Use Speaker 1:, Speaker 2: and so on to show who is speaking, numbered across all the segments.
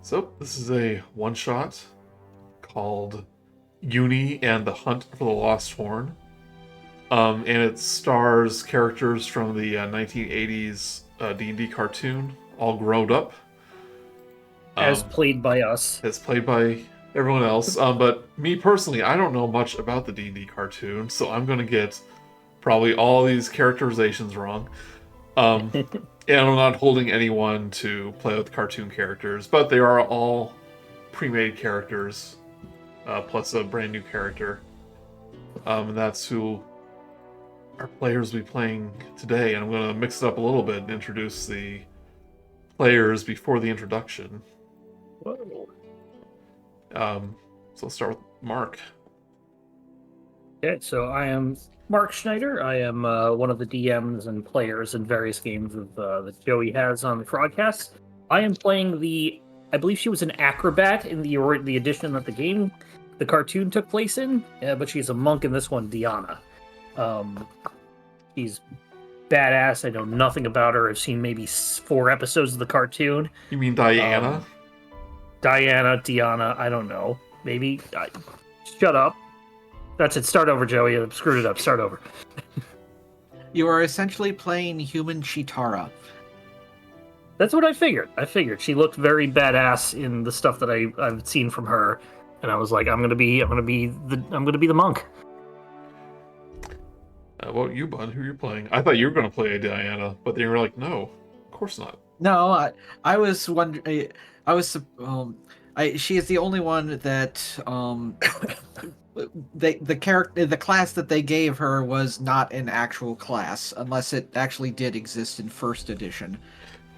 Speaker 1: So, this is a one-shot called Uni and the Hunt for the Lost Horn. And it stars characters from the 1980s D&D cartoon, all grown up.
Speaker 2: As
Speaker 1: Um,
Speaker 2: played by us.
Speaker 1: it's played by everyone else. But me personally, I don't know much about the D&D cartoon, so I'm going to get probably all these characterizations wrong. Um, and I'm not holding anyone to play with cartoon characters, but they are all pre-made characters, plus a brand new character. And that's who our players will be playing today. And I'm going to mix it up a little bit and introduce the players before the introduction.
Speaker 2: Whoa.
Speaker 1: So let's start with Mark.
Speaker 2: Okay, so I am Mark Schneider. I am one of the DMs and players in various games that Joey has on the broadcast. I am playing I believe she was an acrobat in the edition that the cartoon took place in, but she's a monk in this one, Diana. She's badass. I know nothing about her. I've seen maybe 4 episodes of the cartoon.
Speaker 1: You mean Diana?
Speaker 2: Diana, I don't know. Maybe. Shut up. That's it. Start over, Joey. I screwed it up. Start over.
Speaker 3: You are essentially playing human Chitara.
Speaker 2: That's what I figured. She looked very badass in the stuff that I've seen from her, and I was like, I'm gonna be the monk.
Speaker 1: What about you, Bud? Who are you playing? I thought you were going to play a Diana, but then you were like, no, of course not.
Speaker 3: No, I was wondering. She is the only one that the class that they gave her was not an actual class, unless it actually did exist in first edition,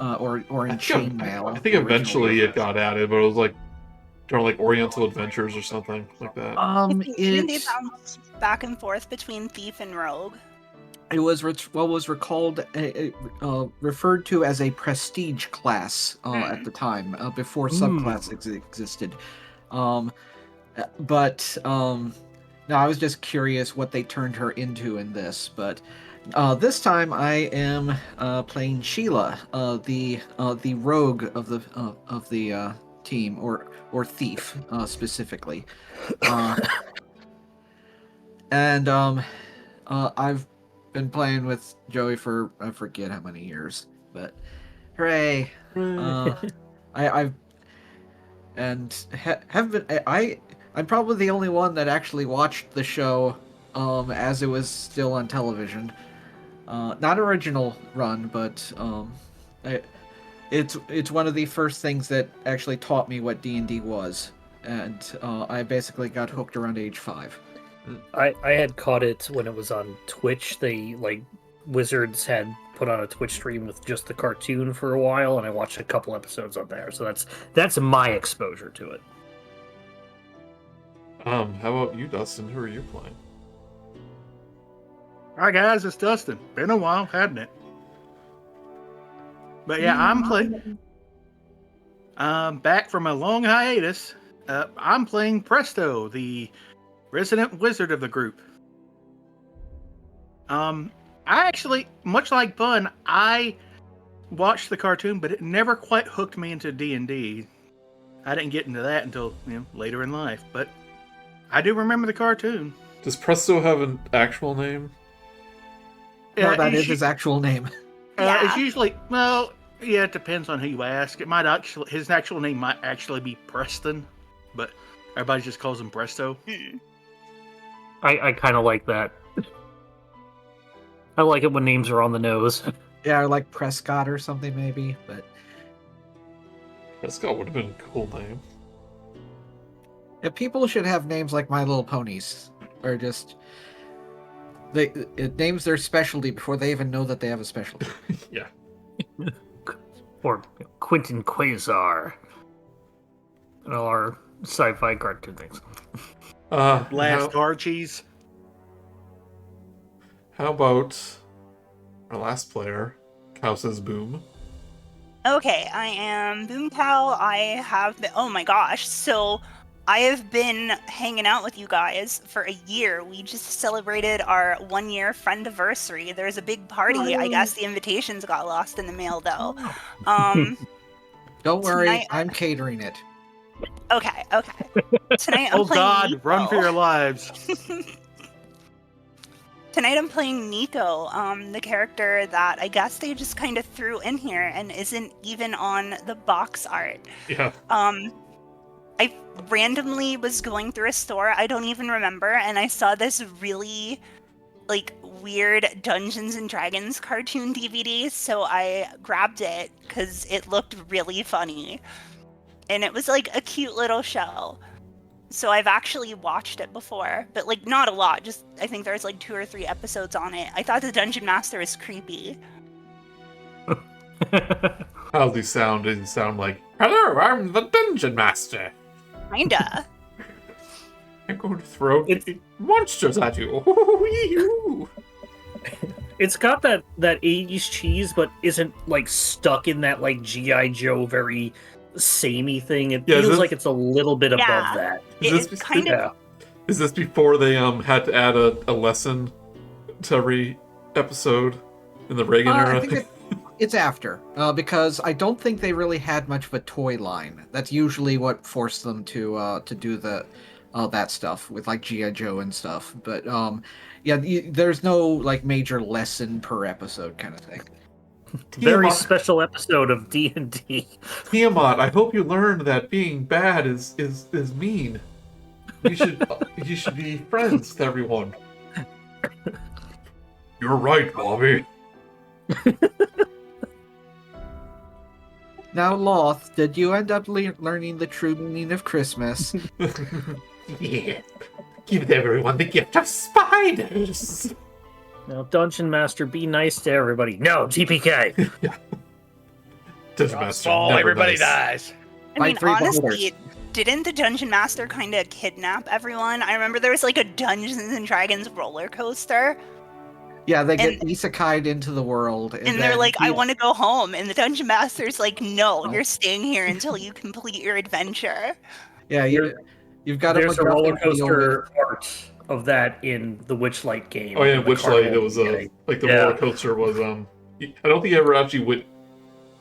Speaker 3: or in Chainmail.
Speaker 1: I think eventually it got added, but it was like during like Oriental Adventures or something like that.
Speaker 4: Didn't they bounce back and forth between thief and rogue?
Speaker 3: It was what was referred to as a prestige class at the time, before subclass existed. But no, I was just curious what they turned her into in this. But this time I am playing Sheila, the rogue of the team, or thief specifically. And I've been playing with Joey for I forget how many years, but hooray! I'm probably the only one that actually watched the show as it was still on television. Not original run, but it's one of the first things that actually taught me what D&D was, and I basically got hooked around age 5.
Speaker 2: I had caught it when it was on Twitch. Wizards had put on a Twitch stream with just the cartoon for a while, and I watched a couple episodes on there. So that's my exposure to it.
Speaker 1: How about you, Dustin? Who are you playing?
Speaker 5: Hi guys, it's Dustin. Been a while, hadn't it? But yeah, I'm playing. Back from a long hiatus. I'm playing Presto, the resident wizard of the group. I actually, much like Bun, I watched the cartoon, but it never quite hooked me into D&D. I didn't get into that until later in life, but I do remember the cartoon.
Speaker 1: Does Presto have an actual name?
Speaker 3: No, that is his actual name.
Speaker 4: Yeah.
Speaker 5: It's usually, it depends on who you ask. His actual name might actually be Preston, but everybody just calls him Presto.
Speaker 2: I kind of like that. I like it when names are on the nose.
Speaker 3: Yeah, or like Prescott or something maybe, but
Speaker 1: Prescott would have been a cool name.
Speaker 3: yeah, people should have names like My Little Ponies, or just it names their specialty before they even know that they have a specialty.
Speaker 1: Yeah.
Speaker 2: Or Quentin Quasar. And all our sci-fi cartoon things.
Speaker 5: Last Archies.
Speaker 1: How about our last player, Cow Says Boom?
Speaker 4: Okay, I am BoomCow. Oh my gosh, so I have been hanging out with you guys for a year. We just celebrated our 1-year friendiversary. There was a big party. I guess the invitations got lost in the mail, though.
Speaker 3: Don't worry,
Speaker 4: Tonight-
Speaker 3: I'm catering it.
Speaker 4: Okay. Tonight I'm
Speaker 5: Oh
Speaker 4: playing
Speaker 5: God,
Speaker 4: Niko.
Speaker 5: run for your lives.
Speaker 4: Tonight I'm playing Niko, the character that I guess they just kind of threw in here and isn't even on the box art.
Speaker 1: Yeah.
Speaker 4: I randomly was going through a store, I don't even remember, and I saw this really like weird Dungeons and Dragons cartoon DVD, so I grabbed it because it looked really funny. And it was like a cute little show. So I've actually watched it before, but like not a lot, just I think there's like 2 or 3 episodes on it. I thought the Dungeon Master was creepy.
Speaker 1: How does he sound? Does he sound like, "Hello, I'm the Dungeon Master.
Speaker 4: Kinda.
Speaker 1: I'm going to throw
Speaker 2: It's-
Speaker 1: monsters at you."
Speaker 2: It's got that 80s cheese, but isn't like stuck in that like G.I. Joe very samey thing. It
Speaker 1: Yeah, is
Speaker 2: feels
Speaker 1: this-
Speaker 2: like it's a little bit above
Speaker 4: Yeah.
Speaker 2: that.
Speaker 4: It kind of
Speaker 2: Yeah.
Speaker 1: Is this before they had to add a lesson to every episode in the Reagan era?
Speaker 3: I think it's after, because I don't think they really had much of a toy line. That's usually what forced them to do that stuff with like G.I. Joe and stuff. But yeah, there's no like major lesson per episode kind of thing.
Speaker 2: Very
Speaker 1: Tiamat-
Speaker 2: special episode of D&D.
Speaker 1: Tiamat, I hope you learned that being bad is mean. You should be friends with everyone. You're right, Bobby.
Speaker 3: Now, Loth, did you end up learning the true meaning of Christmas?
Speaker 1: Yeah. Give everyone the gift of spiders.
Speaker 2: Now, Dungeon Master, be nice to everybody. No, TPK.
Speaker 1: Dungeon Master,
Speaker 5: Oh,
Speaker 1: never
Speaker 5: everybody
Speaker 1: nice.
Speaker 5: dies.
Speaker 4: I mean,
Speaker 3: Fight 3
Speaker 4: honestly,
Speaker 3: boulders.
Speaker 4: didn't the Dungeon Master kind of kidnap everyone? I remember there was like a Dungeons and Dragons roller coaster,
Speaker 3: Yeah, they get
Speaker 4: And-
Speaker 3: isekai'd into the world,
Speaker 4: and they're
Speaker 3: then
Speaker 4: like, "I
Speaker 3: he-
Speaker 4: want to go home," and the Dungeon Master's like, "No,
Speaker 3: Oh.
Speaker 4: you're staying here until you complete your adventure."
Speaker 3: Yeah, you've got
Speaker 2: There's a
Speaker 3: MacGuffin
Speaker 2: roller
Speaker 3: deal with-
Speaker 2: coaster part of that in the Witchlight game.
Speaker 1: Oh yeah,
Speaker 2: in the
Speaker 1: Witchlight.
Speaker 2: carnival
Speaker 1: It was
Speaker 2: beginning.
Speaker 1: like the
Speaker 2: Yeah.
Speaker 1: roller coaster was I don't think he ever actually went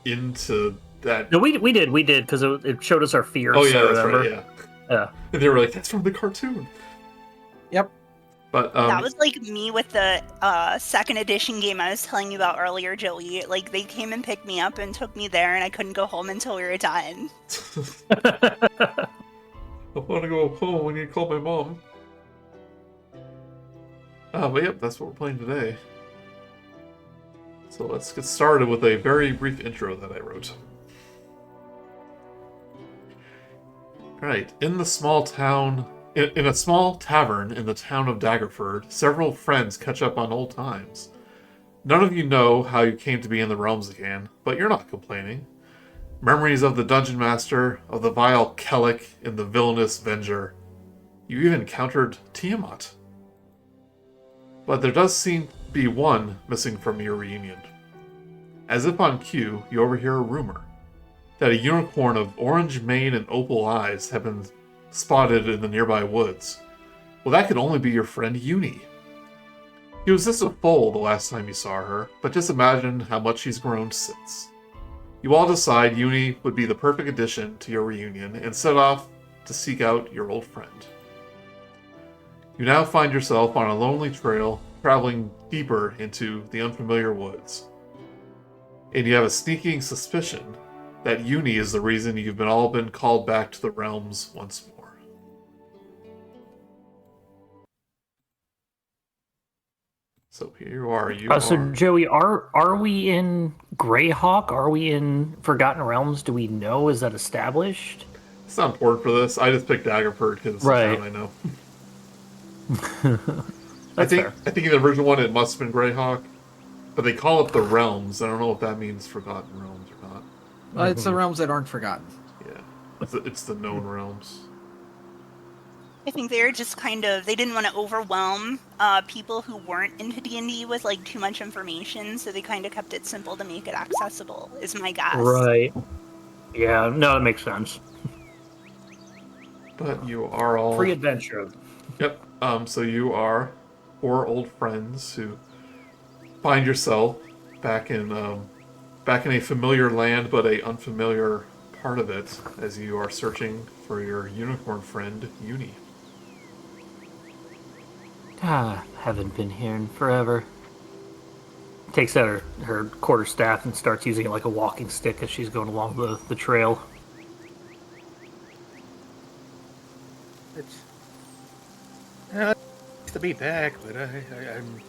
Speaker 1: into that.
Speaker 2: No, we did because it showed us our fears.
Speaker 1: Oh yeah, that's
Speaker 2: remember?
Speaker 1: right. Yeah.
Speaker 2: Yeah.
Speaker 1: And they were like, "That's from the cartoon."
Speaker 3: Yep.
Speaker 1: But
Speaker 4: That was like me with the second edition game I was telling you about earlier, Joey. Like they came and picked me up and took me there, and I couldn't go home until we were done.
Speaker 1: I want to go home. I need to call my mom. But yep, that's what we're playing today. So let's get started with a very brief intro that I wrote. Alright, in a small tavern in the town of Daggerford, several friends catch up on old times. None of you know how you came to be in the realms again, but you're not complaining. Memories of the Dungeon Master, of the vile Cleric, and the villainous Venger. You even encountered Tiamat. But there does seem to be one missing from your reunion. As if on cue, you overhear a rumor that a unicorn of orange mane and opal eyes have been spotted in the nearby woods. Well, that could only be your friend Uni. He was just a foal the last time you saw her, but just imagine how much she's grown since. You all decide Uni would be the perfect addition to your reunion and set off to seek out your old friend. You now find yourself on a lonely trail, traveling deeper into the unfamiliar woods. And you have a sneaking suspicion that Uni is the reason you've all been called back to the realms once more. So here you are.
Speaker 2: So Joey, are we in Greyhawk? Are we in Forgotten Realms? Do we know? Is that established?
Speaker 1: It's not important for this. I just picked Daggerford because it's
Speaker 2: Right.
Speaker 1: the town I know.
Speaker 2: That's fair.
Speaker 1: I think in the original one it must have been Greyhawk, but they call it the realms. I don't know if that means Forgotten Realms or not.
Speaker 3: It's the realms that aren't forgotten.
Speaker 1: Yeah, it's the known realms.
Speaker 4: I think they were just they didn't want to overwhelm people who weren't into D&D with like too much information, so they kind of kept it simple to make it accessible, is my guess.
Speaker 2: Right. Yeah, no, that makes sense.
Speaker 1: But you are all
Speaker 2: Free adventure.
Speaker 1: Yep. So you are 4 old friends who find yourself back in a familiar land, but a unfamiliar part of it as you are searching for your unicorn friend, Uni.
Speaker 2: Haven't been here in forever. Takes out her quarterstaff and starts using it like a walking stick as she's going along the trail.
Speaker 5: It's nice to be back, but I'm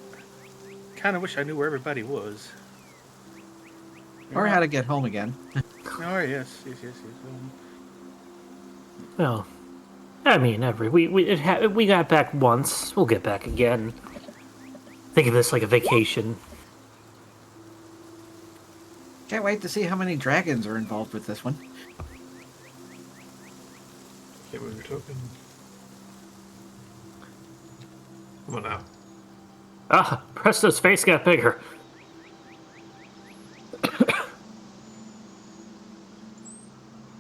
Speaker 5: kind of wish I knew where everybody was.
Speaker 3: Or how to get home again.
Speaker 5: Oh yes.
Speaker 2: Well, I mean, we got back once. We'll get back again. Think of this like a vacation.
Speaker 3: Can't wait to see how many dragons are involved with this one.
Speaker 1: Can't move your token. Come on now.
Speaker 2: Presto's face got bigger.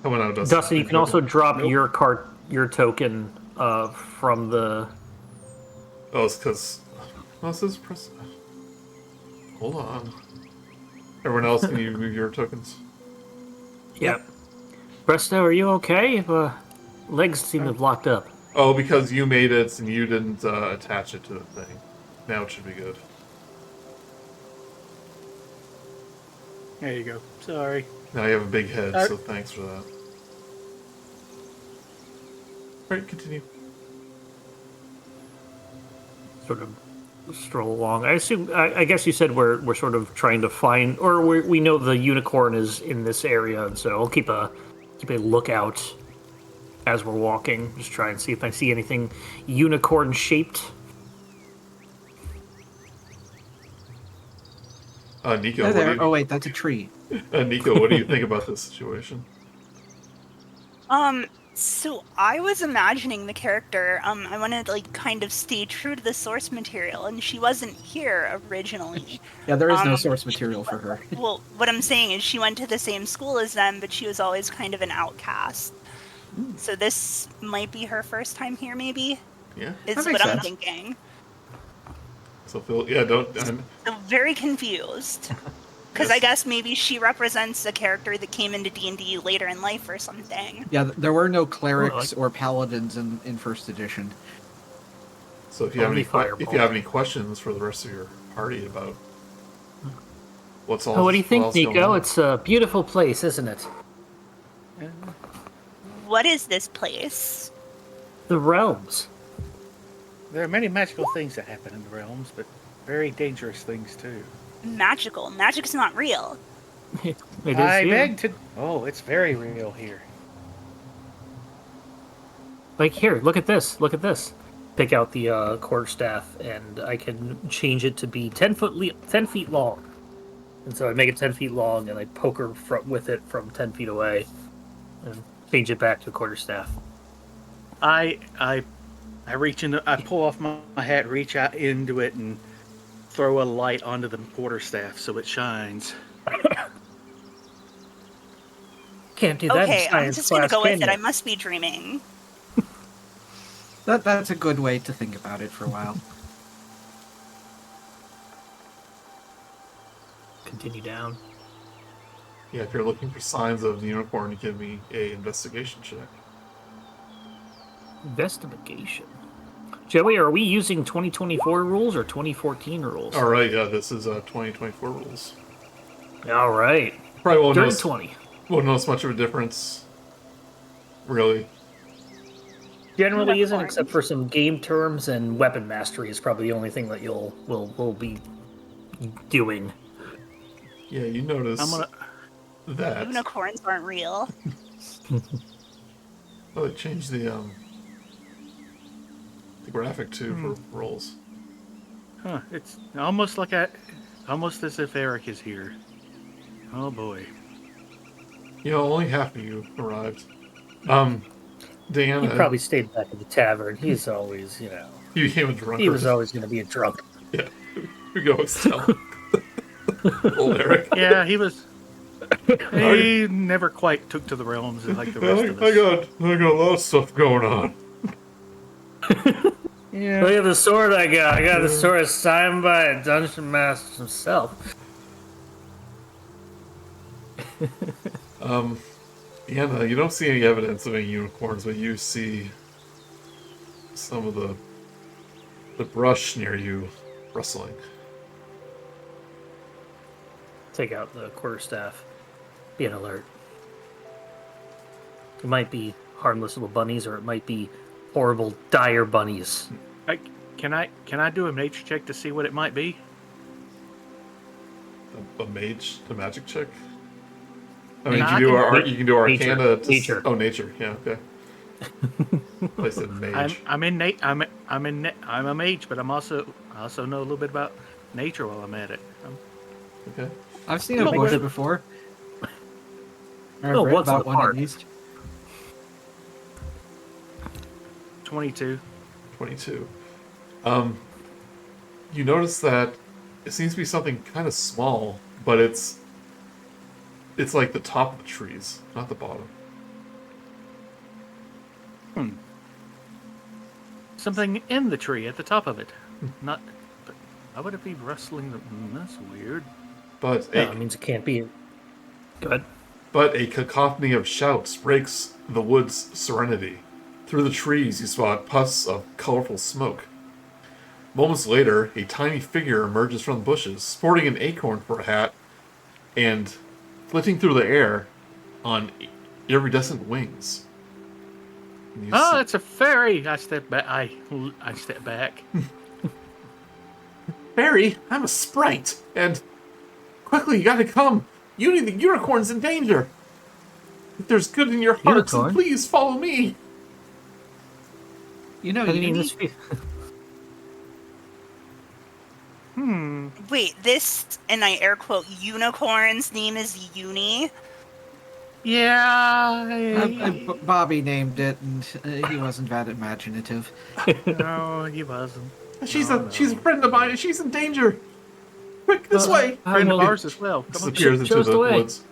Speaker 1: Come on now, Dustin.
Speaker 2: Dustin, you can also drop your token from the.
Speaker 1: Oh, it's because. Oh, it says press. Hold on. Everyone else, can you move your tokens?
Speaker 2: Yep. Presto, are you okay? Legs seem to have locked up.
Speaker 1: Oh, because you made it and you didn't attach it to the thing. Now it should be good.
Speaker 5: There you go. Sorry.
Speaker 1: Now you have a big head, so thanks for that. Alright, continue.
Speaker 2: Sort of stroll along. I guess you said we're sort of trying to find, or we know the unicorn is in this area, and so I'll keep a lookout as we're walking. Just try and see if I see anything unicorn shaped.
Speaker 1: Niko,
Speaker 3: There. Oh wait, that's a tree.
Speaker 1: Niko, what do you think about this situation?
Speaker 4: So I was imagining the character. I wanted to kind of stay true to the source material, and she wasn't here originally.
Speaker 3: Yeah, there is no source material for her.
Speaker 4: Well, what I'm saying is she went to the same school as them, but she was always kind of an outcast. So this might be her first time here, maybe?
Speaker 1: Yeah.
Speaker 4: Is
Speaker 3: That
Speaker 4: what
Speaker 3: makes
Speaker 4: I'm
Speaker 3: sense.
Speaker 4: thinking.
Speaker 1: So Phil, yeah, don't.
Speaker 4: So very confused. Because I guess maybe she represents a character that came into D&D later in life or something.
Speaker 3: Yeah, there were no clerics or paladins in first edition.
Speaker 1: So if you have
Speaker 2: Only
Speaker 1: any questions for the rest of your party about what's all,
Speaker 2: Oh, what do you think,
Speaker 1: what else going
Speaker 2: Niko?
Speaker 1: on?
Speaker 2: It's a beautiful place, isn't it?
Speaker 4: What is this place?
Speaker 2: The realms.
Speaker 5: There are many magical things that happen in the realms, but very dangerous things too.
Speaker 4: Magical. Magic's not real.
Speaker 2: It is
Speaker 5: I
Speaker 2: here.
Speaker 5: beg to. Oh, it's very real here.
Speaker 2: Like here, look at this. Look at this. Pick out the quarterstaff, and I can change it to be 10 feet long. And so I make it 10 feet long, and I poke her with it from 10 feet away, and change it back to a quarterstaff.
Speaker 5: I reach into. I pull off my hat, reach out into it, and throw a light onto the quarterstaff so it shines.
Speaker 2: Can't do that.
Speaker 4: Okay,
Speaker 2: in
Speaker 4: I'm
Speaker 2: science
Speaker 4: just gonna
Speaker 2: class,
Speaker 4: go with
Speaker 2: can
Speaker 4: it.
Speaker 2: you?
Speaker 4: I must be dreaming.
Speaker 3: That's a good way to think about it for a while.
Speaker 2: Continue down.
Speaker 1: Yeah, if you're looking for signs of the unicorn, give me a investigation check.
Speaker 2: Investigation. Joey, are we using 2024 rules or 2014 rules?
Speaker 1: All right, yeah, this is 2024 rules.
Speaker 2: All right.
Speaker 1: Probably won't
Speaker 2: Dirty
Speaker 1: notice,
Speaker 2: 20.
Speaker 1: won't notice much of a difference, really.
Speaker 2: Generally isn't,
Speaker 4: Unicorn.
Speaker 2: except for some game terms, and weapon mastery is probably the only thing that will be doing.
Speaker 1: Yeah, you notice
Speaker 5: I'm gonna.
Speaker 1: that.
Speaker 4: Unicorns aren't real.
Speaker 1: Oh, they changed the graphic too for rolls.
Speaker 5: Huh? It's almost almost as if Eric is here. Oh boy.
Speaker 1: You know, only half of you arrived. Dan,
Speaker 2: He probably stayed back at the tavern. He's always,
Speaker 1: you became a drunkard.
Speaker 2: he was always going to be a drunk.
Speaker 1: Yeah, we go tell old Eric.
Speaker 5: Yeah, he was. He never quite took to the realms like the rest of us.
Speaker 1: I got a lot of stuff going on.
Speaker 5: Yeah.
Speaker 2: Look at the sword I got. I got the sword signed by a dungeon master himself.
Speaker 1: Deanna, you don't see any evidence of any unicorns, but you see some of the brush near you rustling.
Speaker 2: Take out the quarterstaff. Be an alert. It might be harmless little bunnies, or it might be horrible, dire bunnies.
Speaker 5: Can I do a nature check to see what it might be?
Speaker 1: A magic check? I mean,
Speaker 5: Nah,
Speaker 1: you can do Arcana.
Speaker 2: Nature.
Speaker 1: Oh, nature. Yeah, okay. I said mage.
Speaker 5: I'm a mage, but I also know a little bit about nature while I'm at it.
Speaker 1: Okay.
Speaker 3: I've seen a bush before. Or I've read
Speaker 2: once in
Speaker 3: about
Speaker 2: the
Speaker 3: one
Speaker 2: park.
Speaker 3: at least.
Speaker 5: 22.
Speaker 1: 22. You notice that it seems to be something kind of small, but it's like the top of the trees, not the bottom.
Speaker 5: Something in the tree at the top of it. Not. But why would it be rustling? That's weird.
Speaker 1: But
Speaker 2: That means it can't be. Go ahead.
Speaker 1: But a cacophony of shouts breaks the wood's serenity. Through the trees, you spot puffs of colorful smoke. Moments later, a tiny figure emerges from the bushes, sporting an acorn for a hat, and flitting through the air on iridescent wings.
Speaker 5: It's a fairy! I step back. I step back.
Speaker 1: Fairy, I'm a sprite, and quickly, you gotta come. Uni the Unicorn's in danger. If there's good in your hearts, then
Speaker 2: Unicorn?
Speaker 1: please follow me.
Speaker 3: You know,
Speaker 2: I mean,
Speaker 3: Uni,
Speaker 2: this.
Speaker 4: Wait, this, and I air quote, unicorn's name is Uni?
Speaker 5: Yeah.
Speaker 3: Bobby named it, and he wasn't that imaginative.
Speaker 5: No, he wasn't.
Speaker 1: She's a friend of mine, and she's in danger. Quick, this way.
Speaker 5: Friend of
Speaker 2: well,
Speaker 5: ours as well. Come on.
Speaker 1: Disappears into
Speaker 2: shows
Speaker 1: the
Speaker 2: the way.
Speaker 1: woods.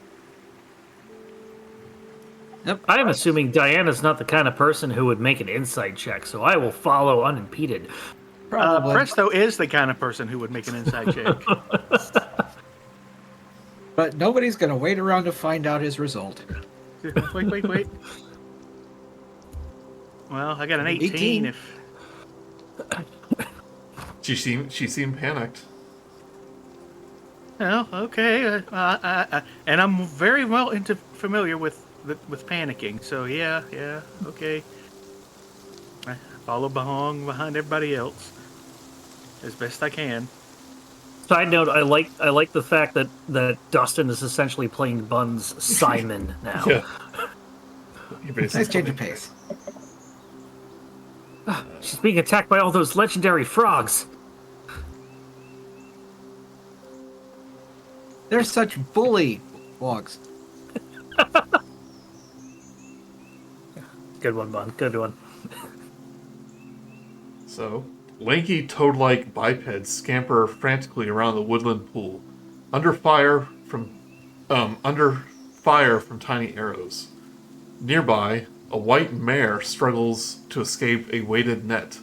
Speaker 2: I'm assuming Diana's not the kind of person who would make an insight check, so I will follow unimpeded.
Speaker 3: Probably.
Speaker 5: Presto is the kind of person who would make an inside check.
Speaker 3: But nobody's going to wait around to find out his result.
Speaker 5: Wait. Well, I got an 18.
Speaker 3: 18.
Speaker 5: If
Speaker 1: She seemed panicked.
Speaker 5: oh, okay, and I'm very well familiar with panicking. So yeah, okay. I follow behind everybody else as best I can.
Speaker 2: Side note: I like the fact that Dustin is essentially playing Bun's Simon now.
Speaker 1: Yeah. You basically
Speaker 3: Nice change of pace.
Speaker 2: She's being attacked by all those legendary frogs.
Speaker 3: They're such bully logs.
Speaker 2: Good one, Bun. Good one.
Speaker 1: So, lanky toad-like bipeds scamper frantically around the woodland pool, under fire from tiny arrows. Nearby, a white mare struggles to escape a weighted net.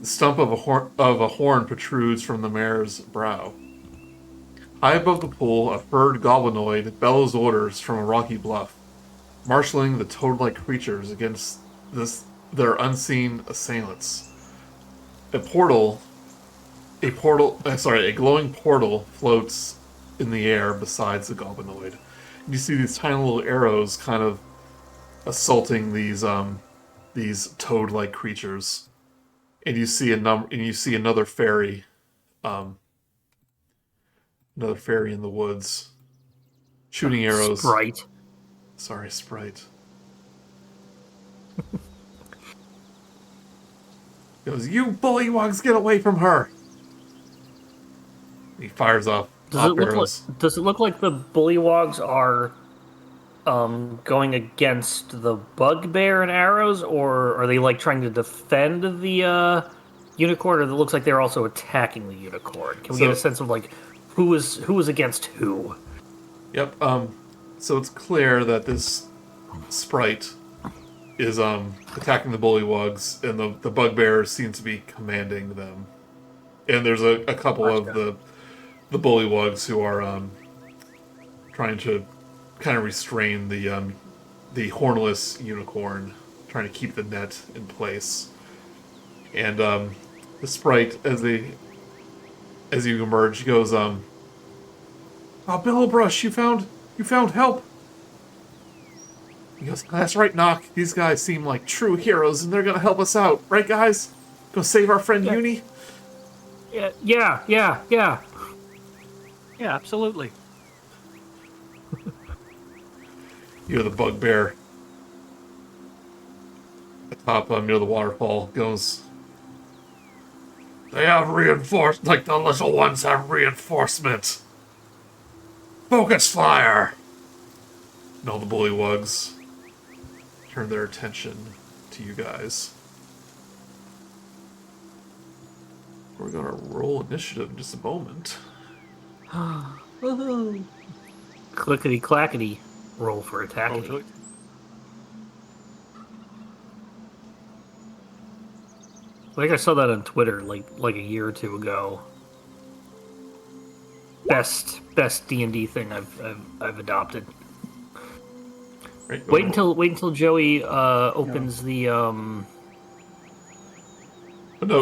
Speaker 1: The stump of a horn protrudes from the mare's brow. High above the pool, a furred goblinoid bellows orders from a rocky bluff, marshaling the toad-like creatures against their unseen assailants. A glowing portal floats in the air besides the goblinoid. And you see these tiny little arrows kind of assaulting these toad-like creatures. And you see another fairy, in the woods, shooting arrows.
Speaker 2: Sprite.
Speaker 1: Sorry, sprite. Goes, you bullywogs, get away from her! He fires off arrows.
Speaker 2: Does it look like the bullywogs are going against the bugbear and arrows, or are they like trying to defend the unicorn? Or it looks like they're also attacking the unicorn. Can we get a sense of like who is against who?
Speaker 1: Yep. So it's clear that this sprite is attacking the bullywogs, and the bugbear seems to be commanding them. And there's a couple of the bullywogs who are trying to kind of restrain the the hornless unicorn, trying to keep the net in place. And the sprite, as you emerge, goes, "Oh, Billowbrush, you found help." He goes, "That's right, Knock. These guys seem like true heroes, and they're gonna help us out, right, guys? Go save our friend Uni."
Speaker 2: Yeah.
Speaker 5: Yeah, absolutely.
Speaker 1: You hear the bugbear atop near the waterfall goes, "They have reinforced, like the little ones have reinforcement. Focus fire!" And all the bullywugs turn their attention to you guys. We're gonna roll initiative in just a moment.
Speaker 2: Woohoo! Clickety clackety. Roll for attacking.
Speaker 5: Roll to it.
Speaker 2: I think I saw that on Twitter like a year or two ago. Best D&D thing I've adopted.
Speaker 1: Right,
Speaker 2: Wait until Joey opens the
Speaker 1: No,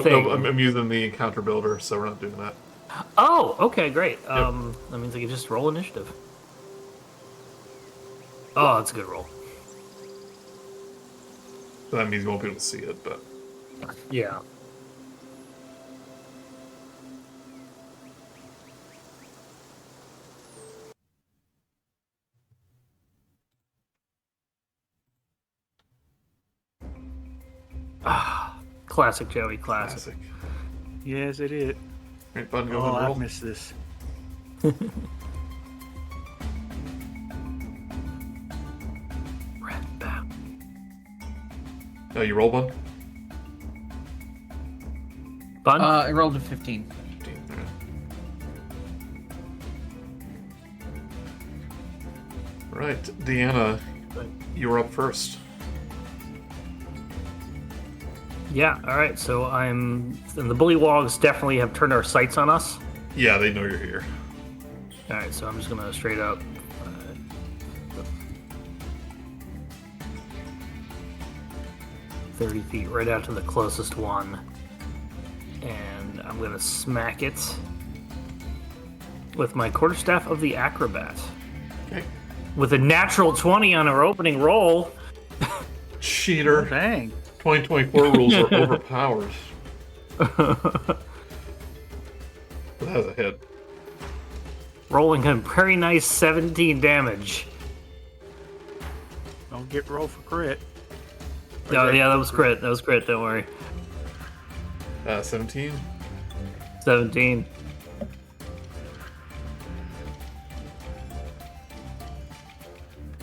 Speaker 2: thing.
Speaker 1: I'm using the encounter builder, so we're not doing that.
Speaker 2: Oh, okay, great. That means I can just roll initiative. Oh, that's a good roll.
Speaker 1: So that means you won't be able to see it, but
Speaker 2: Yeah. Ah, classic Joey, classic.
Speaker 1: classic.
Speaker 5: Yes, it is.
Speaker 1: Right, Bun, go
Speaker 5: Oh,
Speaker 1: ahead and roll.
Speaker 5: I've missed this.
Speaker 2: Red bow.
Speaker 1: You roll, Bun?
Speaker 2: Fun?
Speaker 3: I rolled a 15.
Speaker 1: 15, all right. Right, Deanna, you're up first.
Speaker 2: Yeah, alright, so and the bullywogs definitely have turned our sights on us.
Speaker 1: Yeah, they know you're here.
Speaker 2: Alright, so I'm just gonna straight up 30 feet right out to the closest one. And I'm gonna smack it with my quarterstaff of the acrobat.
Speaker 1: Okay.
Speaker 2: With a natural 20 on our opening roll.
Speaker 1: Cheater.
Speaker 5: Dang.
Speaker 1: 2024 rules are overpowered. That was a hit.
Speaker 2: Rolling a very nice 17 damage.
Speaker 5: Don't get roll for crit.
Speaker 2: Oh, yeah, that was crit. That was crit, don't worry.
Speaker 1: 17.
Speaker 2: 17.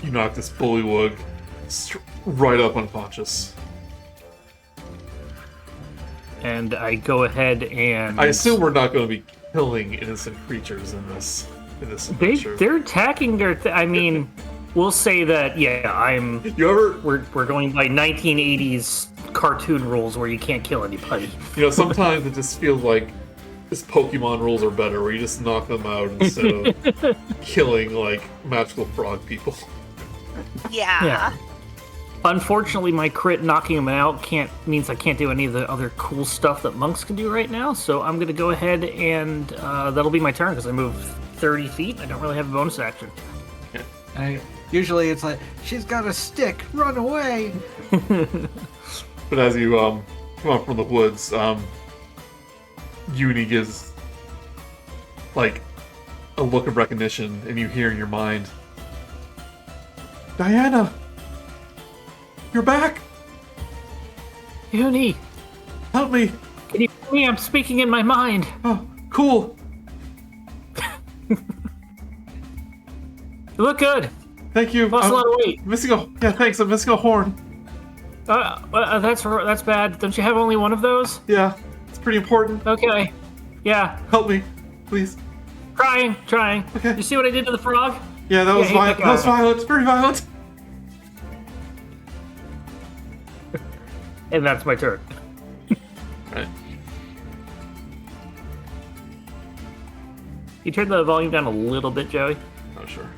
Speaker 1: You knock this bullywug right up unconscious.
Speaker 2: And I go ahead and...
Speaker 1: I assume we're not going to be killing innocent creatures in this adventure.
Speaker 2: They're attacking their... I mean, we'll say that, yeah,
Speaker 1: You ever...
Speaker 2: We're going by 1980s cartoon rules where you can't kill anybody.
Speaker 1: You know, sometimes it just feels like this Pokemon rules are better, where you just knock them out instead of killing, like, magical frog people.
Speaker 4: Yeah.
Speaker 2: Unfortunately, my crit knocking them out means I can't do any of the other cool stuff that monks can do right now, so I'm going to go ahead and that'll be my turn, because I move 30 feet. I don't really have a bonus action.
Speaker 3: Usually it's like, she's got a stick, run away!
Speaker 1: But as you come up from the woods, Uni gives like a look of recognition, and you hear in your mind, "Diana, you're back!
Speaker 2: Uni,
Speaker 1: Help me!
Speaker 2: can you hear me? I'm speaking in my mind.
Speaker 1: Oh, cool!
Speaker 2: You look good.
Speaker 1: Thank you.
Speaker 2: Lost a lot of weight.
Speaker 1: Thanks. I'm missing a horn.
Speaker 2: That's bad. Don't you have only one of those?
Speaker 1: Yeah, it's pretty important.
Speaker 2: Okay. Yeah.
Speaker 1: Help me, please.
Speaker 2: Trying.
Speaker 1: Okay.
Speaker 2: You see what I did to the frog?
Speaker 1: Yeah, that was violent. That was violent. Very violent.
Speaker 2: And that's my turn.
Speaker 1: Right.
Speaker 2: You turn the volume down a little bit, Joey?
Speaker 1: Not sure.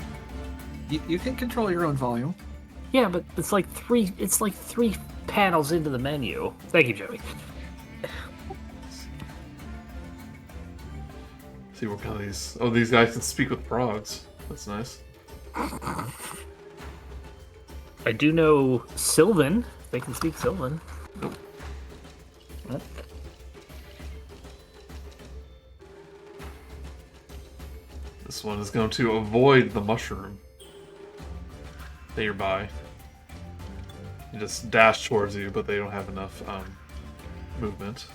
Speaker 3: You can control your own volume.
Speaker 2: Yeah, but it's like three panels into the menu. Thank you, Joey.
Speaker 1: See what kind of these. Oh, these guys can speak with frogs. That's nice.
Speaker 2: I do know Sylvan. They can speak Sylvan.
Speaker 1: Nope.
Speaker 2: Yep.
Speaker 1: This one is going to avoid the mushroom that you're by. You just dash towards you, but they don't have enough movement.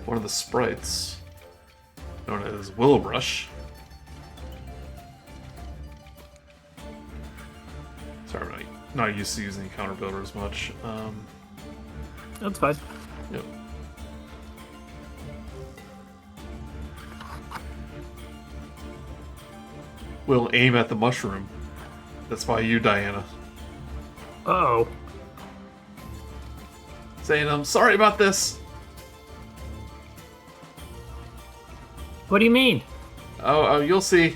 Speaker 1: One of the sprites, known as Willowbrush. Sorry, I'm not used to using the counter builder as much.
Speaker 2: That's fine.
Speaker 1: Yep. Will aim at the mushroom. That's by you, Diana.
Speaker 2: Uh-oh.
Speaker 1: Saying, I'm sorry about this.
Speaker 2: What do you mean?
Speaker 1: Oh, you'll see.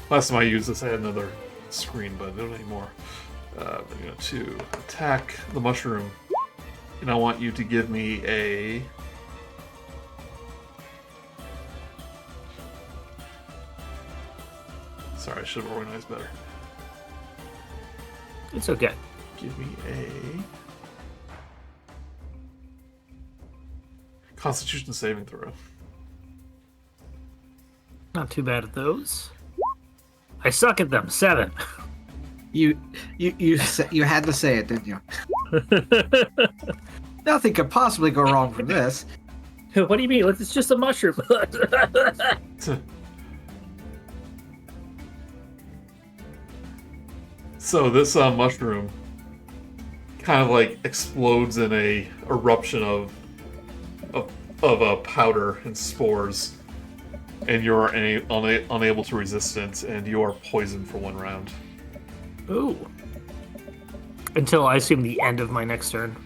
Speaker 1: Last time I used this, I had another screen, but I don't anymore. I'm going to attack the mushroom, and I want you to give me a... Sorry, I should have organized better.
Speaker 2: It's okay.
Speaker 1: Give me a... Constitution saving throw.
Speaker 2: Not too bad at those. I suck at them. 7.
Speaker 3: You had to say it, didn't you? Nothing could possibly go wrong from this.
Speaker 2: What do you mean? It's just a mushroom.
Speaker 1: So this mushroom kind of like explodes in a eruption of a powder and spores, and you're unable to resist it, and you are poisoned for 1 round.
Speaker 2: Ooh. Until I assume the end of my next turn.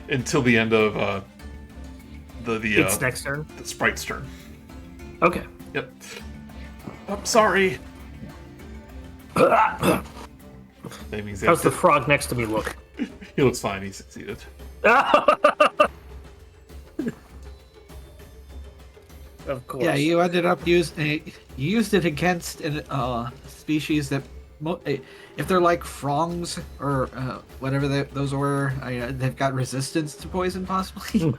Speaker 1: Until the end of
Speaker 2: Its next turn?
Speaker 1: the sprite's turn.
Speaker 2: Okay.
Speaker 1: Yep. I'm sorry.
Speaker 2: How's
Speaker 1: That means
Speaker 2: the frog next to me look?
Speaker 1: he looks fine. He succeeded.
Speaker 2: Of course.
Speaker 3: Yeah, you ended up used it against a species that, if they're like frongs or whatever those were, they've got resistance to poison, possibly.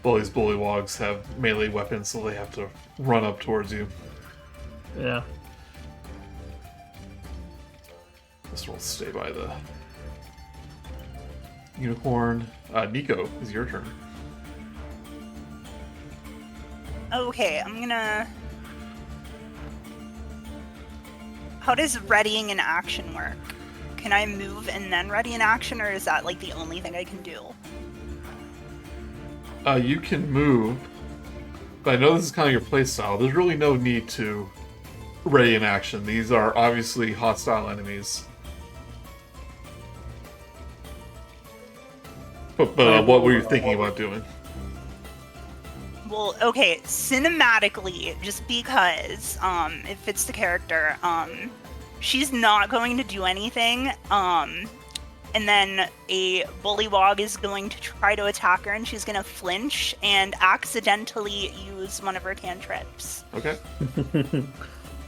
Speaker 1: Well, these bullywogs have melee weapons, so they have to run up towards you.
Speaker 2: Yeah.
Speaker 1: This will stay by the unicorn. Niko, is your turn.
Speaker 4: Okay, I'm gonna... How does readying an action work? Can I move and then ready an action, or is that like the only thing I can do?
Speaker 1: You can move, but I know this is kind of your playstyle. There's really no need to ready an action. These are obviously hostile enemies. But what were you thinking about doing?
Speaker 4: Well, okay, cinematically, just because it fits the character, she's not going to do anything, and then a bullywog is going to try to attack her, and she's going to flinch and accidentally use one of her cantrips.
Speaker 1: Okay.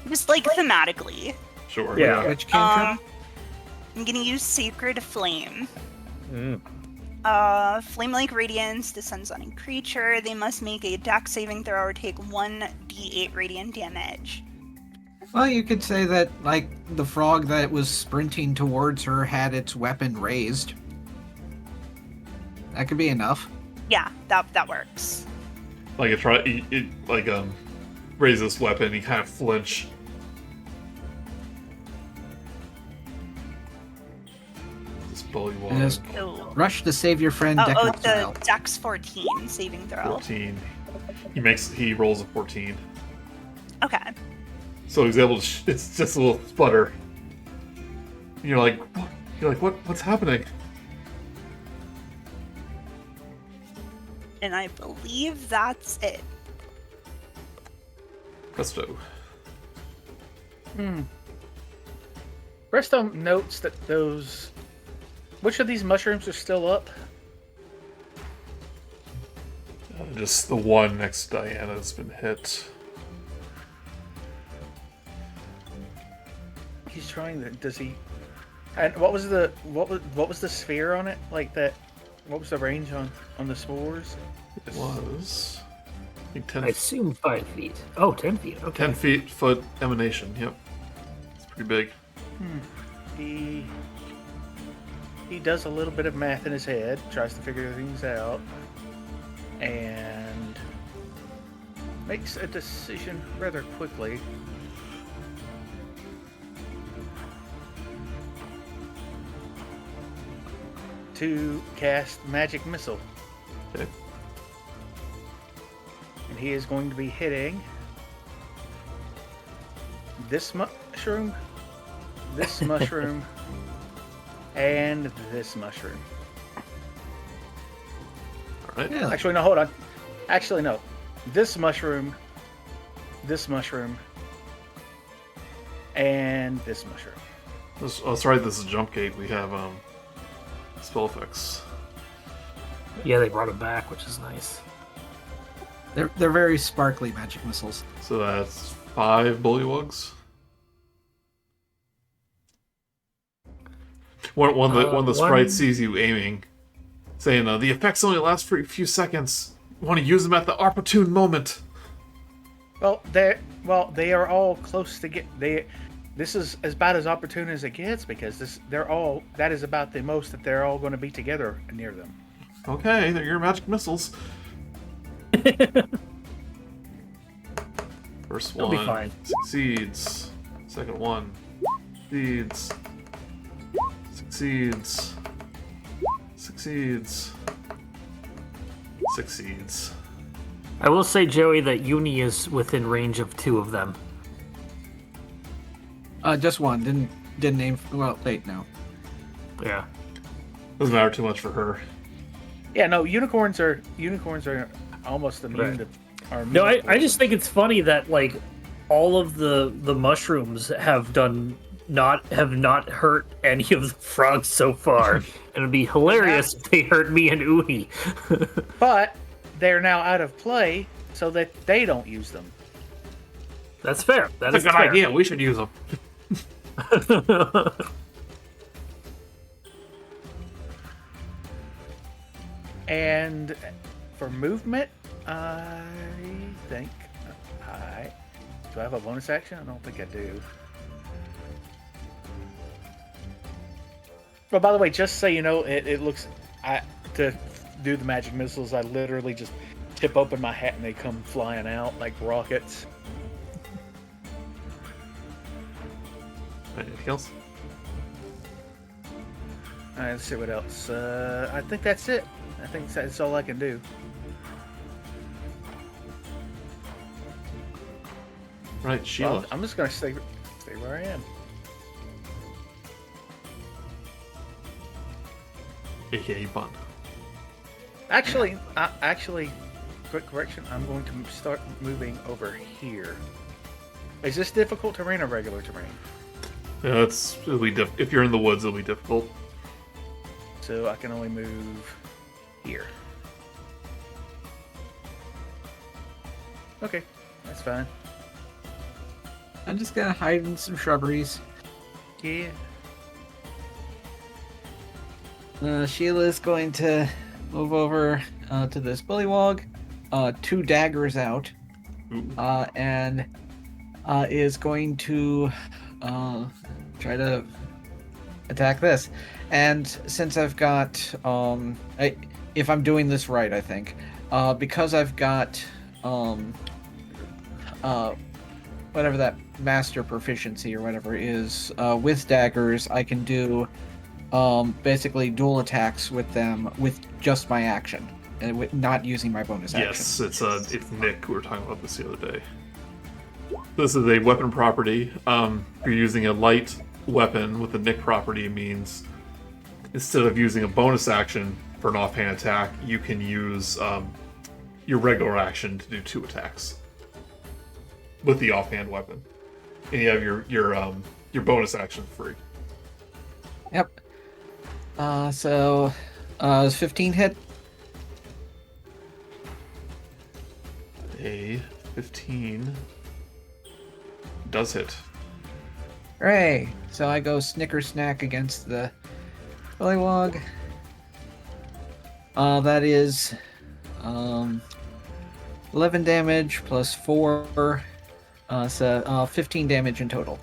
Speaker 4: Just like thematically.
Speaker 1: Sure.
Speaker 2: Yeah.
Speaker 3: Which cantrip?
Speaker 4: I'm going to use Sacred Flame.
Speaker 2: Mm.
Speaker 4: Flame-like radiance descends on a creature. They must make a dex saving throw or take 1d8 radiant damage.
Speaker 3: Well, you could say that, like, the frog that was sprinting towards her had its weapon raised. That could be enough.
Speaker 4: Yeah, that works.
Speaker 1: Like raise this weapon, you kind of flinch. This bullywog.
Speaker 3: And just
Speaker 4: Oh,
Speaker 3: rush to save your friend
Speaker 4: it's
Speaker 3: Declan.
Speaker 4: the dex 14 saving throw.
Speaker 1: 14. He rolls a 14.
Speaker 4: Okay.
Speaker 1: So he's able to. It's just a little sputter. And you're like, what's happening?
Speaker 4: And I believe that's it.
Speaker 1: Presto.
Speaker 5: Presto notes that those. Which of these mushrooms are still up?
Speaker 1: Just the one next to Diana's been hit.
Speaker 5: He's trying to. Does he? And what was the sphere on it? Like that? What was the range on the spores?
Speaker 1: It was. I think 10.
Speaker 2: I assume 5 feet. Oh, 10 feet. Okay.
Speaker 1: 10 foot emanation. Yep. It's pretty big.
Speaker 5: He does a little bit of math in his head, tries to figure things out, and makes a decision rather quickly. To cast Magic Missile.
Speaker 1: Okay.
Speaker 5: And he is going to be hitting this mushroom, this mushroom, and this mushroom.
Speaker 1: Alright.
Speaker 3: Yeah.
Speaker 5: Actually, no, hold on. Actually, no. This mushroom, and this mushroom.
Speaker 1: That's right, this is Jump Gate. We have spell effects.
Speaker 2: Yeah, they brought it back, which is nice.
Speaker 3: They're very sparkly magic missiles.
Speaker 1: So that's 5 bullywugs. One of the sprites sees you aiming, saying, "The effects only last for a few seconds. Want to use them at the opportune moment."
Speaker 5: Well, they are all close to get. This is as about as opportune as it gets because that is about the most that they're all going to be together near them.
Speaker 1: Okay, they're your magic missiles. First
Speaker 2: They'll
Speaker 1: one
Speaker 2: be fine.
Speaker 1: succeeds. Second one succeeds. Succeeds. Succeeds. Succeeds.
Speaker 2: I will say, Joey, that Uni is within range of 2 of them.
Speaker 3: Just one. Didn't aim. Well, wait, no.
Speaker 2: Yeah.
Speaker 1: Doesn't matter too much for her.
Speaker 5: Yeah, no, unicorns are almost immune
Speaker 2: Right.
Speaker 5: to.
Speaker 2: No, I just think it's funny that like all of the mushrooms have not hurt any of the frogs so far, and it'd be hilarious if they hurt me and Uni.
Speaker 5: But they're now out of play, so that they don't use them.
Speaker 2: That's fair. That
Speaker 1: That's
Speaker 2: is
Speaker 1: a good
Speaker 2: fair.
Speaker 1: idea. We should use them.
Speaker 5: And for movement, I think do I have a bonus action? I don't think I do. Well, by the way, just so you know, it looks to do the magic missiles, I literally just tip open my hat and they come flying out like rockets.
Speaker 1: Anything else?
Speaker 5: All right, let's see what else. I think that's it. I think that's all I can do.
Speaker 1: Right, Sheila.
Speaker 5: Well, I'm just gonna stay where I am.
Speaker 1: AKA Bun.
Speaker 5: Actually, quick correction. I'm going to start moving over here. Is this difficult terrain or regular terrain?
Speaker 1: Yeah, it'll be if you're in the woods, it'll be difficult.
Speaker 5: So I can only move here. Okay, that's fine.
Speaker 3: I'm just gonna hide in some shrubberies.
Speaker 5: Yeah.
Speaker 3: Sheila's going to move over to this bullywog, 2 daggers out, and is going to try to attack this. And since I've got, if I'm doing this right, I think, because I've got whatever that master proficiency or whatever is with daggers, I can do basically dual attacks with them with just my action and not using my bonus action.
Speaker 1: Yes, it's Nick. We were talking about this the other day. This is a weapon property. If you're using a light weapon with a nick property, it means instead of using a bonus action for an offhand attack, you can use your regular action to do 2 attacks with the offhand weapon, and you have your bonus action free.
Speaker 3: Yep. So, is 15 hit?
Speaker 1: A 15 does hit.
Speaker 3: Hooray! So I go Snicker Snack against the Bullywog. That is 11 damage plus 4, so 15 damage in total.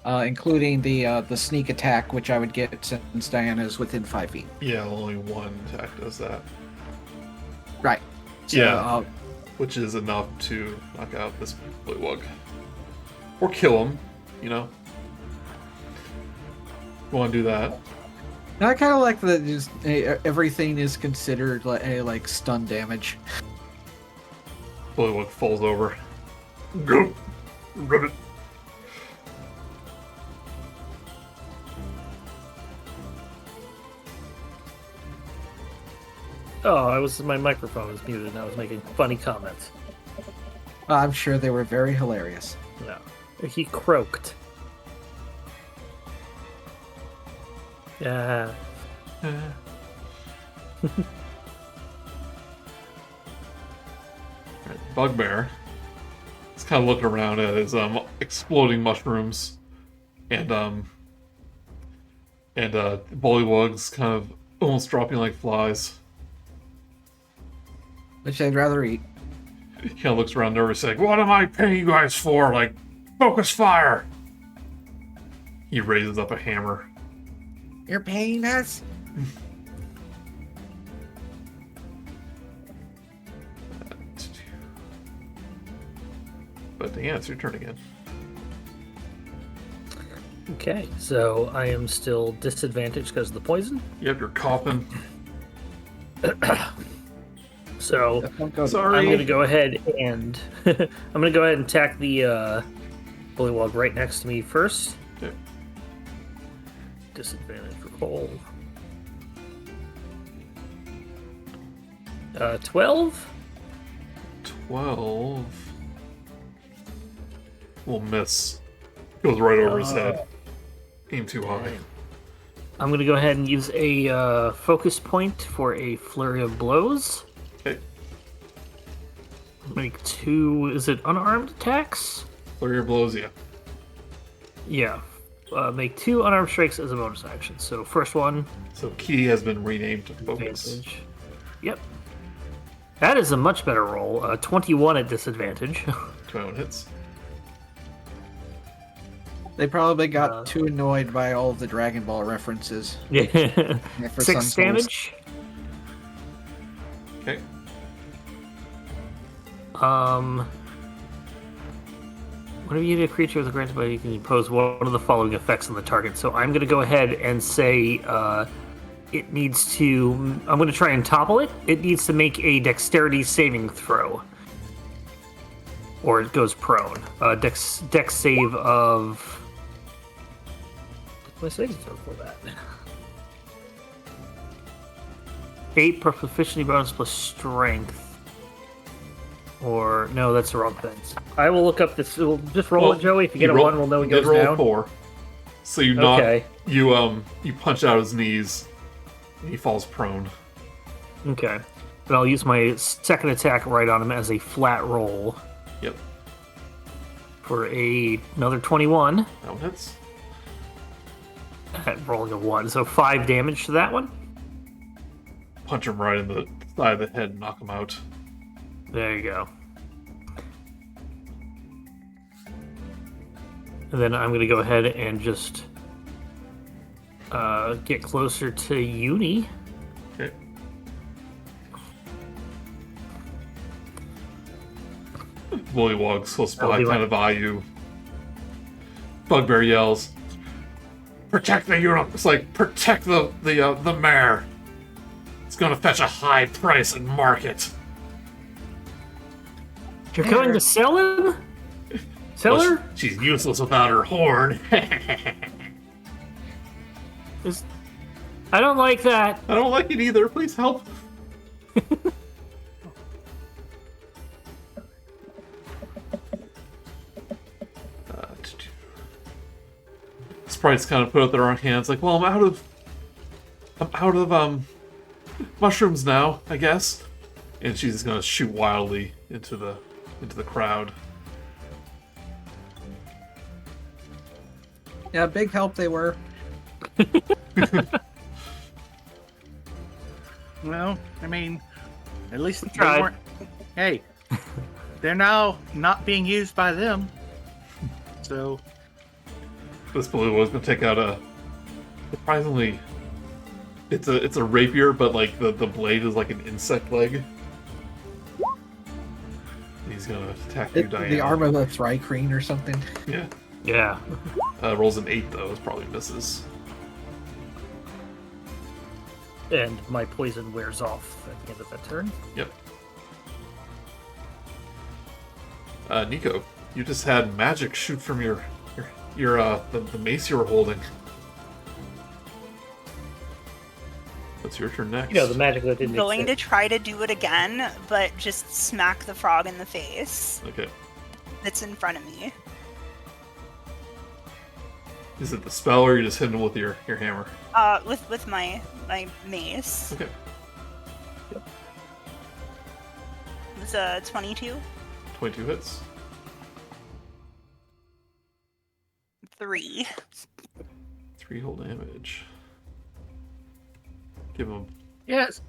Speaker 3: Including the sneak attack, which I would get since Diana is within 5 feet.
Speaker 1: Yeah, only one attack does that.
Speaker 3: Right. So,
Speaker 1: Yeah. Which is enough to knock out this Bullywug. Or kill him, you know. You want to do that?
Speaker 3: I kind of like that just everything is considered like stun damage.
Speaker 1: Bullywug falls over. Go! Ribbit!
Speaker 2: Oh, my microphone was muted and I was making funny comments.
Speaker 3: I'm sure they were very hilarious.
Speaker 2: No. He croaked. Yeah.
Speaker 1: Bugbear is kind of looking around at his exploding mushrooms, and Bullywugs kind of almost dropping like flies.
Speaker 3: Which I'd rather eat.
Speaker 1: He kind of looks around nervous, like, "What am I paying you guys for? Like, focus fire!" He raises up a hammer.
Speaker 3: You're paying us?
Speaker 1: But yeah, it's your turn again.
Speaker 2: Okay, so I am still disadvantaged because of the poison.
Speaker 1: Yep, you're coughing.
Speaker 2: So
Speaker 1: Sorry.
Speaker 2: I'm going to go ahead and attack the Bullywug right next to me first.
Speaker 1: Okay.
Speaker 2: Disadvantage roll. 12.
Speaker 1: 12 will miss. Goes right over his head. Aim too high.
Speaker 2: I'm going to go ahead and use a focus point for a flurry of blows.
Speaker 1: Okay.
Speaker 2: Make 2. Is it unarmed attacks?
Speaker 1: Flurry of blows, yeah.
Speaker 2: Yeah. Make 2 unarmed strikes as a bonus action. So first one.
Speaker 1: So key has been renamed to focus.
Speaker 2: Advantage. Yep. That is a much better roll. 21 at disadvantage.
Speaker 1: 21 hits.
Speaker 3: They probably got too annoyed by all of the Dragon Ball references.
Speaker 2: Yeah.
Speaker 3: For
Speaker 2: 6
Speaker 3: Sun
Speaker 2: damage.
Speaker 1: Okay.
Speaker 2: Whenever you hit a creature with a granted ability, you can impose one of the following effects on the target. So I'm going to go ahead and say it needs to... I'm going to try and topple it. It needs to make a dexterity saving throw. Or it goes prone. Dex save of... What's my saving throw for that? 8 per proficiency bonus plus strength. Or no, that's the wrong thing. I will look up this. We'll just roll it, Joey. If you get a 1, we'll know it goes
Speaker 1: roll
Speaker 2: down.
Speaker 1: 4. So you knock.
Speaker 2: Okay.
Speaker 1: You punch out his knees. And he falls prone.
Speaker 2: Okay. But I'll use my second attack right on him as a flat roll.
Speaker 1: Yep.
Speaker 2: For another 21.
Speaker 1: That one hits.
Speaker 2: At rolling a 1, so 5 damage to that one.
Speaker 1: Punch him right in the side of the head and knock him out.
Speaker 2: There you go. And then I'm going to go ahead and just get closer to Uni.
Speaker 1: Okay. Bullywug's close by, kind of eye you. Bugbear yells, "Protect the unicorn!" It's like, protect the mare. It's gonna fetch a high price in market.
Speaker 2: You're going to sell him? Sell
Speaker 1: Well,
Speaker 2: her?
Speaker 1: she's useless without her horn.
Speaker 2: I don't like that.
Speaker 1: I don't like it either. Please help. Sprites kind of put out their own hands, like, well, I'm out of mushrooms now, I guess. And she's just gonna shoot wildly into the crowd.
Speaker 3: Yeah, big help they were.
Speaker 5: Well, I mean, at least they
Speaker 2: tried.
Speaker 5: weren't. Hey, they're now not being used by them. So
Speaker 1: This bully was gonna take out a surprisingly. It's a rapier, but like the blade is like an insect leg. He's gonna attack you, Diana.
Speaker 3: The arm of a Thrycreen or something.
Speaker 1: Yeah.
Speaker 2: Yeah.
Speaker 1: Rolls an 8 though. It probably misses.
Speaker 2: And my poison wears off at the end of that turn.
Speaker 1: Yep. Niko, you just had magic shoot from your the mace you were holding. What's your turn next?
Speaker 2: You know, the magic that didn't
Speaker 4: Going to
Speaker 2: exist.
Speaker 4: try to do it again, but just smack the frog in the face
Speaker 1: Okay.
Speaker 4: that's in front of me.
Speaker 1: Is it the spell, or are you just hitting him with your hammer?
Speaker 4: With my mace.
Speaker 1: Okay.
Speaker 4: It was a 22.
Speaker 1: 22 hits.
Speaker 4: 3.
Speaker 1: 3 whole damage. Give him.
Speaker 5: yes.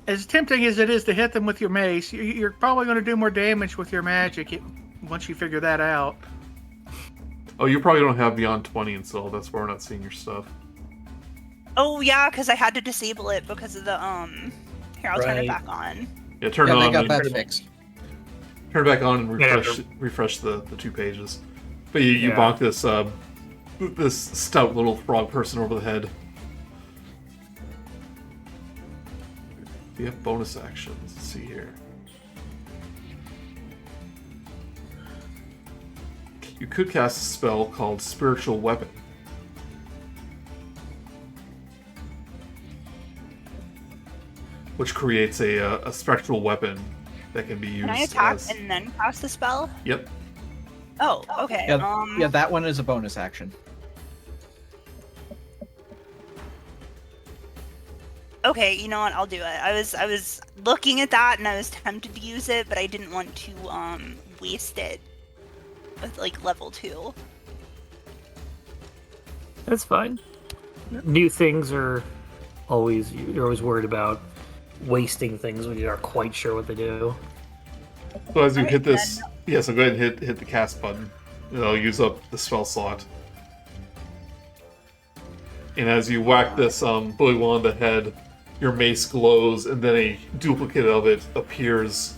Speaker 5: As tempting as it is to hit them with your mace, you're probably going to do more damage with your magic once you figure that out.
Speaker 1: Oh, you probably don't have beyond 20 and so that's why we're not seeing your stuff.
Speaker 4: Oh yeah, because I had to disable it because of the Here, I'll turn it
Speaker 2: Right.
Speaker 4: back on.
Speaker 1: Yeah, turn
Speaker 3: Yeah,
Speaker 1: it
Speaker 3: they
Speaker 1: on.
Speaker 3: got
Speaker 1: And,
Speaker 3: that fixed.
Speaker 1: turn it back on and
Speaker 2: Yeah,
Speaker 1: refresh the 2 pages. But you
Speaker 2: Yeah.
Speaker 1: bonk this stout little frog person over the head. Do you have bonus actions? Let's see here. You could cast a spell called Spiritual Weapon. Which creates a spectral weapon that can be used
Speaker 4: Can I attack
Speaker 1: as...
Speaker 4: and then cast the spell?
Speaker 1: Yep.
Speaker 4: Oh, okay.
Speaker 3: Yeah, that one is a bonus action.
Speaker 4: Okay, you know what? I'll do it. I was looking at that and I was tempted to use it, but I didn't want to waste it with like level 2.
Speaker 2: That's fine. New things are always, you're always worried about wasting things when you aren't quite sure what they do.
Speaker 1: So as you
Speaker 4: Alright,
Speaker 1: hit this, yeah, so go ahead and hit the cast button. It'll use up the spell slot. And as you whack this bully one on the head, your mace glows, and then a duplicate of it appears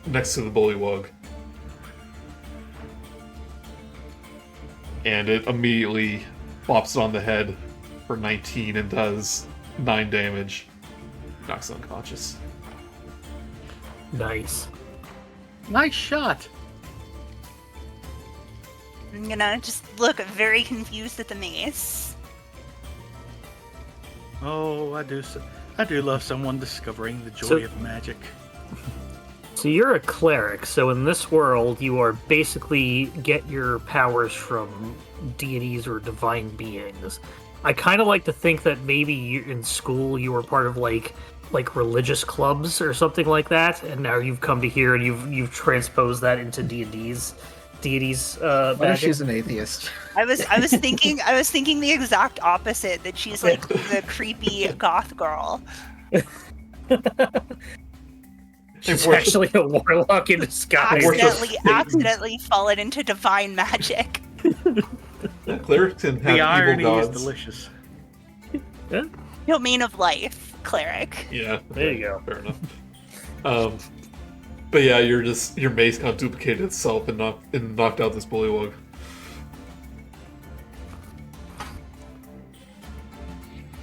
Speaker 1: next to the bullywug. And it immediately bops it on the head for 19 and does 9 damage. Knocks it unconscious.
Speaker 2: Nice.
Speaker 5: Nice shot.
Speaker 4: I'm gonna just look very confused at the mace.
Speaker 5: Oh, I do love someone discovering the joy
Speaker 2: So-
Speaker 5: of magic.
Speaker 2: So you're a cleric, so in this world you are basically get your powers from deities or divine beings. I kind of like to think that maybe in school you were part of like religious clubs or something like that, and now you've come to here and you've transposed that into deities.
Speaker 3: What if
Speaker 2: Magic.
Speaker 3: she's an atheist?
Speaker 4: I was thinking the exact opposite, that she's like the creepy goth girl.
Speaker 2: She's actually a warlock in disguise.
Speaker 4: Accidentally fallen into divine magic.
Speaker 1: Yeah, clerics can have
Speaker 5: The irony
Speaker 1: evil
Speaker 5: is
Speaker 1: gods.
Speaker 5: delicious.
Speaker 4: Domain of life, cleric.
Speaker 1: Yeah,
Speaker 2: There you go.
Speaker 1: Fair enough. But yeah, your mace kind of duplicated itself and knocked out this bullywug.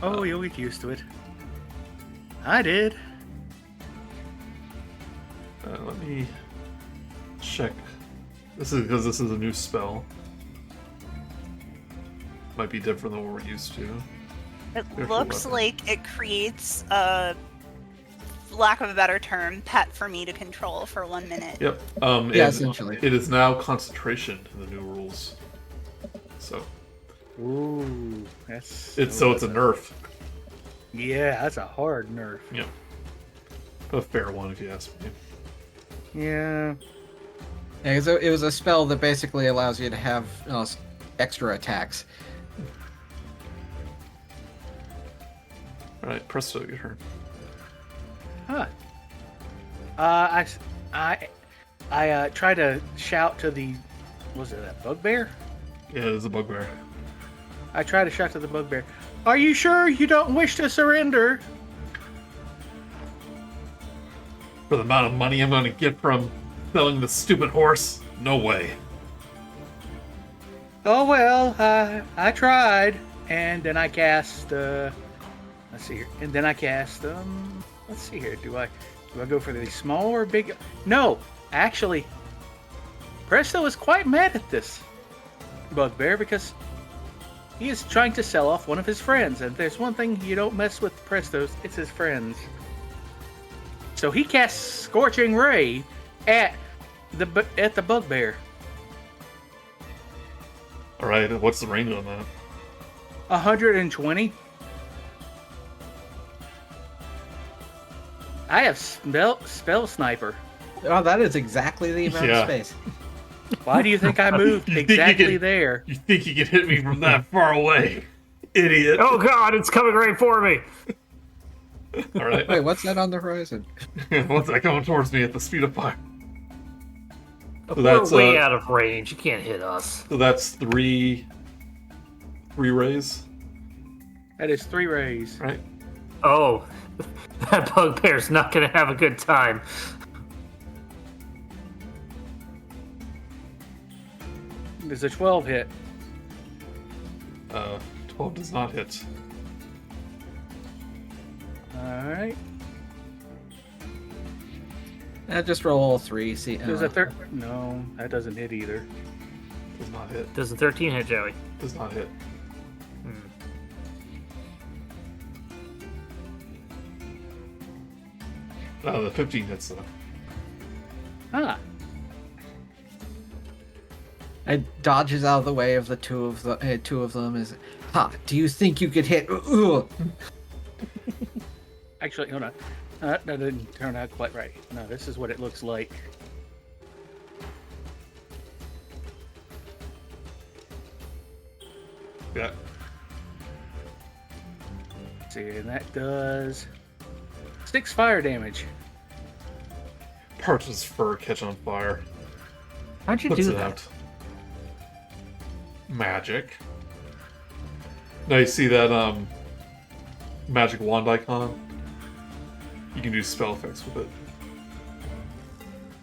Speaker 5: Oh, you'll get used to it. I did.
Speaker 1: Let me check. This is because this is a new spell. Might be different than what we're used to.
Speaker 4: It
Speaker 1: Fearful
Speaker 4: looks
Speaker 1: weapon.
Speaker 4: like it creates a, lack of a better term, pet for me to control for 1 minute.
Speaker 1: Yep.
Speaker 3: Yeah,
Speaker 1: And
Speaker 3: essentially.
Speaker 1: it is now concentration in the new rules. So
Speaker 5: Ooh, that's
Speaker 1: it's a nerf.
Speaker 5: Yeah, that's a hard nerf.
Speaker 1: Yep. A fair one, if you ask me.
Speaker 5: Yeah.
Speaker 3: Yeah, it was a spell that basically allows you to have extra attacks.
Speaker 1: All right, Presto, your turn.
Speaker 5: Huh. I try to shout to the, was it that bugbear?
Speaker 1: Yeah, it is a bugbear.
Speaker 5: I try to shout to the bugbear. Are you sure you don't wish to surrender?
Speaker 1: For the amount of money I'm going to get from selling this stupid horse, no way.
Speaker 5: Oh well, I tried, and then I cast. Let's see here, and then I cast. Let's see here. Do I go for the small or big? No, actually, Presto is quite mad at this bugbear because he is trying to sell off one of his friends, and if there's one thing you don't mess with Presto's, it's his friends. So he casts Scorching Ray at the bugbear.
Speaker 1: All right, what's the range on that?
Speaker 5: 120. I have spell sniper.
Speaker 3: Oh, that is exactly the amount
Speaker 1: Yeah.
Speaker 3: of space.
Speaker 5: Why do you think I moved
Speaker 1: You think you
Speaker 5: exactly
Speaker 1: can-
Speaker 5: there?
Speaker 1: You think you can hit me from that far away? Idiot.
Speaker 2: Oh god, it's coming right for me!
Speaker 1: All right.
Speaker 3: Wait, what's that on the horizon?
Speaker 1: What's that coming towards me at the speed of fire? So
Speaker 2: We're
Speaker 1: that's,
Speaker 2: way out of range. You can't hit us.
Speaker 1: So that's three rays,
Speaker 5: That is 3 rays.
Speaker 1: right?
Speaker 2: Oh, that bugbear's not gonna have a good time.
Speaker 5: There's a 12 hit.
Speaker 1: 12 does not hit.
Speaker 5: Alright.
Speaker 3: Just roll all 3. See.
Speaker 5: There's a third. No, that doesn't hit either.
Speaker 1: Does not hit.
Speaker 2: Does the 13 hit, Joey?
Speaker 1: Does not hit. The 15 hits though.
Speaker 5: Ah.
Speaker 3: It dodges out of the way of the two of them. Is, ha! Do you think you could hit? Ugh.
Speaker 5: Actually, hold on. That didn't turn out quite right. No, this is what it looks like.
Speaker 1: Yeah.
Speaker 5: Let's see, and that does 6 fire damage.
Speaker 1: Parts of his fur catch on fire.
Speaker 2: How'd you
Speaker 1: Puts
Speaker 2: do
Speaker 1: it
Speaker 2: that?
Speaker 1: out. Magic. Now you see that magic wand icon? You can do spell effects with it.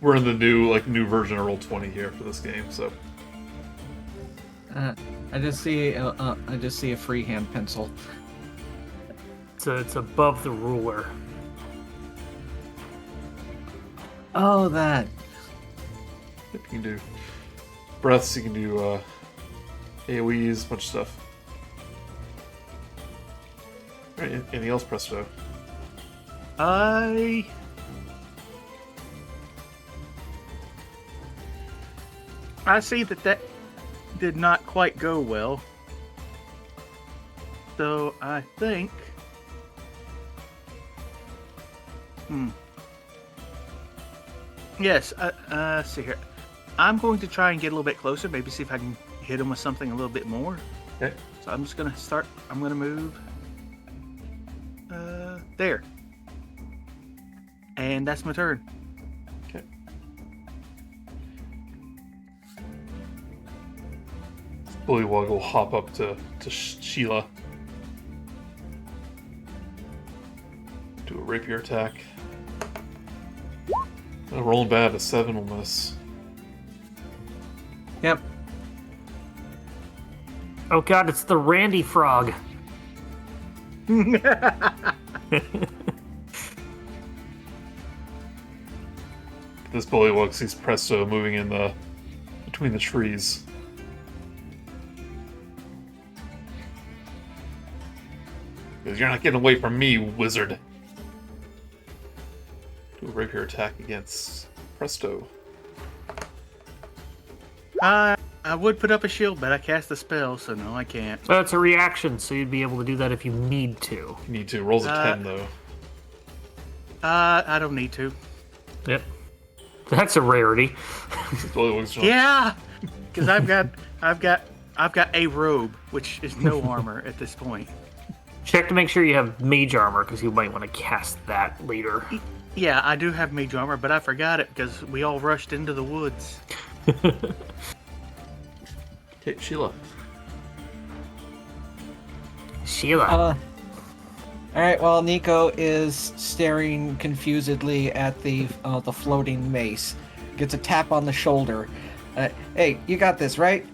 Speaker 1: We're in the new version of Roll20 here for this game, so
Speaker 3: I just see a freehand pencil.
Speaker 2: It's above the ruler.
Speaker 3: Oh, that.
Speaker 1: you can do breaths, you can do AoEs, bunch of stuff. Alright, anything else, Presto?
Speaker 5: I see that did not quite go well. So I think Yes, let's see here. I'm going to try and get a little bit closer, maybe see if I can hit him with something a little bit more.
Speaker 1: Okay.
Speaker 5: So I'm just gonna start. I'm gonna move. There. And that's my turn.
Speaker 1: Okay. Bullywug will hop up to Sheila. Do a rapier attack. Rolling bad, a 7 will miss.
Speaker 3: Yep.
Speaker 2: Oh god, it's the Randy frog.
Speaker 1: This bullywug sees Presto moving in between the trees. Because you're not getting away from me, wizard. Do a rapier attack against Presto.
Speaker 5: I would put up a shield, but I cast a spell, so no, I can't.
Speaker 2: So it's a reaction, so you'd be able to do that if you need to.
Speaker 1: You need to. Rolls a 10, though.
Speaker 5: I don't need to.
Speaker 2: Yep. That's a rarity.
Speaker 5: Yeah, because I've got a robe, which is no armor at this point.
Speaker 2: Check to make sure you have mage armor, because you might want to cast that later.
Speaker 5: Yeah, I do have mage armor, but I forgot it because we all rushed into the woods.
Speaker 1: Okay, Sheila.
Speaker 2: Sheila.
Speaker 3: Alright, well, Niko is staring confusedly at the floating mace. Gets a tap on the shoulder. Hey, you got this, right?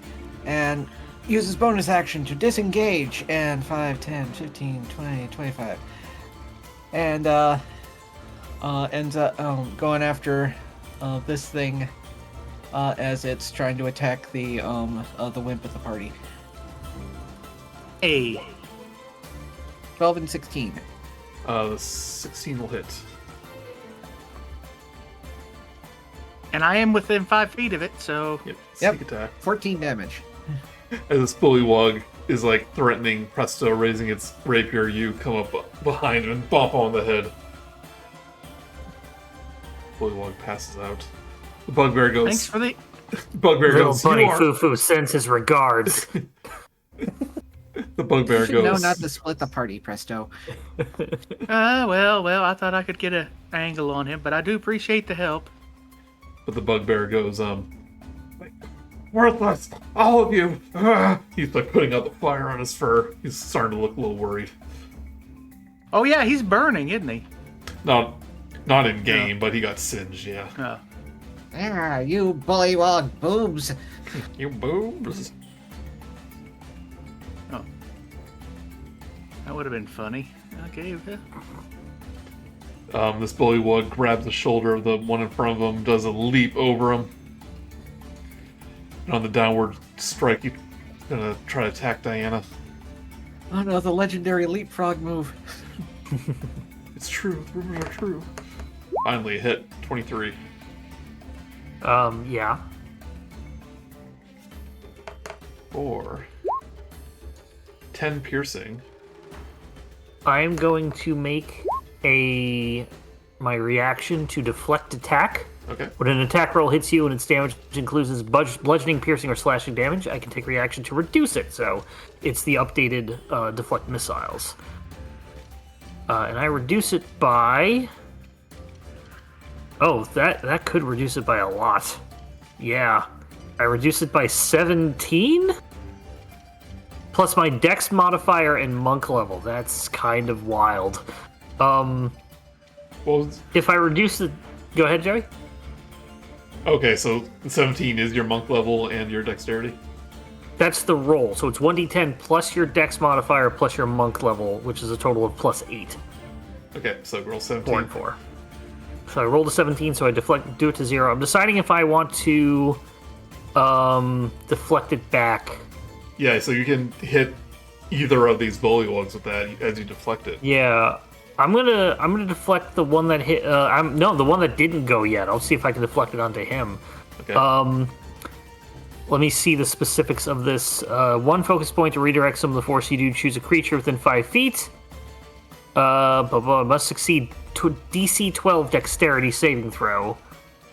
Speaker 3: And uses bonus action to disengage. And 5, 10, 15, 20, 25. And ends up going after this thing as it's trying to attack the wimp at the party.
Speaker 5: Hey.
Speaker 3: 12 and 16.
Speaker 1: The 16 will hit.
Speaker 5: And I am within 5 feet of it, so...
Speaker 1: Yep.
Speaker 3: Yep.
Speaker 1: Sneak attack.
Speaker 3: 14 damage.
Speaker 1: As this bullywug is like threatening Presto, raising its rapier, you come up behind him and bump on the head. Bullywug passes out. The bugbear goes.
Speaker 5: Thanks for the...
Speaker 1: Bugbear
Speaker 2: Little
Speaker 1: goes.
Speaker 2: buddy
Speaker 1: You are...
Speaker 2: Foo-Foo sends his regards.
Speaker 1: The bugbear goes.
Speaker 3: No, not to split the party, Presto.
Speaker 5: well, I thought I could get an angle on him, but I do appreciate the help.
Speaker 1: But the bugbear goes, worthless, all of you. He's like putting out the fire on his fur. He's starting to look a little worried.
Speaker 5: Oh yeah, he's burning, isn't he?
Speaker 1: Not in game, but he got singed. Yeah.
Speaker 5: Oh.
Speaker 3: Ah, you bullywug boobs.
Speaker 1: You boobs.
Speaker 5: Oh. That would have been funny. Okay.
Speaker 1: This bullywug grabs the shoulder of the one in front of him, does a leap over him. And on the downward strike, he's gonna try to attack Diana.
Speaker 3: Oh no, the legendary leapfrog move.
Speaker 1: It's true. The rumors are true. Finally, a hit. 23.
Speaker 2: Yeah.
Speaker 1: 4. 10 piercing.
Speaker 2: I'm going to make my reaction to deflect attack.
Speaker 1: Okay.
Speaker 2: When an attack roll hits you and its damage includes bludgeoning, piercing, or slashing damage, I can take reaction to reduce it. So it's the updated deflect missiles. And I reduce it by... Oh, that could reduce it by a lot. Yeah. I reduce it by 17? Plus my dex modifier and monk level. That's kind of wild.
Speaker 1: Well,
Speaker 2: If I reduce the... Go ahead, Joey.
Speaker 1: okay, so 17 is your monk level and your dexterity?
Speaker 2: That's the roll. So it's 1d10 plus your dex modifier plus your monk level, which is a total of plus 8.
Speaker 1: Okay, so roll 17.
Speaker 2: 4 and 4. So I rolled a 17, so I do it to 0. I'm deciding if I want to deflect it back.
Speaker 1: Yeah, so you can hit either of these bullywugs with that as you deflect it.
Speaker 2: Yeah, I'm gonna deflect the one that hit. The one that didn't go yet. I'll see if I can deflect it onto him.
Speaker 1: Okay.
Speaker 2: Let me see the specifics of this. 1 focus point to redirect some of the force you do. Choose a creature within 5 feet. Must succeed to DC 12 dexterity saving throw,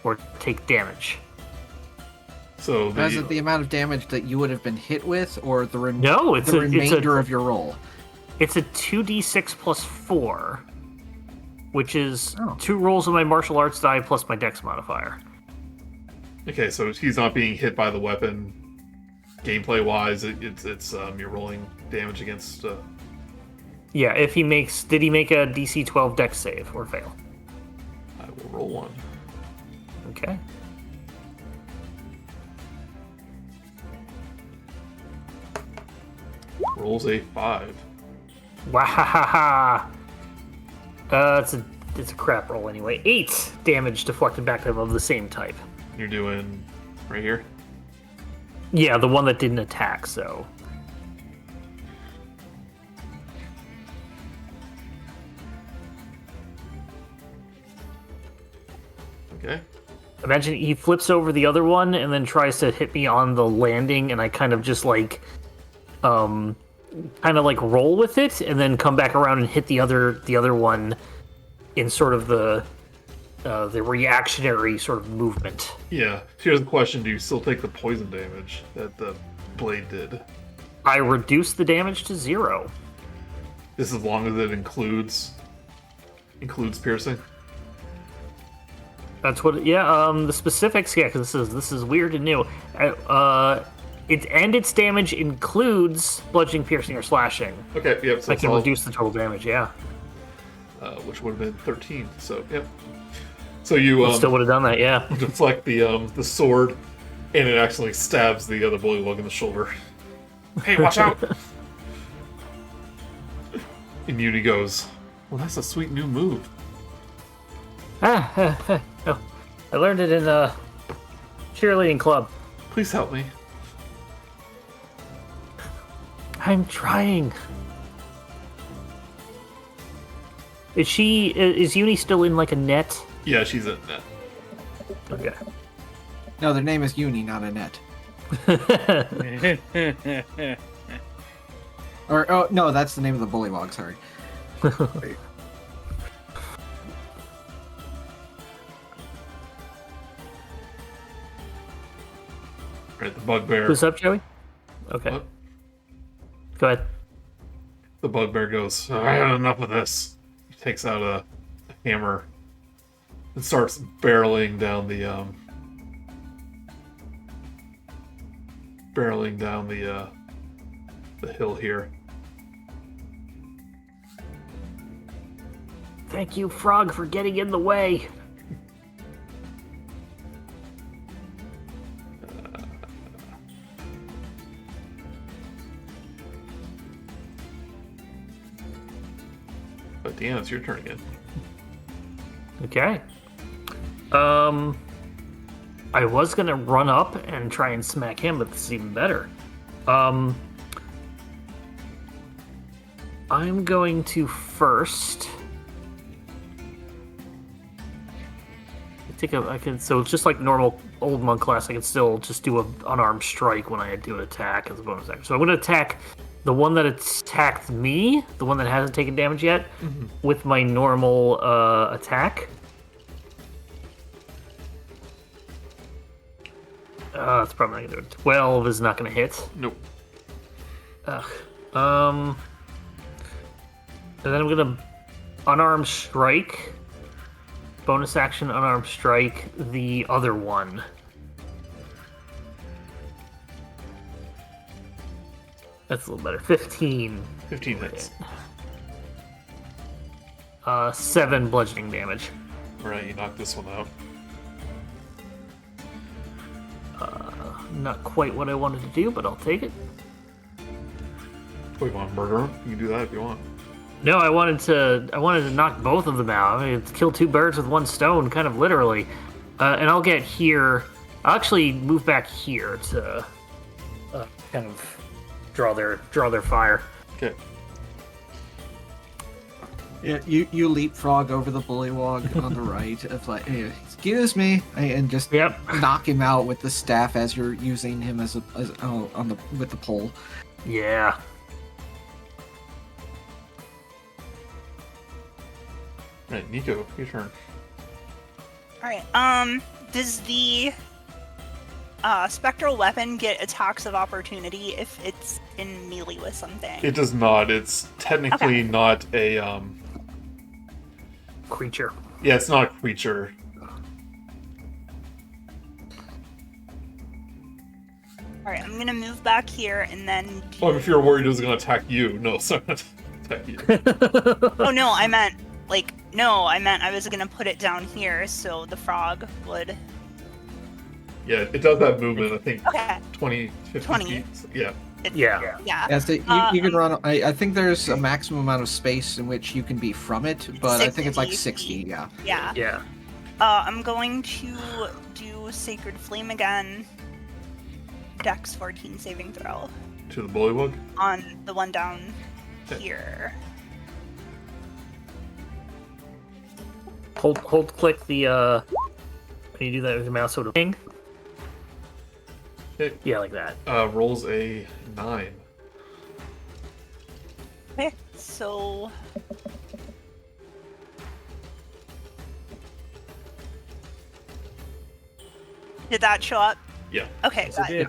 Speaker 2: or take damage.
Speaker 1: So
Speaker 3: Is it the amount of damage that you would have been hit with, or the
Speaker 2: No, it's
Speaker 3: the
Speaker 2: a
Speaker 3: remainder of your roll?
Speaker 2: It's a 2d6 plus 4, which is 2 rolls of my martial arts die plus my dex modifier.
Speaker 1: Okay, so he's not being hit by the weapon. Gameplay wise, it's you're rolling damage against.
Speaker 2: Yeah, if he makes... Did he make a DC 12 dex save or fail?
Speaker 1: I will roll 1.
Speaker 2: Okay.
Speaker 1: Rolls a 5.
Speaker 2: Wahahaha! It's a crap roll anyway. 8! damage deflected back to them of the same type.
Speaker 1: You're doing right here.
Speaker 2: Yeah, the one that didn't attack. So
Speaker 1: Okay.
Speaker 2: imagine he flips over the other one and then tries to hit me on the landing, and I kind of just like, kind of like roll with it, and then come back around and hit the other one in sort of the reactionary sort of movement.
Speaker 1: Yeah. Here's the question: do you still take the poison damage that the blade did?
Speaker 2: I reduce the damage to 0.
Speaker 1: This as long as it includes piercing.
Speaker 2: That's what. Yeah. The specifics. Yeah, because this is weird and new. Its damage includes bludgeoning, piercing, or slashing.
Speaker 1: Okay. Yep. So
Speaker 2: I can reduce the total damage. Yeah.
Speaker 1: Which would have been 13. So yep. So you
Speaker 2: Still would have done that. Yeah.
Speaker 1: deflect the sword, and it actually stabs the other bullywug in the shoulder. Hey, watch out! And Uni goes, "Well, that's a sweet new move."
Speaker 2: Oh, I learned it in a cheerleading club.
Speaker 1: Please help me.
Speaker 2: I'm trying. Is Uni still in like a net?
Speaker 1: Yeah, she's in that.
Speaker 2: Okay.
Speaker 3: No, their name is Uni, not Annette. Or oh no, that's the name of the bullywog. Sorry.
Speaker 1: Right, the bugbear.
Speaker 2: What's up, Joey? Okay.
Speaker 1: What?
Speaker 2: Go ahead.
Speaker 1: The bugbear goes, I had enough of this. He takes out a hammer and starts barreling down the hill here.
Speaker 2: Thank you, Frog, for getting in the way.
Speaker 1: But Deanna, it's your turn again.
Speaker 2: Okay. I was gonna run up and try and smack him, but this is even better. I'm going to first so it's just like normal old monk class. I can still just do an unarmed strike when I do an attack as a bonus action. So I'm going to attack the one that attacked me, the one that hasn't taken damage yet, with my normal attack. It's probably not going to do it. 12 is not going to hit.
Speaker 1: Nope.
Speaker 2: Ugh. And then I'm going to unarmed strike. Bonus action, unarmed strike, the other one. That's a little better. 15.
Speaker 1: 15 hits.
Speaker 2: 7 bludgeoning damage.
Speaker 1: Alright, you knock this one out.
Speaker 2: Not quite what I wanted to do, but I'll take it.
Speaker 1: Oh, you want to murder him? You can do that if you want.
Speaker 2: No, I wanted to knock both of them out. I mean, kill 2 birds with 1 stone, kind of literally. And I'll get here. I'll actually move back here to kind of draw their fire.
Speaker 1: Okay.
Speaker 3: Yeah, you leapfrog over the bullywog on the right. It's like, hey, excuse me, and just knock him out with the staff as you're using him with the pole.
Speaker 2: Yeah.
Speaker 1: Right, Niko, your turn.
Speaker 4: Alright, does the spectral weapon get attacks of opportunity if it's in melee with something?
Speaker 1: It does not. It's technically not a
Speaker 2: Creature.
Speaker 1: Yeah, it's not a creature.
Speaker 4: Alright, I'm gonna move back here and then
Speaker 1: Well, if you're worried it was gonna attack you. No, sorry, not attack you.
Speaker 4: Oh no, I meant I was gonna put it down here so the frog would...
Speaker 1: Yeah, it does have movement, I think.
Speaker 4: Okay.
Speaker 1: 20, 50
Speaker 4: 20.
Speaker 1: feet. Yeah.
Speaker 2: Yeah.
Speaker 3: Yeah, so you can run. I think there's a maximum amount of space in which you can be from it, but I think it's like 60. Yeah.
Speaker 4: Yeah.
Speaker 2: Yeah.
Speaker 4: I'm going to do Sacred Flame again. Dex 14 saving throw.
Speaker 1: To the bullywug?
Speaker 4: On the one down
Speaker 1: Okay.
Speaker 4: here.
Speaker 2: Hold click the when you do that with your mouse, so it'll ping.
Speaker 1: Okay.
Speaker 2: Yeah, like that.
Speaker 1: Rolls a 9.
Speaker 4: Okay, so did that show up?
Speaker 1: Yeah.
Speaker 4: Okay,
Speaker 2: Yes,
Speaker 4: got
Speaker 2: it
Speaker 4: it.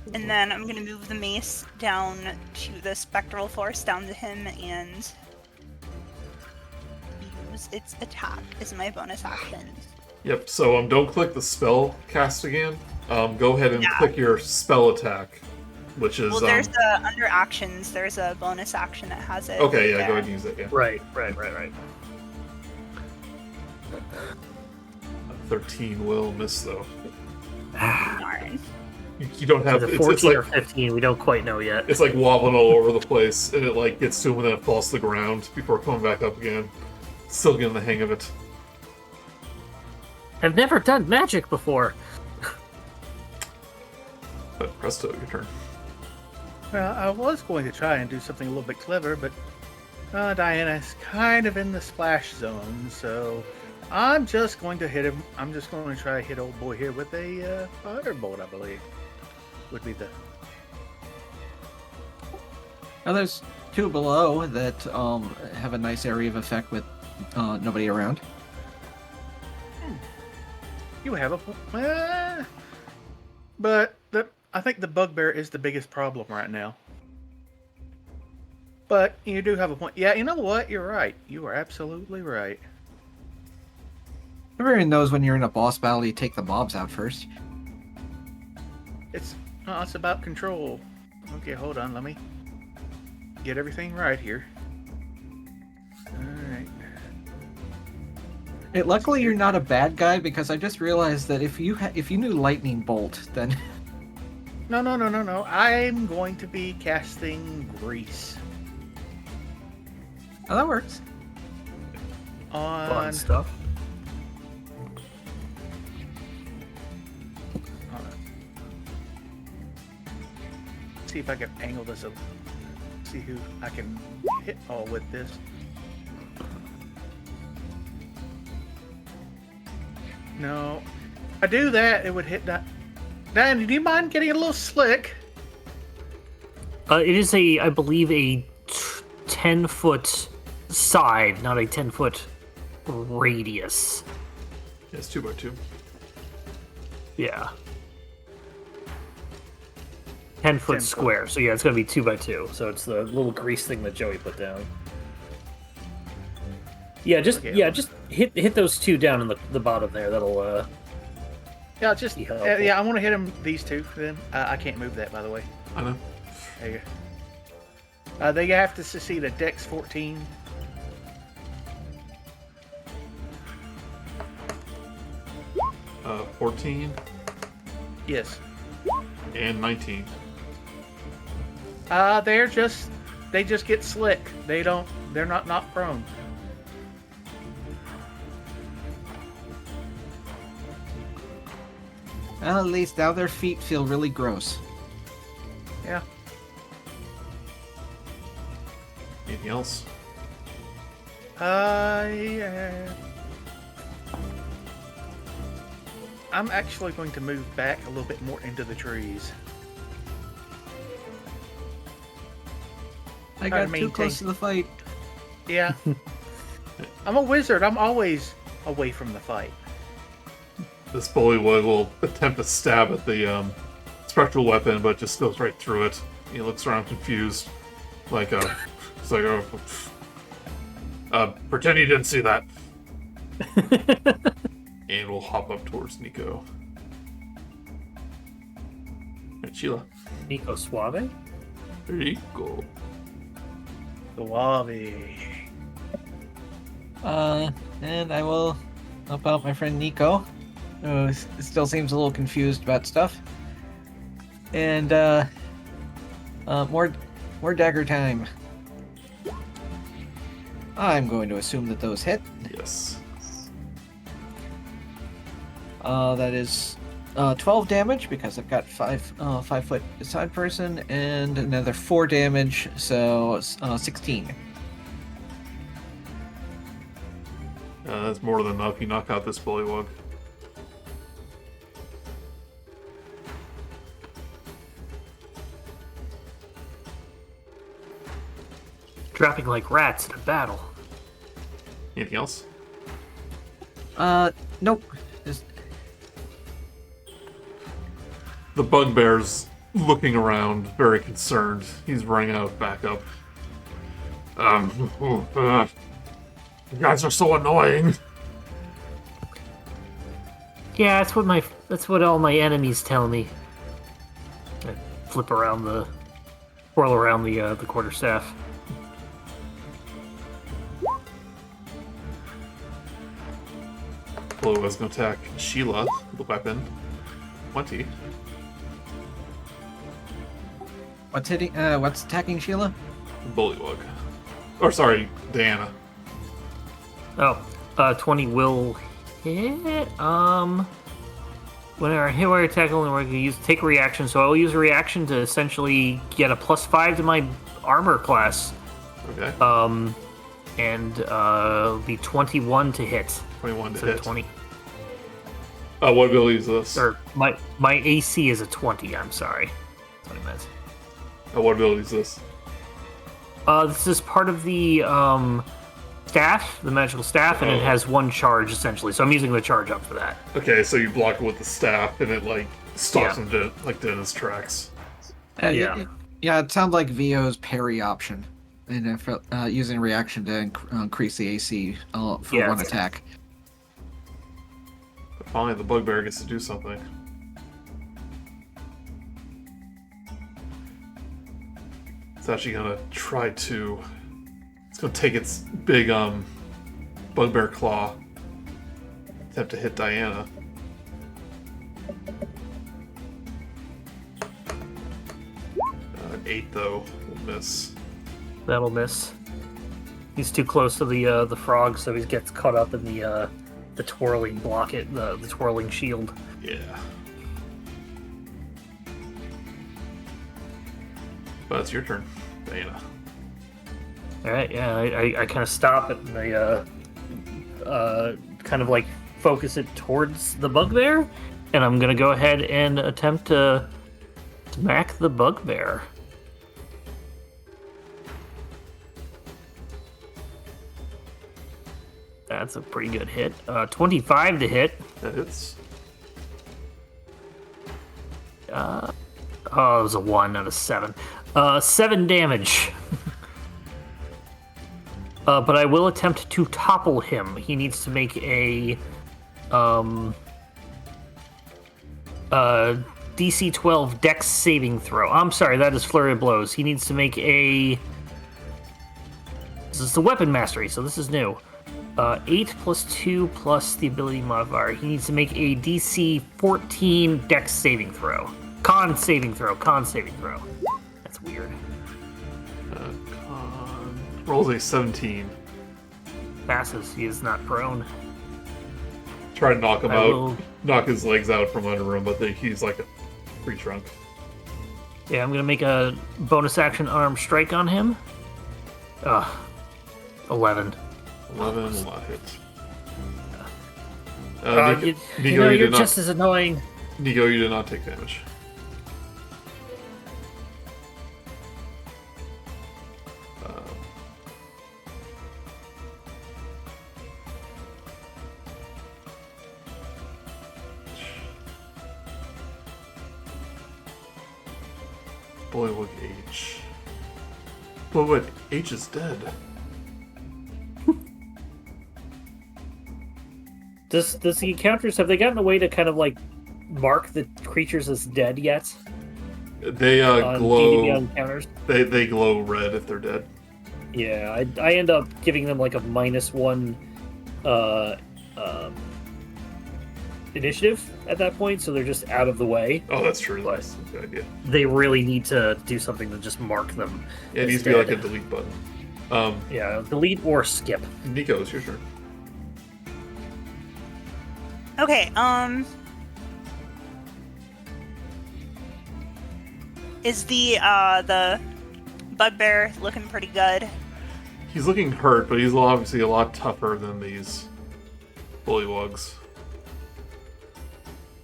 Speaker 2: did.
Speaker 4: And then I'm gonna move the mace down to the spectral force down to him and use its attack as my bonus action.
Speaker 1: Yep, so don't click the spell cast again. Go ahead and
Speaker 4: Yeah.
Speaker 1: click your spell attack, which is...
Speaker 4: Well, there's a under actions. There's a bonus action that has it.
Speaker 1: Okay, yeah,
Speaker 4: there.
Speaker 1: go ahead and use it, yeah.
Speaker 2: Right.
Speaker 1: 13 will miss, though.
Speaker 4: Darn.
Speaker 1: You don't have...
Speaker 2: Is it
Speaker 1: It's
Speaker 2: 14 or
Speaker 1: like,
Speaker 2: 15? We don't quite know yet.
Speaker 1: it's like wobbling all over the place, and it like gets to him and then it falls to the ground before coming back up again. Still getting the hang of it.
Speaker 2: I've never done magic before.
Speaker 1: But Presto, your turn.
Speaker 5: Well, I was going to try and do something a little bit clever, but Diana's kind of in the splash zone, so I'm just going to hit him. I'm just going to try to hit old boy here with a firebolt, I believe. Would be the...
Speaker 3: Now there's two below that have a nice area of effect with nobody around.
Speaker 5: You have a point. But I think the bugbear is the biggest problem right now. But you do have a point. Yeah, you know what? You're right. You are absolutely right.
Speaker 3: Everyone knows when you're in a boss battle, you take the mobs out first.
Speaker 5: It's about control. Okay, hold on. Let me get everything right here. All right.
Speaker 3: Luckily, you're not a bad guy because I just realized that if you knew lightning bolt, then
Speaker 5: No. I'm going to be casting grease
Speaker 3: oh, that works.
Speaker 5: on.
Speaker 2: Fun stuff.
Speaker 5: See if I can angle this up. See who I can hit all with this. No. If I do that, it would hit that. Dan, do you mind getting a little slick?
Speaker 2: It is I believe, a 10-foot side, not a 10-foot radius.
Speaker 1: Yeah, it's 2x2.
Speaker 2: Yeah. 10-foot
Speaker 5: 10
Speaker 2: square. So yeah, it's gonna be 2x2. So it's the little grease thing that Joey put down. Yeah, just hit those two down in the bottom there. That'll
Speaker 5: Yeah, just
Speaker 2: be helpful.
Speaker 5: yeah. I want to hit him. These two. Then I can't move that, by the way.
Speaker 1: I know.
Speaker 5: There you go. They have to succeed a Dex 14.
Speaker 1: Uh, 14
Speaker 5: Yes.
Speaker 1: and 19.
Speaker 5: They just get slick. They're not prone.
Speaker 3: Well, at least now their feet feel really gross.
Speaker 5: Yeah.
Speaker 1: Anything else?
Speaker 5: Yeah. I'm actually going to move back a little bit more into the trees.
Speaker 3: I
Speaker 5: Try to
Speaker 3: got too
Speaker 5: maintain-
Speaker 3: close to the fight.
Speaker 5: Yeah. I'm a wizard. I'm always away from the fight.
Speaker 1: This bullywug will attempt to stab at the spectral weapon, but just goes right through it. He looks around confused, like it's like pretend you didn't see that. And we'll hop up towards Niko. And Sheila.
Speaker 2: Niko Suave.
Speaker 1: Niko.
Speaker 5: Suave.
Speaker 3: And I will help out my friend Niko, who still seems a little confused about stuff. And more dagger time. I'm going to assume that those hit.
Speaker 1: Yes.
Speaker 3: That is 12 damage because I've got 5-foot side person, and another 4 damage, so 16.
Speaker 1: That's more than enough. You knock out this bullywug.
Speaker 2: Dropping like rats in a battle.
Speaker 1: Anything else?
Speaker 3: Nope. Just...
Speaker 1: The bugbear's looking around, very concerned. He's running out of backup. You guys are so annoying.
Speaker 2: Yeah, that's what all my enemies tell me. I flip around twirl around the quarterstaff.
Speaker 1: Blue is going to attack Sheila with the weapon. 20.
Speaker 3: What's attacking Sheila?
Speaker 1: Bullywug. Or sorry, Diana.
Speaker 2: Oh, 20 will hit. Whenever I hit or attack, only we're going to take a reaction. So I'll use a reaction to essentially get a +5 to my armor class.
Speaker 1: Okay.
Speaker 2: And it'll be 21 to hit.
Speaker 1: 21 to
Speaker 2: So
Speaker 1: hit.
Speaker 2: 20.
Speaker 1: What ability is this?
Speaker 2: Or my AC is a 20. I'm sorry. That's what I meant.
Speaker 1: What ability is this?
Speaker 2: This is part of the staff, the magical staff, and it has 1 charge essentially. So I'm using the charge up for that.
Speaker 1: Okay, so you block it with the staff, and it stops him dead in his tracks.
Speaker 2: Yeah.
Speaker 3: It sounds like Vio's parry option, and if using reaction to increase the AC for 1 attack.
Speaker 1: But finally, the bugbear gets to do something. It's actually gonna try to. It's gonna take its big bugbear claw. Attempt to hit Diana. An 8 though will miss.
Speaker 2: That'll miss. He's too close to the frog, so he gets caught up in the twirling the twirling shield.
Speaker 1: Yeah. But it's your turn, Diana.
Speaker 2: All right, yeah, I kind of stop it, and I kind of like focus it towards the bugbear, and I'm gonna go ahead and attempt to smack the bugbear. That's a pretty good hit. 25 to hit.
Speaker 1: That hits.
Speaker 2: Oh, it was a 1 out of 7. 7 damage. But I will attempt to topple him. He needs to make a DC 12 Dex saving throw. I'm sorry, that is Flurry of Blows. He needs to make a... This is the weapon mastery, so this is new. 8 plus 2 plus the ability modifier. He needs to make a DC 14 Dex saving throw. Con saving throw. That's weird.
Speaker 1: Con rolls a 17.
Speaker 2: Passes. He is not prone.
Speaker 1: Try to knock him out.
Speaker 2: will-
Speaker 1: Knock his legs out from under him, but he's like a free trunk.
Speaker 2: Yeah, I'm gonna make a bonus action arm strike on him. 11.
Speaker 1: 11 will not hit.
Speaker 2: You're just as annoying.
Speaker 1: Niko, you did not take damage. Bullywug H. Bullywug H is dead.
Speaker 2: Does the encounters, have they gotten a way to kind of like mark the creatures as dead yet?
Speaker 1: They
Speaker 2: on
Speaker 1: glow.
Speaker 2: D&D encounters?
Speaker 1: They glow red if they're dead.
Speaker 2: Yeah, I end up giving them like a -1 initiative at that point, so they're just out of the way.
Speaker 1: Oh, that's true.
Speaker 2: But
Speaker 1: That's a good idea.
Speaker 2: they really need to do something to just mark them.
Speaker 1: Yeah, it
Speaker 2: as
Speaker 1: needs to be like a
Speaker 2: dead.
Speaker 1: delete button.
Speaker 2: Yeah, delete or skip.
Speaker 1: Niko, it's your turn.
Speaker 4: Okay, is the bugbear looking pretty good?
Speaker 1: He's looking hurt, but he's obviously a lot tougher than these bullywugs.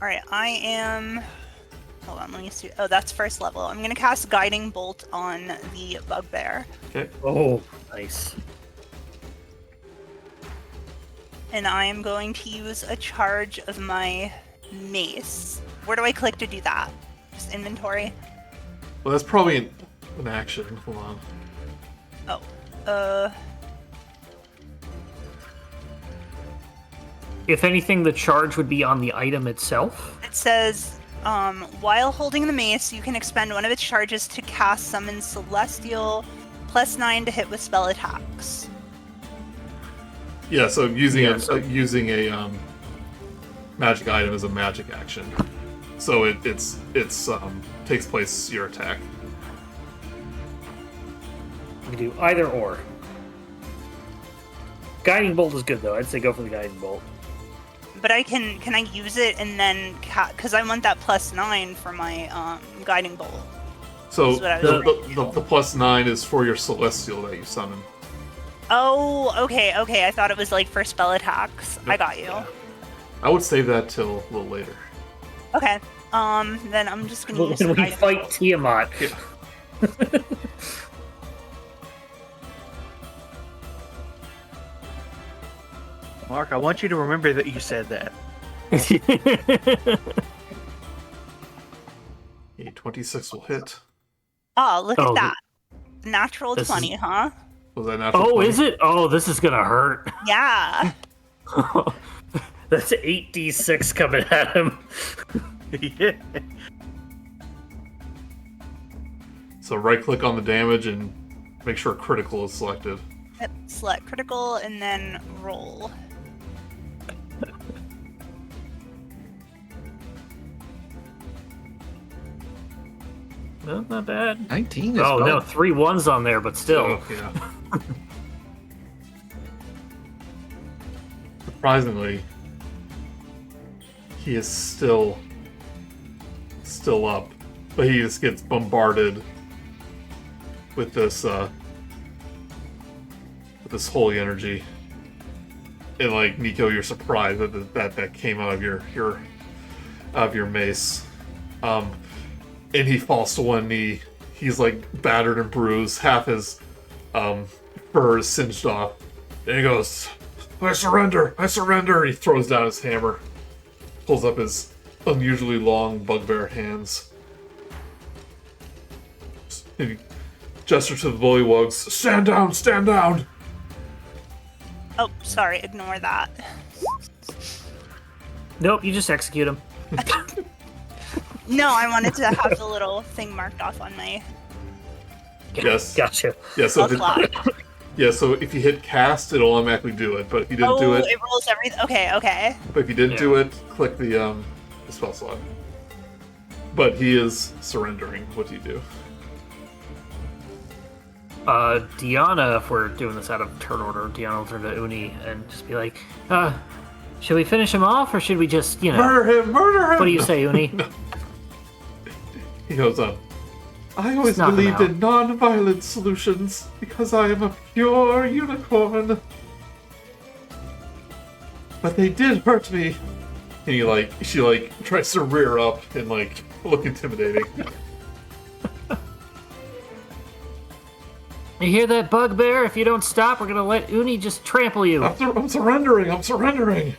Speaker 4: Alright, I am... Hold on, let me see. Oh, that's first level. I'm gonna cast Guiding Bolt on the bugbear.
Speaker 1: Okay.
Speaker 2: Oh, nice.
Speaker 4: And I am going to use a charge of my mace. Where do I click to do that? Just inventory?
Speaker 1: Well, that's probably an action. Hold on.
Speaker 4: Oh.
Speaker 2: If anything, the charge would be on the item itself.
Speaker 4: It says, while holding the mace, you can expend one of its charges to cast Summon Celestial, +9 to hit with spell attacks.
Speaker 1: Yeah, so using
Speaker 2: Yeah,
Speaker 1: using a magic item is a magic action. So it takes place your attack.
Speaker 2: You can do either or. Guiding Bolt is good, though. I'd say go for the Guiding Bolt.
Speaker 4: But can I use it and then because I want that +9 for my Guiding Bolt.
Speaker 1: So
Speaker 4: That's what I was trying to
Speaker 1: the +9 is for your celestial that you summon.
Speaker 4: Oh, okay. I thought it was like for spell attacks. I got you.
Speaker 1: Yeah. I would save that till a little later.
Speaker 4: Okay. Then I'm just gonna use
Speaker 2: When we
Speaker 4: Guiding
Speaker 2: fight
Speaker 4: Bolt.
Speaker 2: Tiamat.
Speaker 1: Yeah.
Speaker 5: Mark, I want you to remember that you said that.
Speaker 1: A 26 will hit.
Speaker 4: Oh, look
Speaker 2: Oh,
Speaker 4: at that. Natural
Speaker 2: this
Speaker 4: 20, huh?
Speaker 1: Was that natural?
Speaker 2: Oh,
Speaker 1: 20?
Speaker 2: is it? Oh, this is gonna hurt.
Speaker 4: Yeah.
Speaker 2: That's 8d6 coming at him.
Speaker 5: Yeah.
Speaker 1: So right click on the damage and make sure critical is selected.
Speaker 4: Yep, select critical and then roll.
Speaker 2: No, not bad.
Speaker 3: 19 is
Speaker 2: Oh, no,
Speaker 3: both.
Speaker 2: 3 1s on there, but still.
Speaker 1: So, yeah. Surprisingly, he is still up, but he just gets bombarded with this holy energy. And like Niko, you're surprised that came out of your mace. And he falls to one knee. He's like battered and bruised. Half his fur is singed off. And he goes, I surrender! I surrender! He throws down his hammer. Pulls up his unusually long bugbear hands. And he gestures to the bullywugs, stand down! Stand down!
Speaker 4: Oh, sorry, ignore that.
Speaker 2: Nope, you just execute him.
Speaker 4: No, I wanted to have the little thing marked off on my...
Speaker 1: Yes.
Speaker 2: Gotcha.
Speaker 1: Yeah, so
Speaker 4: clock.
Speaker 1: so if you hit cast, it'll automatically do it. But if you didn't do it,
Speaker 4: it rolls everything. Okay.
Speaker 1: but if you didn't do it, click the spell slot. But he is surrendering. What do you do?
Speaker 2: Deanna, if we're doing this out of turn order, Deanna will turn to Uni and just be like, should we finish him off or should we just,
Speaker 1: Murder him! Murder him!
Speaker 2: What do you say, Uni?
Speaker 1: He goes on. I always
Speaker 2: Knock him
Speaker 1: believed
Speaker 2: out.
Speaker 1: in non-violent solutions because I am a pure unicorn. But they did hurt me. And she tries to rear up and look intimidating.
Speaker 2: You hear that, bugbear? If you don't stop, we're gonna let Uni just trample you.
Speaker 1: I'm surrendering. I'm surrendering.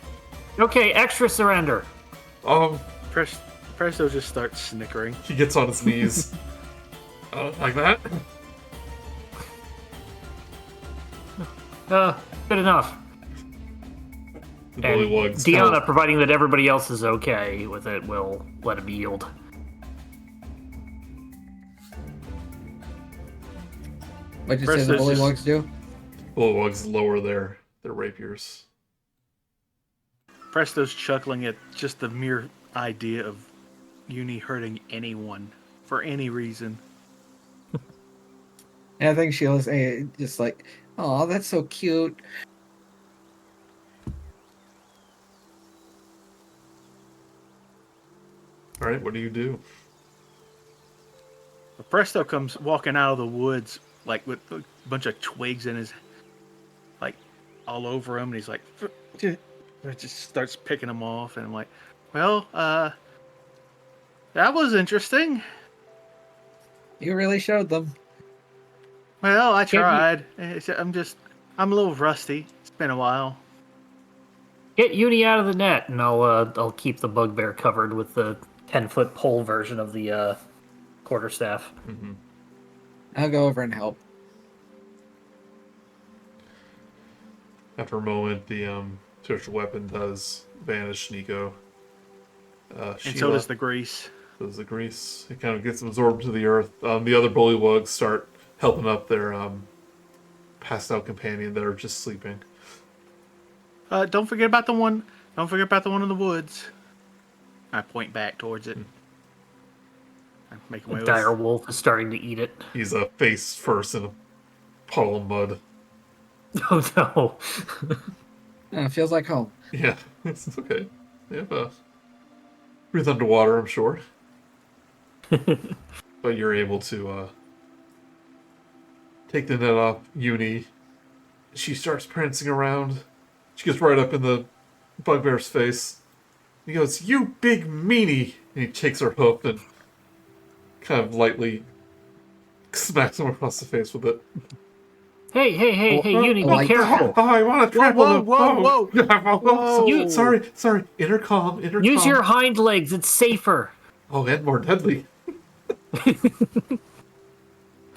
Speaker 2: Okay, extra surrender.
Speaker 5: Presto just starts snickering.
Speaker 1: He gets on his knees. Like that.
Speaker 2: Good enough.
Speaker 1: The
Speaker 2: And
Speaker 1: bullywugs.
Speaker 2: Deanna, providing that everybody else is okay with it, will let him yield.
Speaker 3: What'd you say the
Speaker 5: Presto's just-
Speaker 3: bullywugs do?
Speaker 1: Bullywugs lower their rapiers.
Speaker 5: Presto's chuckling at just the mere idea of Uni hurting anyone for any reason.
Speaker 3: And I think Sheila's just like, oh, that's so cute.
Speaker 1: All right, what do you do?
Speaker 5: Presto comes walking out of the woods, like with a bunch of twigs in his, like, all over him, and he's like, just starts picking them off, and I'm like, well, that was interesting.
Speaker 3: You really showed them.
Speaker 5: Well, I
Speaker 2: Can't
Speaker 5: tried. I'm a little rusty. It's been a while.
Speaker 2: Get Uni out of the net, and I'll keep the bugbear covered with the 10-foot pole version of the quarterstaff.
Speaker 1: Mm-hmm.
Speaker 3: I'll go over and help.
Speaker 1: After a moment, the spiritual weapon does vanish Niko.
Speaker 5: And so
Speaker 1: Sheila,
Speaker 5: does the grease.
Speaker 1: does the grease. It kind of gets absorbed to the earth. The other bullywugs start helping up their passed out companion that are just sleeping.
Speaker 5: Don't forget about the one. Don't forget about the one in the woods. I point back towards it. I make
Speaker 2: The
Speaker 5: my
Speaker 2: dire wolf is starting to eat it.
Speaker 1: He's face first in a puddle of mud.
Speaker 2: Oh no.
Speaker 3: Feels like home.
Speaker 1: Yeah, it's okay. They have breathe underwater, I'm sure. But you're able to take the net off Uni. She starts prancing around. She gets right up in the bugbear's face. He goes, "You big meanie!" And he takes her hoof and kind of lightly smacks him across the face with it.
Speaker 2: Hey, Uni, be
Speaker 3: like
Speaker 2: careful.
Speaker 1: Oh, I want to trample him.
Speaker 5: whoa.
Speaker 1: Oh, sorry. Intercom.
Speaker 2: Use your hind legs, it's safer.
Speaker 1: Oh, and more deadly.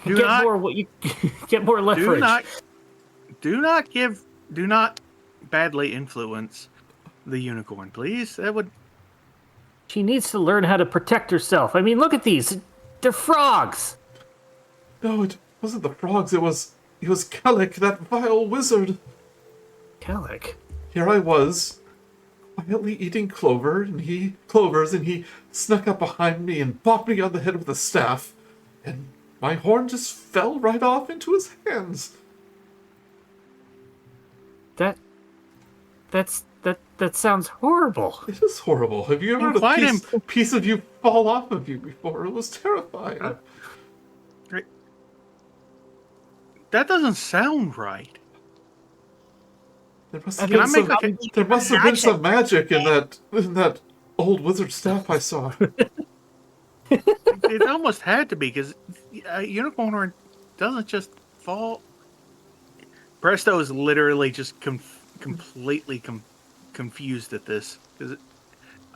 Speaker 2: Get more leverage.
Speaker 5: Do not badly influence the unicorn, please. That would.
Speaker 2: She needs to learn how to protect herself. I mean, look at these. They're frogs.
Speaker 1: No, it wasn't the frogs. It was Cleric, that vile wizard.
Speaker 2: Cleric?
Speaker 1: Here I was, quietly eating clovers, and he snuck up behind me and bopped me on the head with a staff, and my horn just fell right off into his hands.
Speaker 2: That sounds horrible.
Speaker 1: It is horrible. Have you ever had a piece of you fall off of you before? It was terrifying.
Speaker 5: That doesn't sound right.
Speaker 1: There must have been some magic in that old wizard staff I saw.
Speaker 5: It almost had to be, because a unicorn horn doesn't just fall. Presto is literally just completely confused at this, because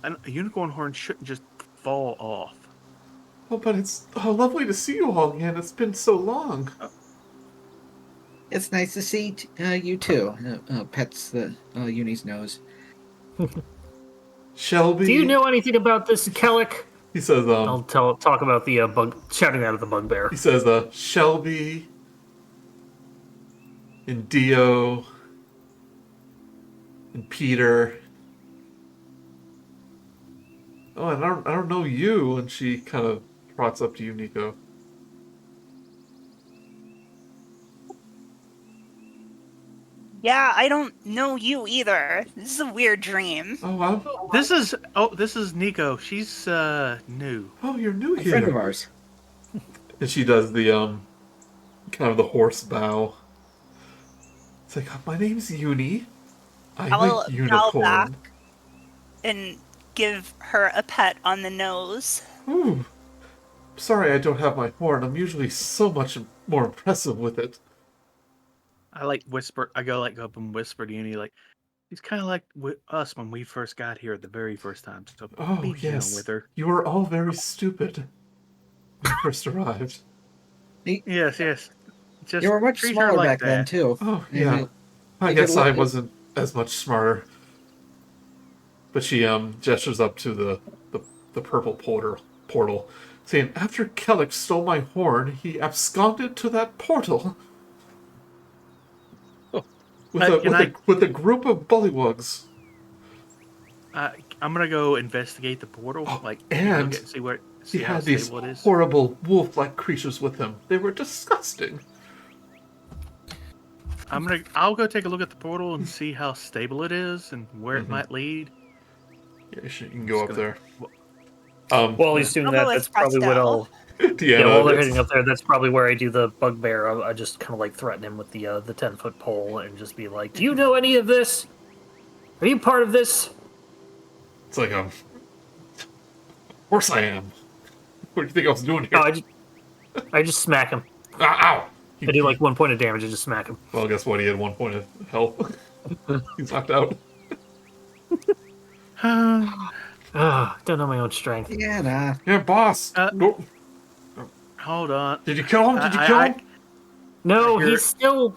Speaker 5: a unicorn horn shouldn't just fall off.
Speaker 1: Oh, but it's lovely to see you all again. It's been so long.
Speaker 3: It's nice to see you too. Pets the Uni's nose.
Speaker 1: Shelby.
Speaker 2: Do you know anything about this Cleric?
Speaker 1: He says,
Speaker 2: I'll talk about the shouting out of the bugbear.
Speaker 1: He says, Shelby and Dio and Peter. Oh, and I don't know you. And she kind of trots up to you, Niko.
Speaker 4: Yeah, I don't know you either. This is a weird dream.
Speaker 5: This is Niko. She's new.
Speaker 1: Oh, you're new
Speaker 3: A
Speaker 1: here.
Speaker 3: friend of ours.
Speaker 1: And she does the kind of the horse bow. It's like, my name's Uni. I'm a unicorn.
Speaker 4: Back and give her a pet on the nose.
Speaker 1: Ooh. Sorry I don't have my horn. I'm usually so much more impressive with it.
Speaker 5: I whisper. I go up and whisper to Uni, like, he's kind of like us when we first got here the very first time. So be gentle with her.
Speaker 1: You were all very stupid when you first arrived.
Speaker 5: Yes. Just
Speaker 3: You were much
Speaker 5: treat her
Speaker 3: smaller
Speaker 5: like
Speaker 3: back then too.
Speaker 1: Oh, yeah. I guess I wasn't as much smarter. But she gestures up to the purple portal, saying, "After Cleric stole my horn, he absconded to that portal with a group of bullywugs."
Speaker 5: I'm gonna go investigate the portal.
Speaker 1: And he had these horrible wolf-like creatures with him. They were disgusting.
Speaker 5: I'll go take a look at the portal and see how stable it is and where it might lead.
Speaker 1: Yeah, you can go up there.
Speaker 2: While he's doing
Speaker 4: I'll
Speaker 2: that,
Speaker 4: go with
Speaker 2: that's probably what
Speaker 4: Presto.
Speaker 2: I'll.
Speaker 1: Deanna,
Speaker 2: Yeah, while they're
Speaker 1: it's-
Speaker 2: heading up there, that's probably where I do the bugbear. I just kind of like threaten him with the 10-foot pole and just be like, "Do you know any of this? Are you part of this?"
Speaker 1: It's like, of course I am. What do you think I was doing
Speaker 2: No,
Speaker 1: here?
Speaker 2: I just smack him.
Speaker 1: Ow!
Speaker 2: I do like 1 point of damage and just smack him.
Speaker 1: Well, guess what? He had 1 point of health. He's knocked out.
Speaker 2: Don't know my own strength.
Speaker 3: Yeah, nah.
Speaker 1: Yeah, boss. Go.
Speaker 5: Hold on.
Speaker 1: Did you kill him? Did you kill him?
Speaker 2: No,
Speaker 5: You're-
Speaker 2: he's still.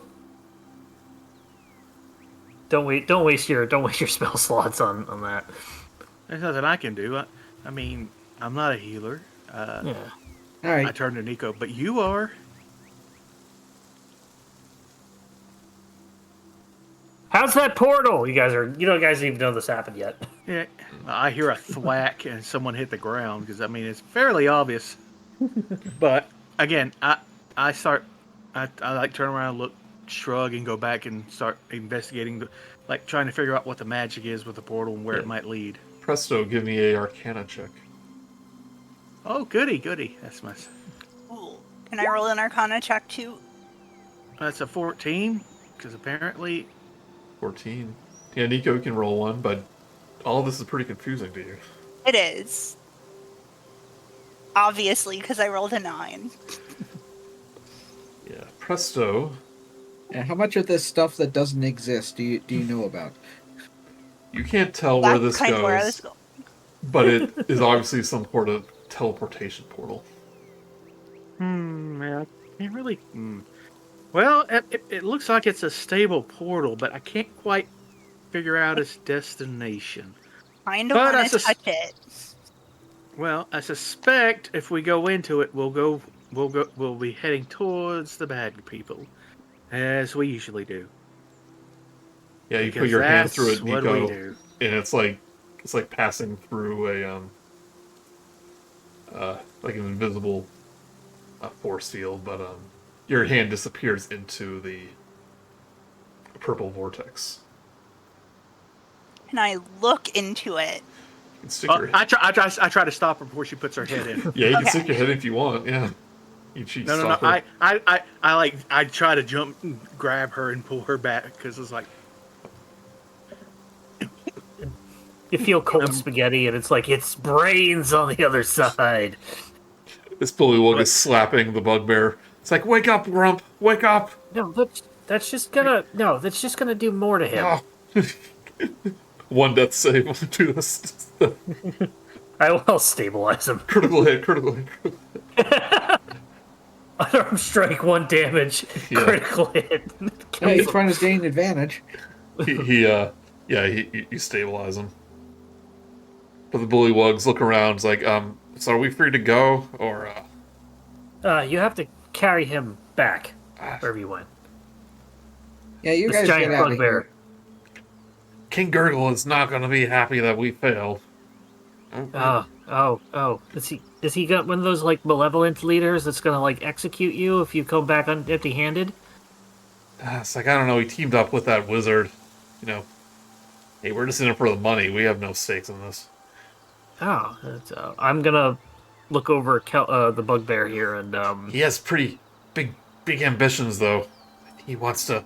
Speaker 2: Don't waste your spell slots on that.
Speaker 5: There's nothing I can do. I mean, I'm not a healer.
Speaker 2: Yeah.
Speaker 3: All
Speaker 5: I
Speaker 3: right.
Speaker 5: turn to Niko, but you are.
Speaker 2: How's that portal? You guys even know this happened yet.
Speaker 5: Yeah, I hear a thwack and someone hit the ground because I mean it's fairly obvious. But again, I like turn around, look, shrug, and go back and start investigating, like trying to figure out what the magic is with the portal and where it might lead.
Speaker 1: Presto, give me a Arcana check.
Speaker 5: Oh, goody! That's my.
Speaker 4: Ooh. Can I roll an Arcana check too?
Speaker 5: That's a 14 because apparently
Speaker 1: 14. Yeah, Niko can roll one, but all this is pretty confusing to you.
Speaker 4: It is. Obviously, because I rolled a 9.
Speaker 1: Yeah, Presto,
Speaker 3: How much of this stuff that doesn't exist do you know about?
Speaker 1: you can't tell where this
Speaker 4: That's kind of where I was
Speaker 1: goes,
Speaker 4: going.
Speaker 1: but it is obviously some sort of teleportation portal.
Speaker 5: yeah, I can't really. Well, it looks like it's a stable portal, but I can't quite figure out its destination.
Speaker 4: Kind of
Speaker 5: But
Speaker 4: want to touch it.
Speaker 5: Well, I suspect if we go into it, we'll be heading towards the bad people, as we usually do.
Speaker 1: Yeah, you put
Speaker 5: Because
Speaker 1: your hand through it,
Speaker 5: that's what we
Speaker 1: Niko,
Speaker 5: do.
Speaker 1: and it's like passing through a like an invisible force field, but your hand disappears into the purple vortex.
Speaker 4: And I look into it.
Speaker 1: You can stick your
Speaker 5: I try to stop her before she puts her head in.
Speaker 1: yeah, you can
Speaker 4: Okay.
Speaker 1: stick your head if you want. Yeah,
Speaker 5: No. I try to jump, and grab her, and pull her back because it's like
Speaker 2: You feel cold spaghetti, and it's like it's brains on the other side.
Speaker 1: This bullywug is slapping the bugbear. It's like, wake up, Grump, wake up!
Speaker 2: No, that's just gonna do more to him.
Speaker 1: Oh. One death save. Do this.
Speaker 2: I will stabilize him.
Speaker 1: Critical hit, critical hit.
Speaker 2: Unarmed strike, 1 damage,
Speaker 1: Yeah.
Speaker 2: critical hit.
Speaker 3: Yeah, each one is gaining advantage.
Speaker 1: You stabilize him. But the bullywugs look around, it's like, so are we free to go? Or,
Speaker 2: You have to carry him back wherever you went.
Speaker 3: Yeah, you
Speaker 2: This
Speaker 3: guys
Speaker 2: giant
Speaker 3: get out of
Speaker 2: bugbear.
Speaker 3: here.
Speaker 1: King Gurgle is not going to be happy that we failed.
Speaker 2: Oh. Is he got one of those like malevolent leaders that's gonna like execute you if you come back empty-handed?
Speaker 1: It's like, I don't know, he teamed up with that wizard. You know, hey, we're just in it for the money. We have no stakes in this.
Speaker 2: I'm gonna look over the bugbear here and
Speaker 1: He has pretty big ambitions, though. He wants to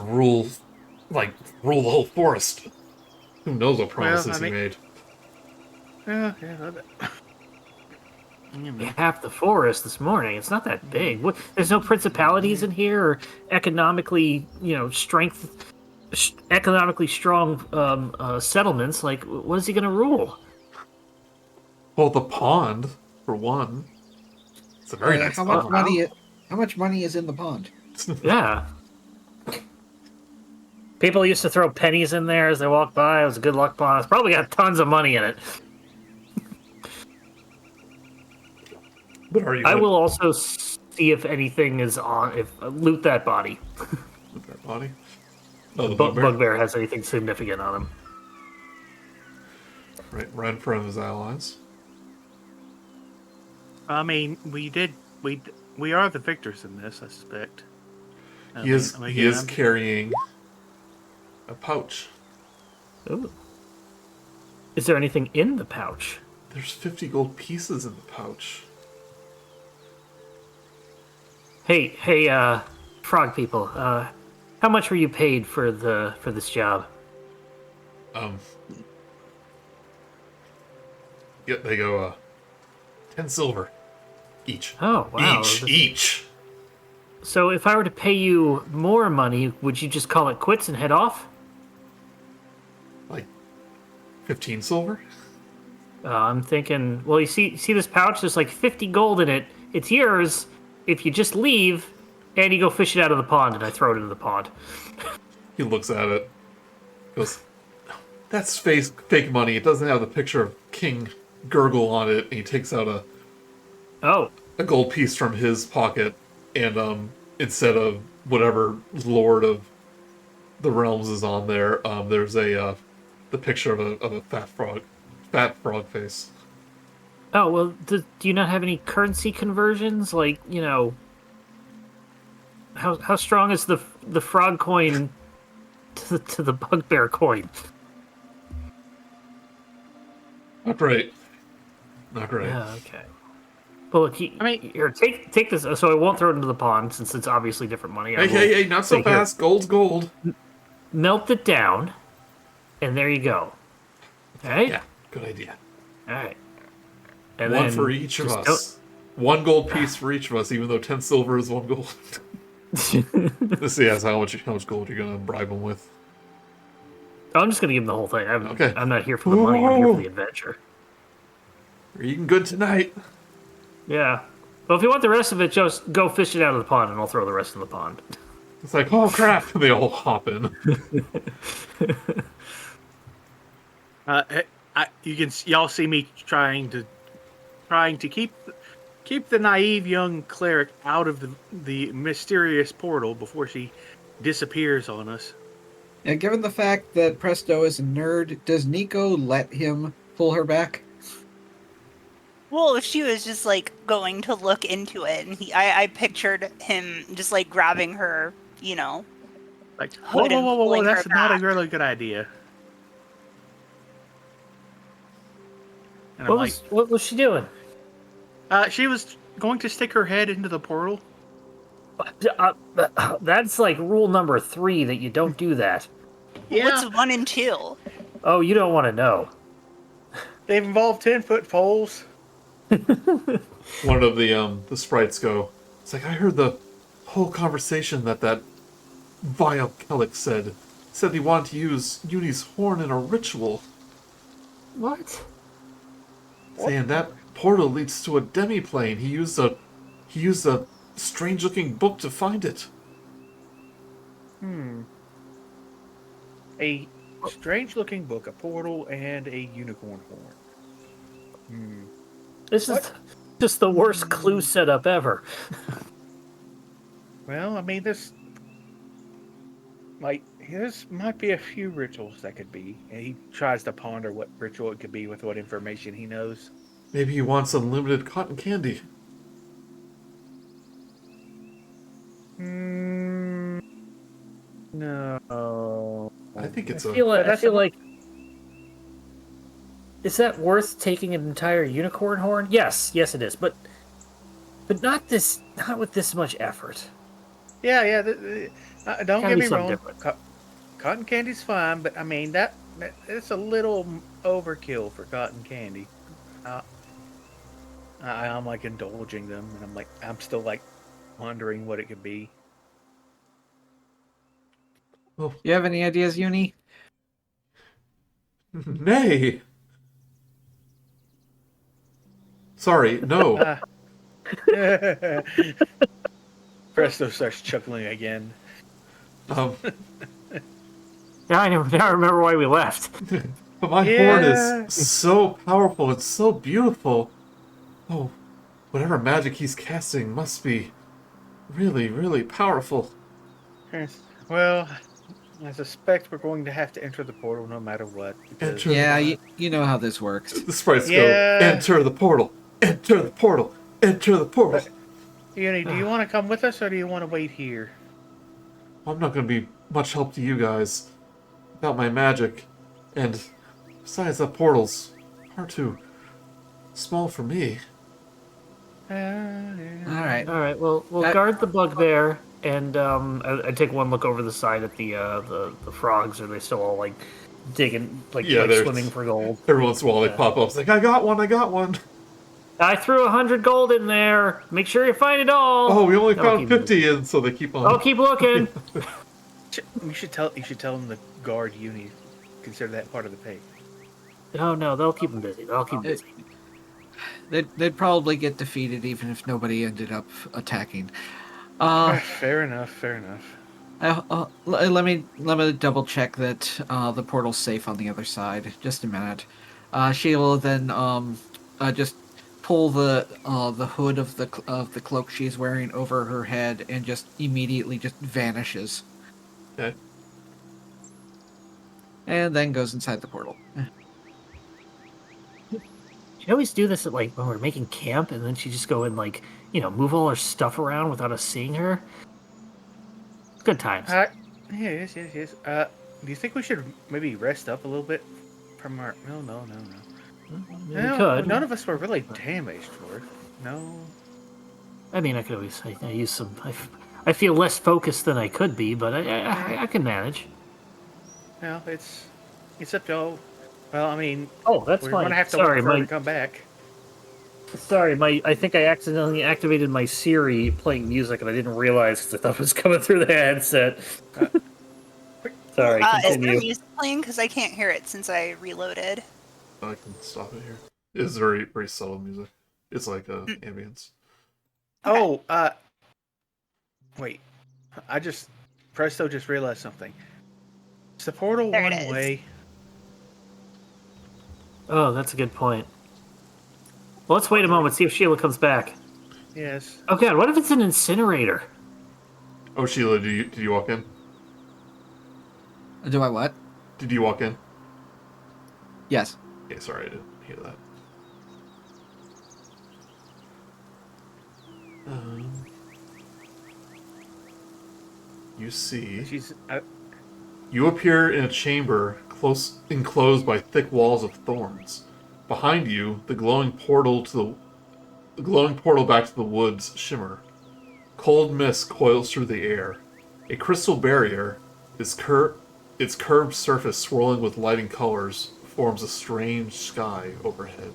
Speaker 1: rule the whole forest. Who knows what promises he made?
Speaker 5: yeah.
Speaker 2: half the forest this morning. It's not that big. There's no principalities in here or economically strong settlements. Like, what is he gonna rule?
Speaker 1: Well, the pond, for one. It's a very nice
Speaker 3: how much
Speaker 1: pond.
Speaker 3: How much money is in the pond?
Speaker 2: Yeah. People used to throw pennies in there as they walked by. It was a good luck pond. It's probably got tons of money in it.
Speaker 1: But are you?
Speaker 2: I will also see if anything is on. Loot that body.
Speaker 1: Loot that body. Oh, the bugbear.
Speaker 2: Bugbear has anything significant on him.
Speaker 1: Right in front of his allies.
Speaker 5: I mean, we are the victors in this, I suspect.
Speaker 1: He is carrying a pouch.
Speaker 2: Ooh. Is there anything in the pouch?
Speaker 1: There's 50 gold pieces in the pouch.
Speaker 2: Hey, frog people. How much were you paid for this job?
Speaker 1: Yeah, they go 10 silver each.
Speaker 2: Oh, wow.
Speaker 1: Each.
Speaker 2: So if I were to pay you more money, would you just call it quits and head off?
Speaker 1: Like 15 silver?
Speaker 2: I'm thinking, well, you see this pouch? There's like 50 gold in it. It's yours if you just leave and you go fish it out of the pond, and I throw it into the pond.
Speaker 1: He looks at it. Goes, that's fake money. It doesn't have the picture of King Gurgle on it. And he takes out
Speaker 2: Oh,
Speaker 1: a gold piece from his pocket, and instead of whatever Lord of the Realms is on there, there's the picture of a fat frog face.
Speaker 2: oh, well, do you not have any currency conversions? Like, how strong is the frog coin to the bugbear coin?
Speaker 1: Not great.
Speaker 2: Yeah, okay. Well, look, here, take this. So I won't throw it into the pond since it's obviously different money.
Speaker 1: Hey, not so fast. Gold's gold.
Speaker 2: Melt it down, and there you go. All right.
Speaker 1: Yeah, good idea.
Speaker 2: All right. And
Speaker 1: One
Speaker 2: then
Speaker 1: for each of
Speaker 2: just
Speaker 1: us. One gold piece for each of us, even though 10 silver is 1 gold. Let's see how much gold you're gonna bribe him with.
Speaker 2: I'm just gonna give him the whole thing.
Speaker 1: Okay.
Speaker 2: I'm not here for the money. I'm here for the adventure.
Speaker 1: You're eating good tonight.
Speaker 2: Yeah. Well, if you want the rest of it, just go fish it out of the pond, and I'll throw the rest in the pond.
Speaker 1: It's like, oh crap! They all hop in.
Speaker 5: Y'all see me trying to keep the naive young cleric out of the mysterious portal before she disappears on us.
Speaker 3: And given the fact that Presto is a nerd, does Niko let him pull her back?
Speaker 4: Well, if she was just like going to look into it, and I pictured him just like grabbing her,
Speaker 5: Like,
Speaker 4: hood and
Speaker 5: whoa,
Speaker 4: pulling
Speaker 5: that's
Speaker 4: her
Speaker 5: not a
Speaker 4: back.
Speaker 5: really good idea. And
Speaker 2: What was she doing?
Speaker 5: she was going to stick her head into the portal.
Speaker 2: That's like rule number 3 that you don't do that.
Speaker 5: Yeah,
Speaker 4: What's 1 and 2?
Speaker 2: Oh, you don't want to know.
Speaker 5: they've involved 10-foot poles.
Speaker 1: One of the sprites go, it's like, I heard the whole conversation that vile Cleric said he wanted to use Uni's horn in a ritual.
Speaker 2: What?
Speaker 1: Saying that portal leads to a demi-plane. He used a strange-looking book to find it.
Speaker 5: A strange-looking book, a portal, and a unicorn horn.
Speaker 2: This is just the worst clue setup ever.
Speaker 5: Well, I mean, this might be a few rituals that could be. And he tries to ponder what ritual it could be with what information he knows.
Speaker 1: Maybe he wants unlimited cotton candy.
Speaker 5: No.
Speaker 1: I think it's
Speaker 2: I feel like. Is that worth taking an entire unicorn horn? Yes, it is. But not with this much effort.
Speaker 5: Yeah. Don't get me wrong.
Speaker 2: Different.
Speaker 5: Cotton candy's fine, but I mean that it's a little overkill for cotton candy. I'm like indulging them, and I'm still like wondering what it could be.
Speaker 3: You have any ideas, Uni?
Speaker 1: Nay. Sorry, no.
Speaker 5: Presto starts chuckling again.
Speaker 1: Um,
Speaker 2: Now I remember why we left.
Speaker 1: but my horn is so powerful. It's so beautiful. Oh, whatever magic he's casting must be really, really powerful.
Speaker 5: Well, I suspect we're going to have to enter the portal no matter what. Because...
Speaker 3: Yeah, you know how this works.
Speaker 1: The sprites go, enter the portal, enter the portal, enter the portal.
Speaker 5: Uni, do you want to come with us or do you want to wait here?
Speaker 1: I'm not going to be much help to you guys without my magic. And Besides, that portal's far too small for me.
Speaker 3: All right.
Speaker 2: All right. Well, we'll guard the bugbear, and I take one look over the side at the frogs. Are they still all like digging, like
Speaker 1: they're
Speaker 2: swimming for gold?
Speaker 1: Every once in a while, they pop up. It's like, I got one.
Speaker 2: I threw 100 gold in there. Make sure you find it all.
Speaker 1: Oh, we only found 50, and so they keep on.
Speaker 2: Oh, keep looking.
Speaker 5: You should tell them to guard Uni. Consider that part of the pay.
Speaker 2: Oh no, they'll keep them busy. They'll keep 'em busy.
Speaker 3: They'd probably get defeated even if nobody ended up attacking.
Speaker 5: Fair enough.
Speaker 3: Let me double check that the portal's safe on the other side. Just a minute. Sheila then just pull the hood of the cloak she's wearing over her head and just immediately just vanishes.
Speaker 1: Okay.
Speaker 3: And then goes inside the portal.
Speaker 2: She always do this at like when we're making camp, and then she just go and like move all her stuff around without us seeing her. Good times.
Speaker 5: Yes. Do you think we should maybe rest up a little bit from our? No.
Speaker 2: We could.
Speaker 5: None of us were really damaged for it. No.
Speaker 2: I mean, I could always I use some. I feel less focused than I could be, but I can manage.
Speaker 5: No, it's up to all. Well, I mean,
Speaker 2: that's
Speaker 5: we're
Speaker 2: fine.
Speaker 5: gonna have to
Speaker 2: Sorry,
Speaker 5: wait for her to come back.
Speaker 2: Sorry, I think I accidentally activated my Siri playing music, and I didn't realize because I thought it was coming through the headset. Sorry,
Speaker 4: Is
Speaker 2: continue.
Speaker 4: there music playing? Because I can't hear it since I reloaded.
Speaker 1: I can stop it here. It's very, very subtle music. It's like ambience.
Speaker 5: Oh, wait. Presto just realized something. Is the portal
Speaker 4: There
Speaker 5: one
Speaker 4: it is.
Speaker 5: way?
Speaker 2: Oh, that's a good point. Well, let's wait a moment, see if Sheila comes back.
Speaker 5: Yes.
Speaker 2: Oh god, what if it's an incinerator?
Speaker 1: Oh, Sheila, did you walk in?
Speaker 3: Do I what?
Speaker 1: Did you walk in?
Speaker 3: Yes.
Speaker 1: Okay, sorry, I didn't hear that. You see... You appear in a chamber enclosed by thick walls of thorns. Behind you, the glowing portal back to the woods shimmer. Cold mist coils through the air. A crystal barrier, its curved surface swirling with lighting colors, forms a strange sky overhead.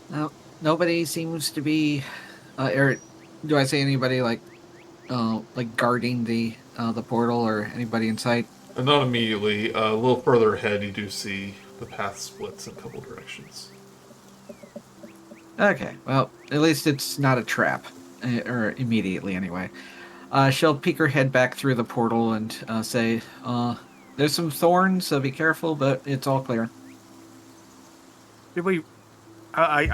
Speaker 3: Now, nobody seems to be. Do I say anybody like guarding the portal or anybody in sight?
Speaker 1: Not immediately. A little further ahead, you do see the path splits in a couple directions.
Speaker 3: Okay, well, at least it's not a trap, or immediately anyway. She'll peek her head back through the portal and say, "There's some thorns, so be careful, but it's all clear."
Speaker 5: Did we?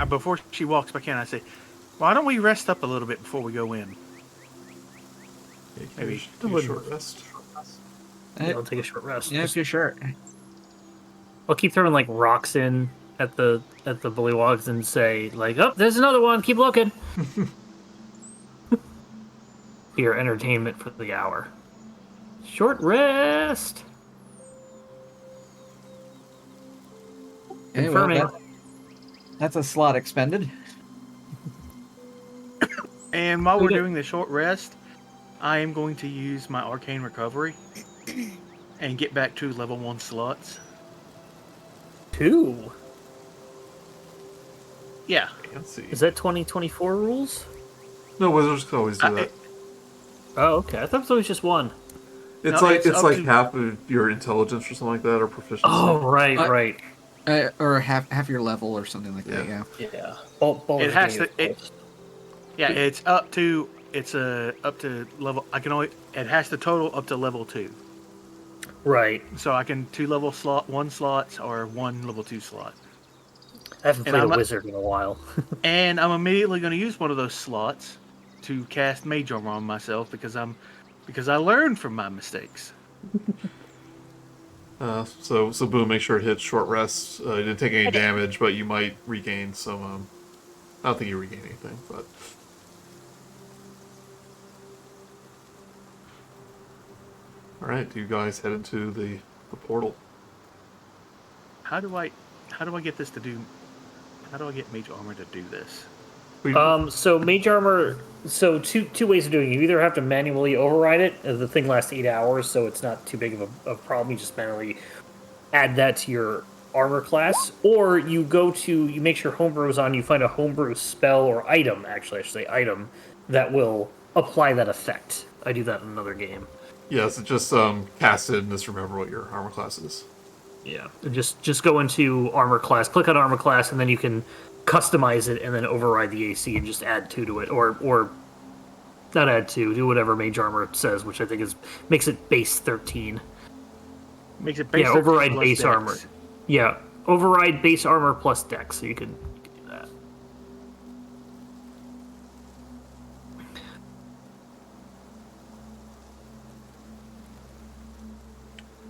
Speaker 5: Before she walks back in, I say, "Why don't we rest up a little bit before we go in?"
Speaker 1: Maybe do a short rest.
Speaker 2: I'll take a short rest.
Speaker 3: Yeah, if you're sure.
Speaker 2: I'll keep throwing like rocks in at the bullywogs and say like, "Oh, there's another one. Keep looking." Your entertainment for the hour. Short rest.
Speaker 3: Anyway,
Speaker 2: Confirming.
Speaker 3: that's a slot expended.
Speaker 5: And while we're doing the short rest, I am going to use my arcane recovery and get back to level 1 slots.
Speaker 2: 2.
Speaker 5: Yeah.
Speaker 1: Fancy.
Speaker 2: Is that 2024 rules?
Speaker 1: No, wizards can always do that.
Speaker 2: Oh, okay. I thought it was always just 1.
Speaker 1: It's
Speaker 5: No,
Speaker 1: like
Speaker 5: it's up to-
Speaker 1: half of your intelligence or something like that, or proficiency.
Speaker 2: Oh, right.
Speaker 3: Or half your level or something like that. Yeah.
Speaker 2: Yeah.
Speaker 5: It has to. It's up to. It's up to level. It has to total up to level 2.
Speaker 2: Right.
Speaker 5: So I can 2 level 1 slots or 1 level 2 slot.
Speaker 2: I haven't
Speaker 5: And
Speaker 2: played
Speaker 5: I'm
Speaker 2: a
Speaker 5: not-
Speaker 2: wizard in a while.
Speaker 5: And I'm immediately going to use one of those slots to cast Mage Armor on myself because I learned from my mistakes.
Speaker 1: So Boom, make sure it hits short rest. You didn't take any damage, but you might regain some. I don't think you regain anything, but All right, you guys head into the portal.
Speaker 5: How do I get this to do? How do I get mage armor to do this?
Speaker 2: So mage armor. So two ways of doing it. You either have to manually override it. The thing lasts 8 hours, so it's not too big of a problem. You just manually add that to your armor class, or you make sure homebrew is on. You find a homebrew spell or item. Actually, I should say item that will apply that effect. I do that in another game.
Speaker 1: Yes, just cast it and just remember what your armor class is.
Speaker 2: Yeah, just go into armor class, click on armor class, and then you can customize it and then override the AC and just add 2 to it, or not add 2, do whatever mage armor says, which I think makes it base 13.
Speaker 5: Makes it base.
Speaker 2: Yeah,
Speaker 5: 13
Speaker 2: override
Speaker 5: plus
Speaker 2: base
Speaker 5: dex.
Speaker 2: armor. Yeah, override base armor plus dex, so you can do that.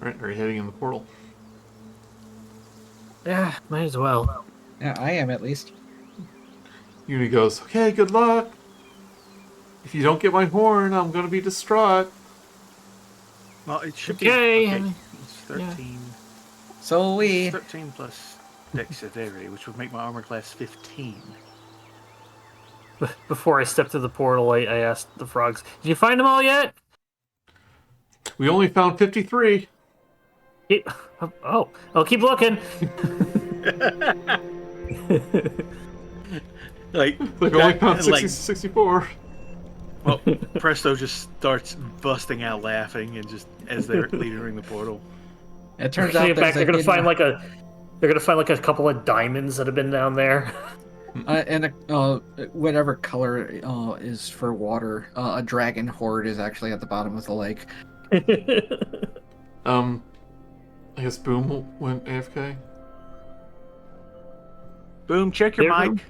Speaker 1: All right, are you heading in the portal?
Speaker 2: Yeah, might as well.
Speaker 3: Yeah, I am at least.
Speaker 1: Uni goes, okay, good luck. If you don't get my horn, I'm going to be distraught.
Speaker 5: Well, it should
Speaker 2: Okay.
Speaker 5: be. Okay, it's 13.
Speaker 3: So we.
Speaker 5: 13 plus dexterity, which would make my armor class 15.
Speaker 2: Before I stepped through the portal, I asked the frogs, "Did you find them all yet?"
Speaker 1: We only found 53.
Speaker 2: Oh, I'll keep looking.
Speaker 5: Like
Speaker 1: We only
Speaker 5: that-
Speaker 1: found 60,
Speaker 5: like,
Speaker 1: 64.
Speaker 5: well, Presto just starts busting out laughing, and just as they're leading the portal.
Speaker 3: It turns
Speaker 2: They're
Speaker 3: out there's
Speaker 2: gonna
Speaker 3: a
Speaker 2: find they're gonna find like a couple of diamonds that have been down there.
Speaker 3: and whatever color is for water. A dragon horde is actually at the bottom of the lake.
Speaker 1: I guess Boom went AFK.
Speaker 5: Boom, check your
Speaker 2: There,
Speaker 5: mic.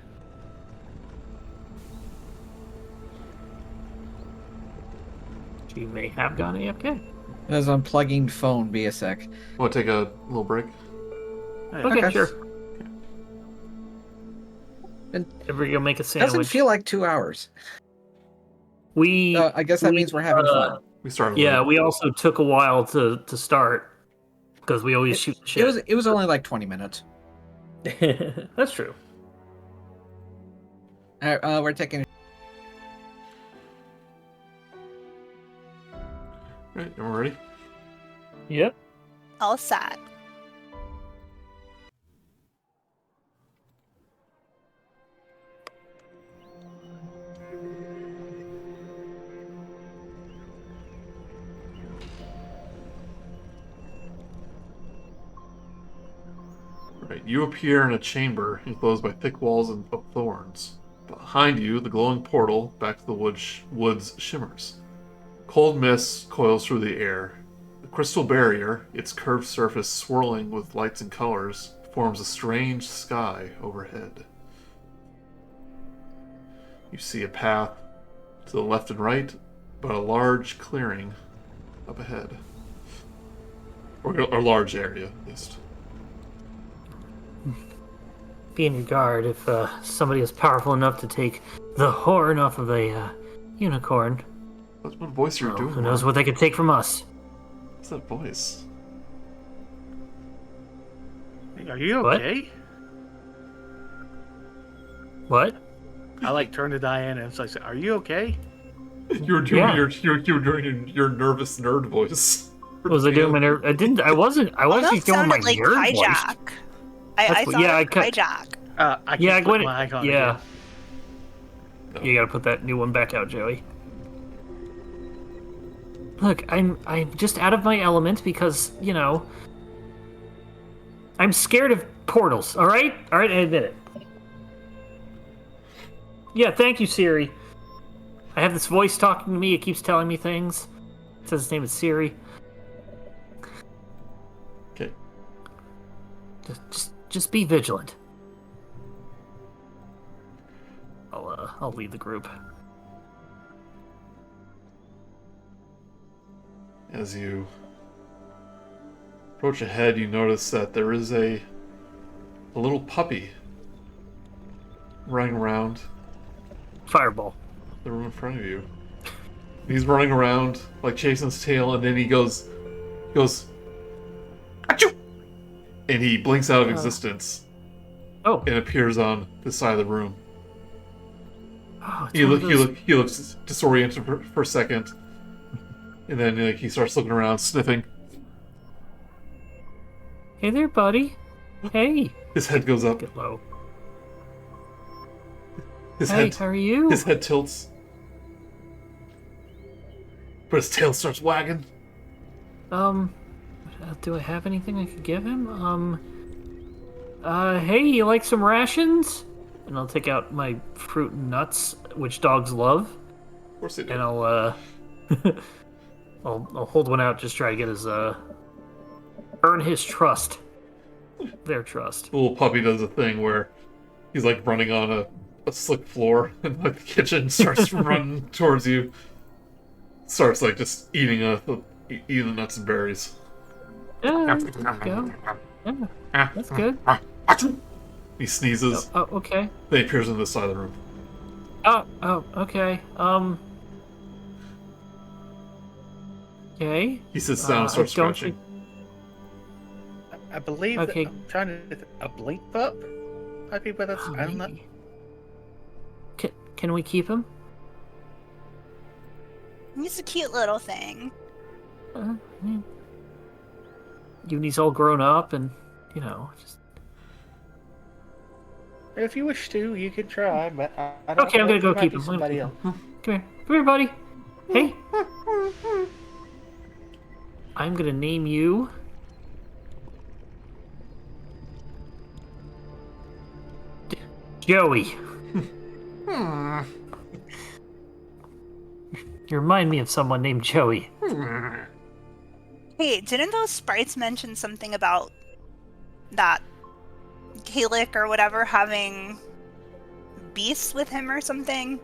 Speaker 2: She may have gone AFK.
Speaker 3: As unplugging phone, be a sec.
Speaker 1: Want to take a little break?
Speaker 2: Okay,
Speaker 3: Okay.
Speaker 2: sure.
Speaker 3: And
Speaker 2: Everybody go make a
Speaker 3: doesn't
Speaker 2: sandwich.
Speaker 3: feel like 2 hours.
Speaker 2: We
Speaker 3: I guess that means we're having fun.
Speaker 1: We started.
Speaker 2: yeah,
Speaker 1: late.
Speaker 2: we also took a while to start because we always shoot the shit.
Speaker 3: It was only like 20 minutes.
Speaker 2: That's true.
Speaker 3: We're taking.
Speaker 1: All right, and we're ready.
Speaker 2: Yep.
Speaker 4: All set.
Speaker 1: Right, you appear in a chamber enclosed by thick walls and of thorns. Behind you, the glowing portal back to the woods shimmers. Cold mist coils through the air. The crystal barrier, its curved surface swirling with lights and colors, forms a strange sky overhead. You see a path to the left and right, but a large clearing up ahead. Or a large area, at least.
Speaker 2: Be on your guard if somebody is powerful enough to take the horn off of a unicorn.
Speaker 1: What voice are you doing?
Speaker 2: Who knows
Speaker 1: Mark?
Speaker 2: what they could take from us?
Speaker 1: What's that voice?
Speaker 5: Hey, are you
Speaker 2: What?
Speaker 5: okay?
Speaker 2: What?
Speaker 5: I like turn to Diana and say, "Are you okay?"
Speaker 1: You were doing
Speaker 2: Yeah.
Speaker 1: you were doing your nervous nerd voice.
Speaker 2: Was I doing my nerve? I didn't. I wasn't. I
Speaker 4: Oh,
Speaker 2: wasn't
Speaker 4: that
Speaker 2: doing my
Speaker 4: sounded like
Speaker 2: nerd voice.
Speaker 4: hijack. I
Speaker 2: That's what-
Speaker 4: thought
Speaker 2: yeah,
Speaker 4: it was hijack.
Speaker 5: I
Speaker 2: Yeah,
Speaker 5: can't
Speaker 2: go
Speaker 5: put
Speaker 2: ahead.
Speaker 5: my icon
Speaker 2: Yeah.
Speaker 5: again.
Speaker 2: You gotta put that new one back out, Joey. Look, I'm just out of my element because, I'm scared of portals, alright? Alright, I admit it. Yeah, thank you, Siri. I have this voice talking to me, it keeps telling me things. It says its name is Siri.
Speaker 1: Okay.
Speaker 2: Just be vigilant. I'll lead the group.
Speaker 1: As you approach ahead, you notice that there is a little puppy running around
Speaker 2: Fireball.
Speaker 1: the room in front of you. He's running around like chasing his tail, and then he goes goes, achoo! And he blinks out of existence
Speaker 2: Oh.
Speaker 1: and appears on the side of the room.
Speaker 2: Oh,
Speaker 1: He looks disoriented for a second, and then like he starts looking around, sniffing.
Speaker 2: Hey there, buddy. Hey.
Speaker 1: His head goes up.
Speaker 2: Get low.
Speaker 1: His
Speaker 2: Hey,
Speaker 1: head,
Speaker 2: how are you?
Speaker 1: his head tilts, but his tail starts wagging.
Speaker 2: Do I have anything I could give him? Hey, you like some rations? And I'll take out my fruit and nuts, which dogs love.
Speaker 1: Of course they do.
Speaker 2: And I'll I'll hold one out, just try to get his earn his trust. Their trust.
Speaker 1: The little puppy does a thing where he's like running on a slick floor in like the kitchen, starts running towards you, starts like just eating the nuts and berries.
Speaker 2: Yeah, there you go. Yeah, that's good.
Speaker 1: He sneezes.
Speaker 2: Oh, okay.
Speaker 1: Then he appears on the side of the room.
Speaker 2: Oh, okay. Okay.
Speaker 1: He sits down and starts scratching.
Speaker 5: I believe
Speaker 2: Okay.
Speaker 5: that I'm trying to a blink pup. Might be where that's. I don't know.
Speaker 2: Can we keep him?
Speaker 4: He's a cute little thing.
Speaker 2: Uni's all grown up, and just.
Speaker 5: If you wish to, you can try. But I don't
Speaker 2: Okay, I'm
Speaker 5: know,
Speaker 2: gonna go
Speaker 5: it might
Speaker 2: keep
Speaker 5: be
Speaker 2: him.
Speaker 5: Somebody else.
Speaker 2: Come here, buddy. Hey. I'm gonna name you. Joey. You remind me of someone named Joey.
Speaker 4: Hey, didn't those sprites mention something about that Cleric or whatever having beasts with him or something?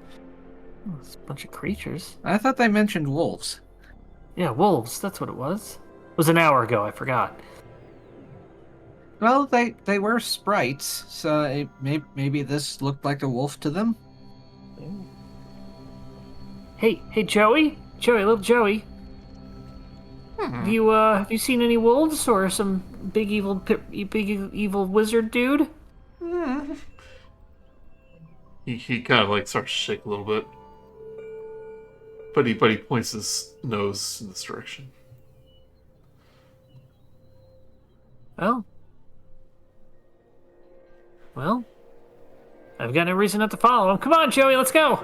Speaker 2: Oh, it's a bunch of creatures.
Speaker 3: I thought they mentioned wolves.
Speaker 2: Yeah, wolves. That's what it was. It was an hour ago. I forgot.
Speaker 3: Well, they were sprites, so maybe this looked like a wolf to them.
Speaker 2: Hey, Joey, little Joey. Have you seen any wolves or some big evil wizard dude?
Speaker 1: He kind of like starts to shake a little bit, but he points his nose in this direction.
Speaker 2: Well, I've got no reason not to follow him. Come on, Joey, let's go.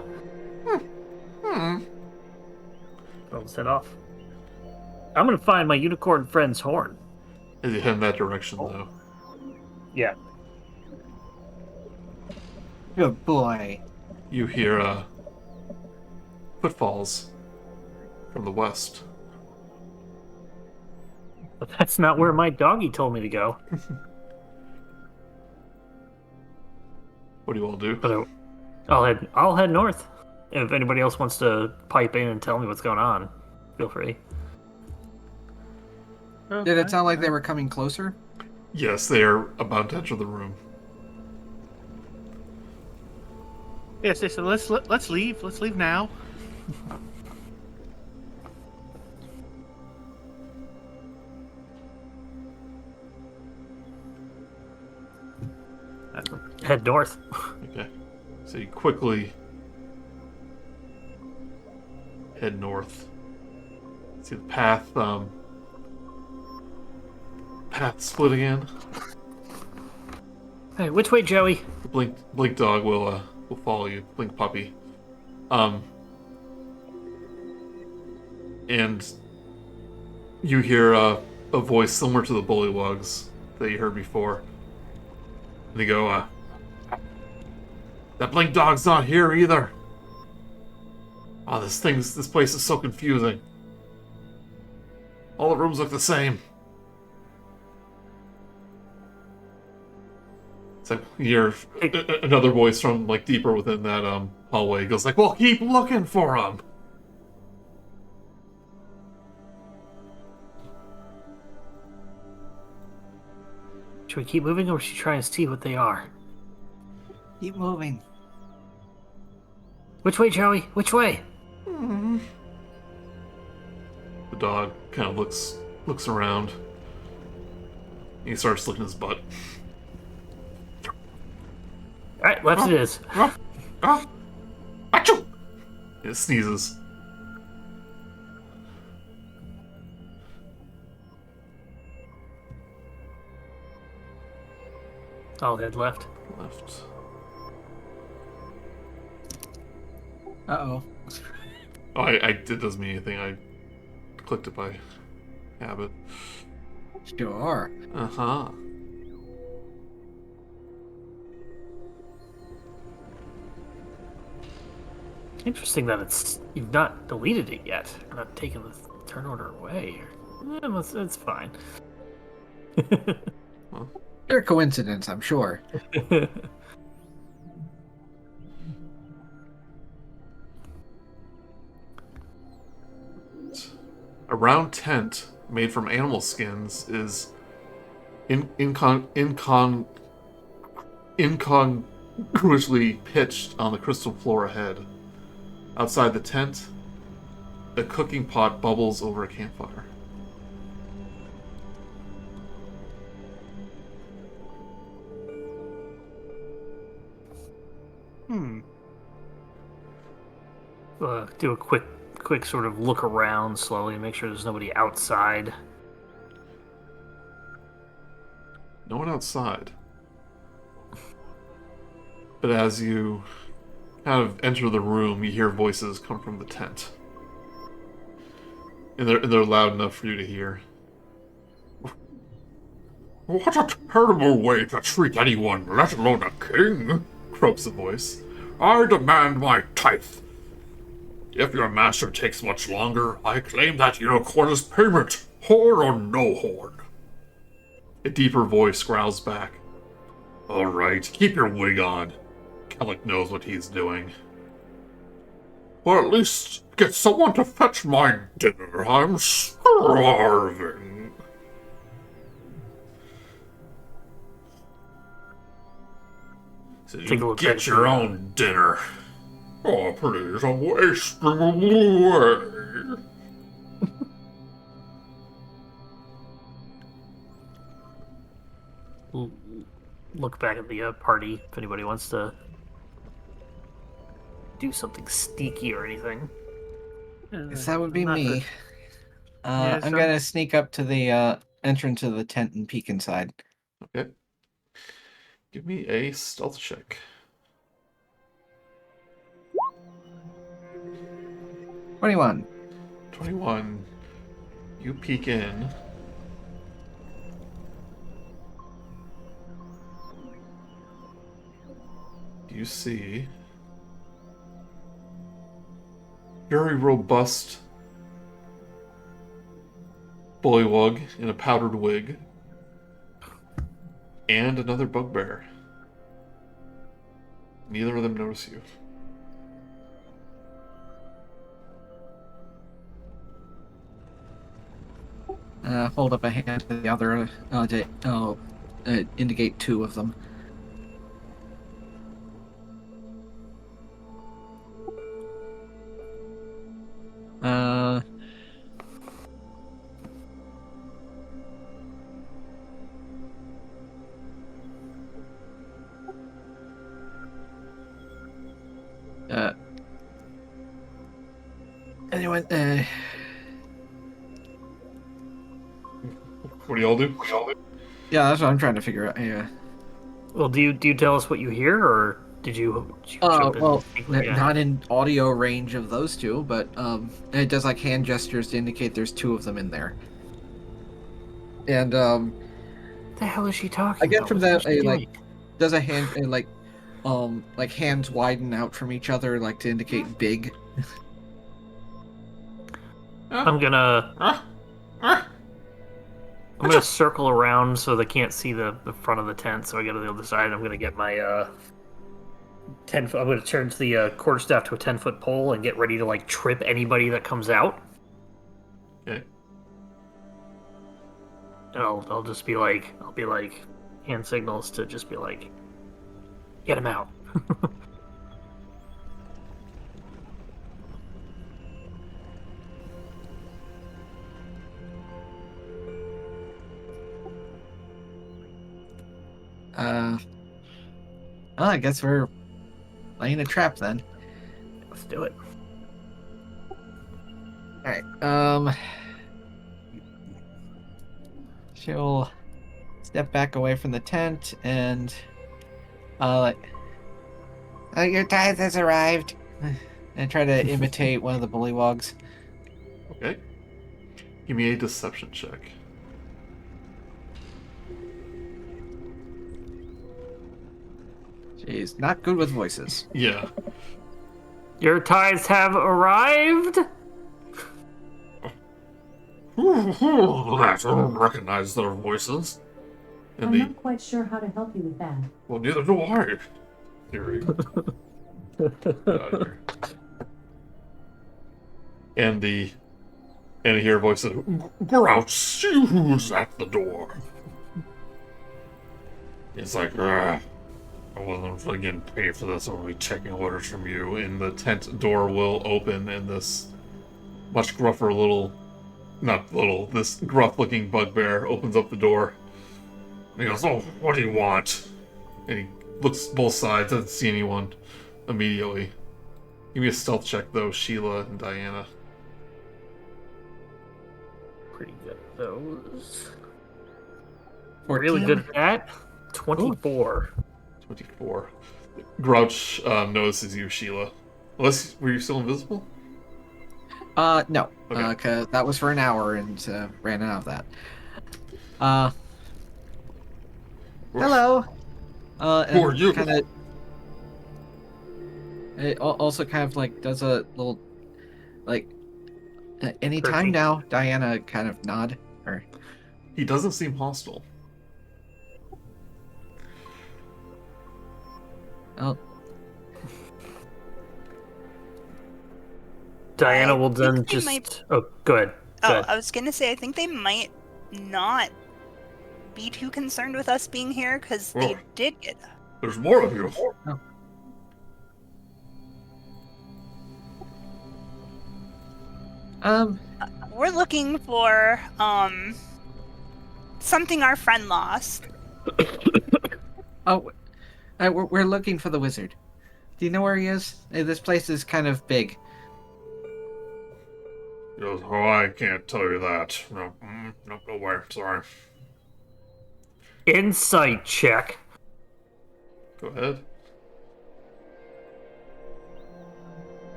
Speaker 2: I'll set off. I'm gonna find my unicorn friend's horn.
Speaker 1: As you head in that direction, though,
Speaker 2: Yeah.
Speaker 3: Good boy.
Speaker 1: you hear footfalls from the west.
Speaker 2: But that's not where my doggy told me to go.
Speaker 1: What do you all do?
Speaker 2: But I'll head north. If anybody else wants to pipe in and tell me what's going on, feel free.
Speaker 3: Did it sound like they were coming closer?
Speaker 1: Yes, they are about to enter the room.
Speaker 5: Yes, so let's leave. Let's leave now.
Speaker 2: Head north.
Speaker 1: Okay, so you quickly head north. See the path split again.
Speaker 2: Hey, which way, Joey?
Speaker 1: The blink dog will follow you. Blink puppy. And you hear a voice similar to the bullywugs that you heard before. And they go, that blink dog's not here either. Oh, this place is so confusing. All the rooms look the same. It's like you hear another voice from like deeper within that hallway. He goes like, well, keep looking for him.
Speaker 2: Should we keep moving, or should we try and see what they are?
Speaker 3: Keep moving.
Speaker 2: Which way, Joey? Which way?
Speaker 1: The dog kind of looks looks around. He starts licking his butt.
Speaker 2: Alright, left it is.
Speaker 1: Achoo! It sneezes.
Speaker 2: I'll head left.
Speaker 1: Left.
Speaker 3: Uh-oh.
Speaker 1: Oh, it doesn't mean anything. I clicked it by habit.
Speaker 3: Sure.
Speaker 1: Uh-huh.
Speaker 2: Interesting that you've not deleted it yet. Or not taken the turn order away. It's fine.
Speaker 3: Pure coincidence, I'm sure.
Speaker 1: A round tent made from animal skins is incongruously pitched on the crystal floor ahead. Outside the tent, a cooking pot bubbles over a campfire.
Speaker 2: Do a quick sort of look around slowly and make sure there's nobody outside.
Speaker 1: No one outside. But as you kind of enter the room, you hear voices come from the tent. And they're loud enough for you to hear. What a terrible way to treat anyone, let alone a king, croaks a voice. I demand my tithe. If your master takes much longer, I claim that unicorn as payment, horn or no horn. A deeper voice growls back. All right, keep your wig on. Cleric knows what he's doing. Or at least get someone to fetch my dinner. I'm starving. So you get your own dinner. Oh, please, I'm wasting away.
Speaker 2: Look back at the party if anybody wants to do something sneaky or anything.
Speaker 3: Guess that would be me.
Speaker 5: Yeah,
Speaker 3: I'm gonna sneak up to the entrance of the tent and peek inside.
Speaker 1: Okay. Give me a stealth check.
Speaker 3: 21.
Speaker 1: 21. You peek in. You see very robust bullywug in a powdered wig and another bugbear. Neither of them notice you.
Speaker 3: Hold up a hand to the other to indicate two of them. Anyone,
Speaker 1: What do y'all do?
Speaker 3: yeah, that's what I'm trying to figure out. Yeah.
Speaker 2: Well, do you tell us what you hear, or did you jump in?
Speaker 3: Well,
Speaker 2: Yeah.
Speaker 3: not in audio range of those two, but it does like hand gestures to indicate there's two of them in there. And
Speaker 2: What the hell is she talking
Speaker 3: I get
Speaker 2: about?
Speaker 3: from
Speaker 2: What's
Speaker 3: that
Speaker 2: she
Speaker 3: a like
Speaker 2: doing?
Speaker 3: does a hand like hands widen out from each other like to indicate big.
Speaker 2: I'm gonna circle around so they can't see the front of the tent. So I get to the other side. I'm gonna get my 10 foot. I'm gonna turn to the quarterstaff to a 10-foot pole and get ready to like trip anybody that comes out.
Speaker 1: Okay.
Speaker 2: And I'll just be like hand signals to just be like, get him out.
Speaker 3: Well, I guess we're laying a trap then.
Speaker 2: Let's do it.
Speaker 3: All right. She'll step back away from the tent and your tithe has arrived, and try to imitate one of the bullywogs.
Speaker 1: Okay. Give me a deception check.
Speaker 3: She's not good with voices.
Speaker 1: Yeah.
Speaker 2: Your tithes have arrived?
Speaker 1: I don't recognize their voices.
Speaker 6: I'm not quite sure how to help you with that.
Speaker 1: Well, neither do I. Theory. And you hear a voice of, Grouch, who's at the door? It's like, I wasn't really getting paid for this. I'm be taking orders from you. And the tent door will open, and this much gruffer this gruff-looking bugbear opens up the door. And he goes, oh, what do you want? And he looks both sides, doesn't see anyone immediately. Give me a stealth check, though, Sheila and Diana.
Speaker 2: Pretty good at those.
Speaker 3: 14.
Speaker 2: Really good at that. 24.
Speaker 1: 24. Grouch notices you, Sheila. Unless, were you still invisible?
Speaker 3: No.
Speaker 1: Okay.
Speaker 3: Cause that was for an hour and ran out of that. Hello.
Speaker 1: Who are you?
Speaker 3: It also kind of like does a little, like, anytime
Speaker 2: Perfect.
Speaker 3: now. Diana kind of nod. Or
Speaker 1: He doesn't seem hostile.
Speaker 3: oh,
Speaker 2: Diana will
Speaker 4: think
Speaker 2: then
Speaker 4: they
Speaker 2: just.
Speaker 4: might-
Speaker 2: Oh, go ahead. Go
Speaker 4: Oh,
Speaker 2: ahead.
Speaker 4: I was gonna say, I think they might not be too concerned with us being here because they
Speaker 1: Oh.
Speaker 4: did get.
Speaker 1: There's more of you.
Speaker 4: We're looking for something our friend lost.
Speaker 3: we're looking for the wizard. Do you know where he is? This place is kind of big.
Speaker 1: He goes, oh, I can't tell you that. No, no way. Sorry.
Speaker 2: Insight check.
Speaker 1: Go ahead.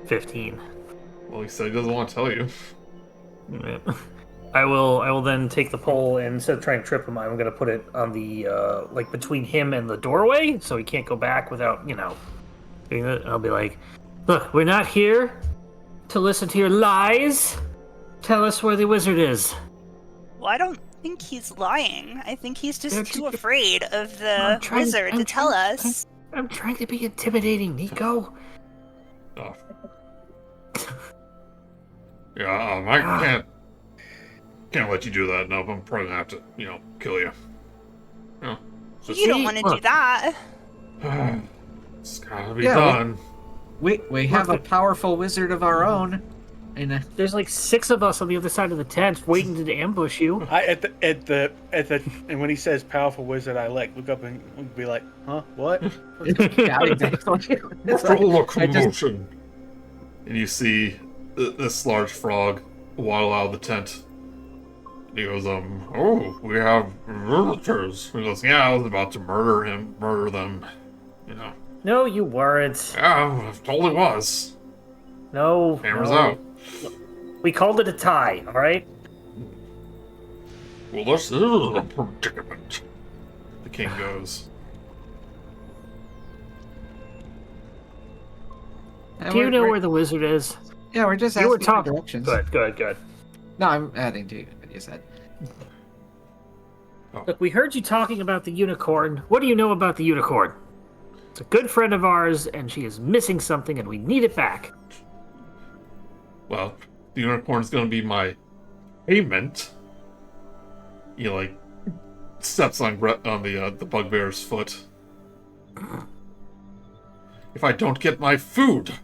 Speaker 2: 15.
Speaker 1: Well, he said he doesn't want to tell you.
Speaker 2: Yeah. I will then take the pole, and instead of trying to trip him, I'm going to put it on the, like, between him and the doorway, so he can't go back without, doing it. And I'll be like, look, we're not here to listen to your lies. Tell us where the wizard is.
Speaker 4: Well, I don't think he's lying. I think he's just
Speaker 2: Yeah,
Speaker 4: too afraid of the
Speaker 2: I'm trying-
Speaker 4: wizard
Speaker 2: I'm
Speaker 4: to tell
Speaker 2: trying-
Speaker 4: us.
Speaker 2: I'm trying to be intimidating, Niko.
Speaker 1: Oh. Yeah, I can't let you do that. No, I'm probably gonna have to, kill you. No.
Speaker 4: You don't want to do
Speaker 2: look.
Speaker 4: that.
Speaker 1: It's gotta be
Speaker 3: Yeah,
Speaker 1: done.
Speaker 3: We have a powerful wizard of our own, and
Speaker 2: There's like 6 of us on the other side of the tent waiting to ambush you.
Speaker 5: And when he says powerful wizard, I look up and be like, huh, what?
Speaker 3: yeah, exactly. It's
Speaker 1: After all the
Speaker 3: like, I just-
Speaker 1: commotion. And you see this large frog waddle out of the tent. He goes, oh, we have visitors. He goes, yeah, I was about to murder them.
Speaker 2: No, you weren't.
Speaker 1: Yeah, I totally was.
Speaker 2: No.
Speaker 1: Hammers
Speaker 2: no.
Speaker 1: out.
Speaker 2: We called it a tie, alright?
Speaker 1: Well, this is a predicament. The king goes,
Speaker 3: and
Speaker 2: Do you
Speaker 3: we're-
Speaker 2: know
Speaker 3: we're-
Speaker 2: where the wizard is?
Speaker 3: Yeah, we're just
Speaker 2: You
Speaker 3: asking
Speaker 2: were
Speaker 3: for
Speaker 2: talking.
Speaker 3: directions.
Speaker 2: Good.
Speaker 3: No, I'm adding to what you said.
Speaker 2: Look, we heard you talking about the unicorn. What do you know about the unicorn? It's a good friend of ours, and she is missing something, and we need it back.
Speaker 1: well, the unicorn's gonna be my payment. He, steps on the bugbear's foot. If I don't get my food.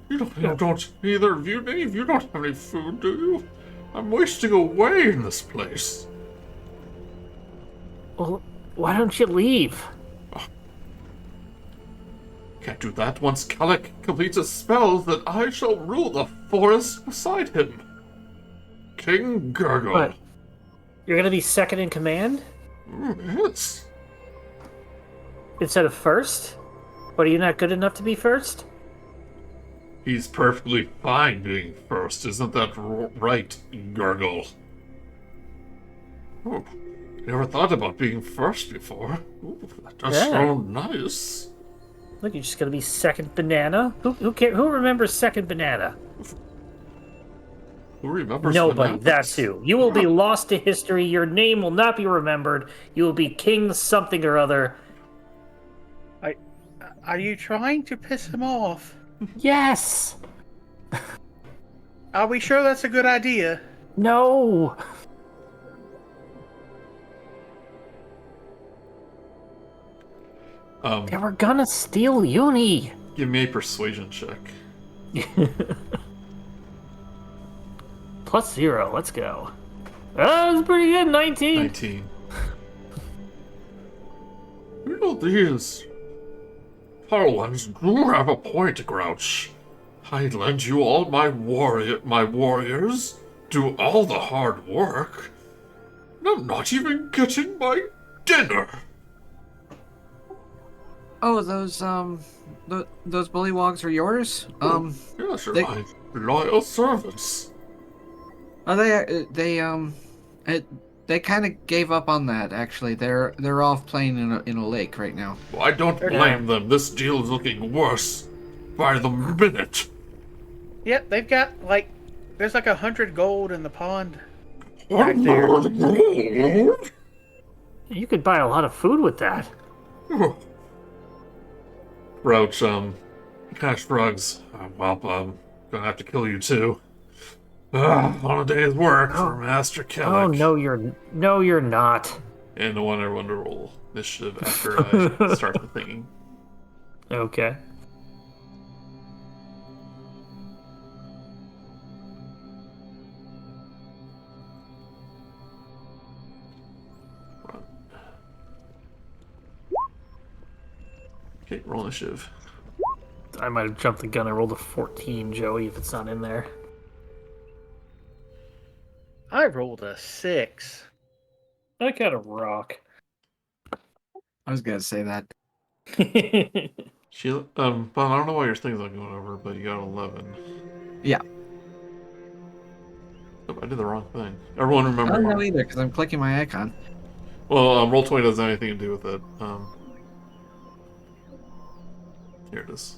Speaker 1: You don't, either of you, any of you don't have any food, do you? I'm wasting away in this place.
Speaker 2: Well, Why don't you leave?
Speaker 1: Can't do that. Once Cleric completes his spells, then I shall rule the forest beside him. King Gurgle.
Speaker 2: What? You're gonna be second in command?
Speaker 1: Yes.
Speaker 2: Instead of first? What, are you not good enough to be first?
Speaker 1: He's perfectly fine being first, isn't that right, Gurgle? Oh, never thought about being first before. Ooh, that does sound nice.
Speaker 2: Look, you're just gonna be second banana? Who cares? Who remembers second banana?
Speaker 1: Who remembers
Speaker 2: Nobody,
Speaker 1: bananas?
Speaker 2: that too. You will be lost to history, your name will not be remembered, you will be king something or other.
Speaker 5: Are you trying to piss him off?
Speaker 2: Yes!
Speaker 5: Are we sure that's a good idea?
Speaker 2: No! They were gonna steal Uni!
Speaker 1: Give me a persuasion check.
Speaker 2: +0, let's go. That was pretty good, 19!
Speaker 1: 19. You know, these Parlans do have a point, Grouch. I'd lend you all my warriors, do all the hard work, and I'm not even getting my dinner.
Speaker 3: Oh, those bullywogs are yours?
Speaker 1: Yes, you're my loyal servants.
Speaker 3: Oh, they kind of gave up on that. Actually, they're off playing in a lake right now.
Speaker 1: Well, I don't blame them. This deal is looking worse by the minute.
Speaker 5: Yep, they've got there's 100 gold in the pond back there.
Speaker 2: You could buy a lot of food with that.
Speaker 1: Rouge, kind of shrugs. Well, I'm gonna have to kill you too. On a day's work for Master Cleric.
Speaker 2: Oh, no, you're not.
Speaker 1: And I want everyone to roll initiative after I start the thinking.
Speaker 2: Okay.
Speaker 1: Okay, roll initiative.
Speaker 2: I might have jumped the gun. I rolled a 14, Joey, if it's not in there.
Speaker 5: I rolled a 6.
Speaker 2: I got a rock.
Speaker 3: I was gonna say that.
Speaker 1: Sheila, Bon, I don't know why your thing's not going over, but you got 11.
Speaker 3: Yeah.
Speaker 1: Oh, I did the wrong thing. Everyone remember.
Speaker 3: I don't know either because I'm clicking my icon.
Speaker 1: Well, roll 20 doesn't have anything to do with it. Here it is.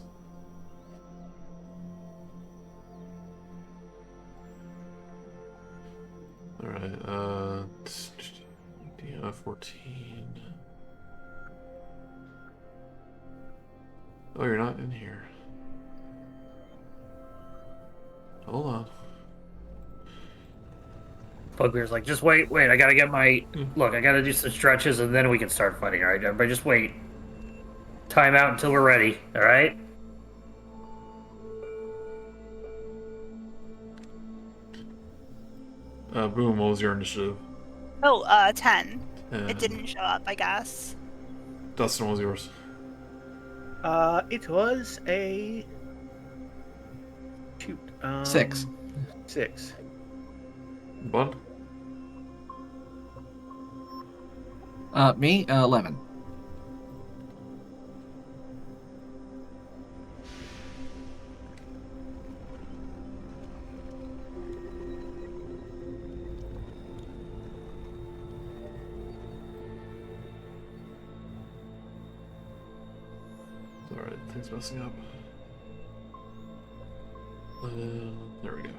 Speaker 1: Alright, Indiana 14. Oh, you're not in here. Hold on.
Speaker 2: Bugbear's like, just wait, I gotta get my... Look, I gotta do some stretches and then we can start fighting, alright? Everybody just wait. Time out until we're ready, alright?
Speaker 1: Boom, what was your initiative?
Speaker 4: Oh, 10.
Speaker 1: And
Speaker 4: It didn't show up, I guess.
Speaker 1: Dustin, what was yours?
Speaker 5: It was a... Shoot.
Speaker 3: 6.
Speaker 5: 6.
Speaker 1: Bun?
Speaker 3: Me, 11.
Speaker 1: Alright, things messing up. There we go.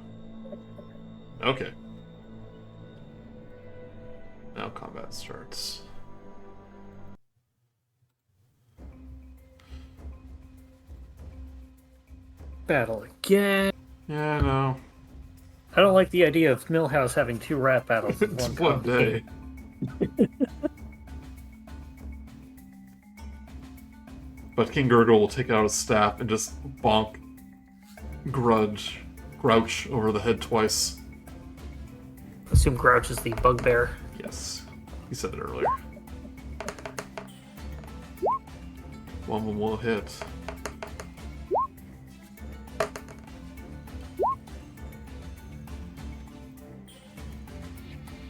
Speaker 1: Okay. Now combat starts.
Speaker 2: Battle again.
Speaker 1: Yeah, I know.
Speaker 2: I don't like the idea of Millhouse having 2 rap battles in
Speaker 1: It's
Speaker 2: one
Speaker 1: one day. But King Gurgle will take out his staff and just bonk Grouch over the head twice.
Speaker 2: Assume Grouch is the bugbear.
Speaker 1: Yes, he said it earlier. One of them will hit.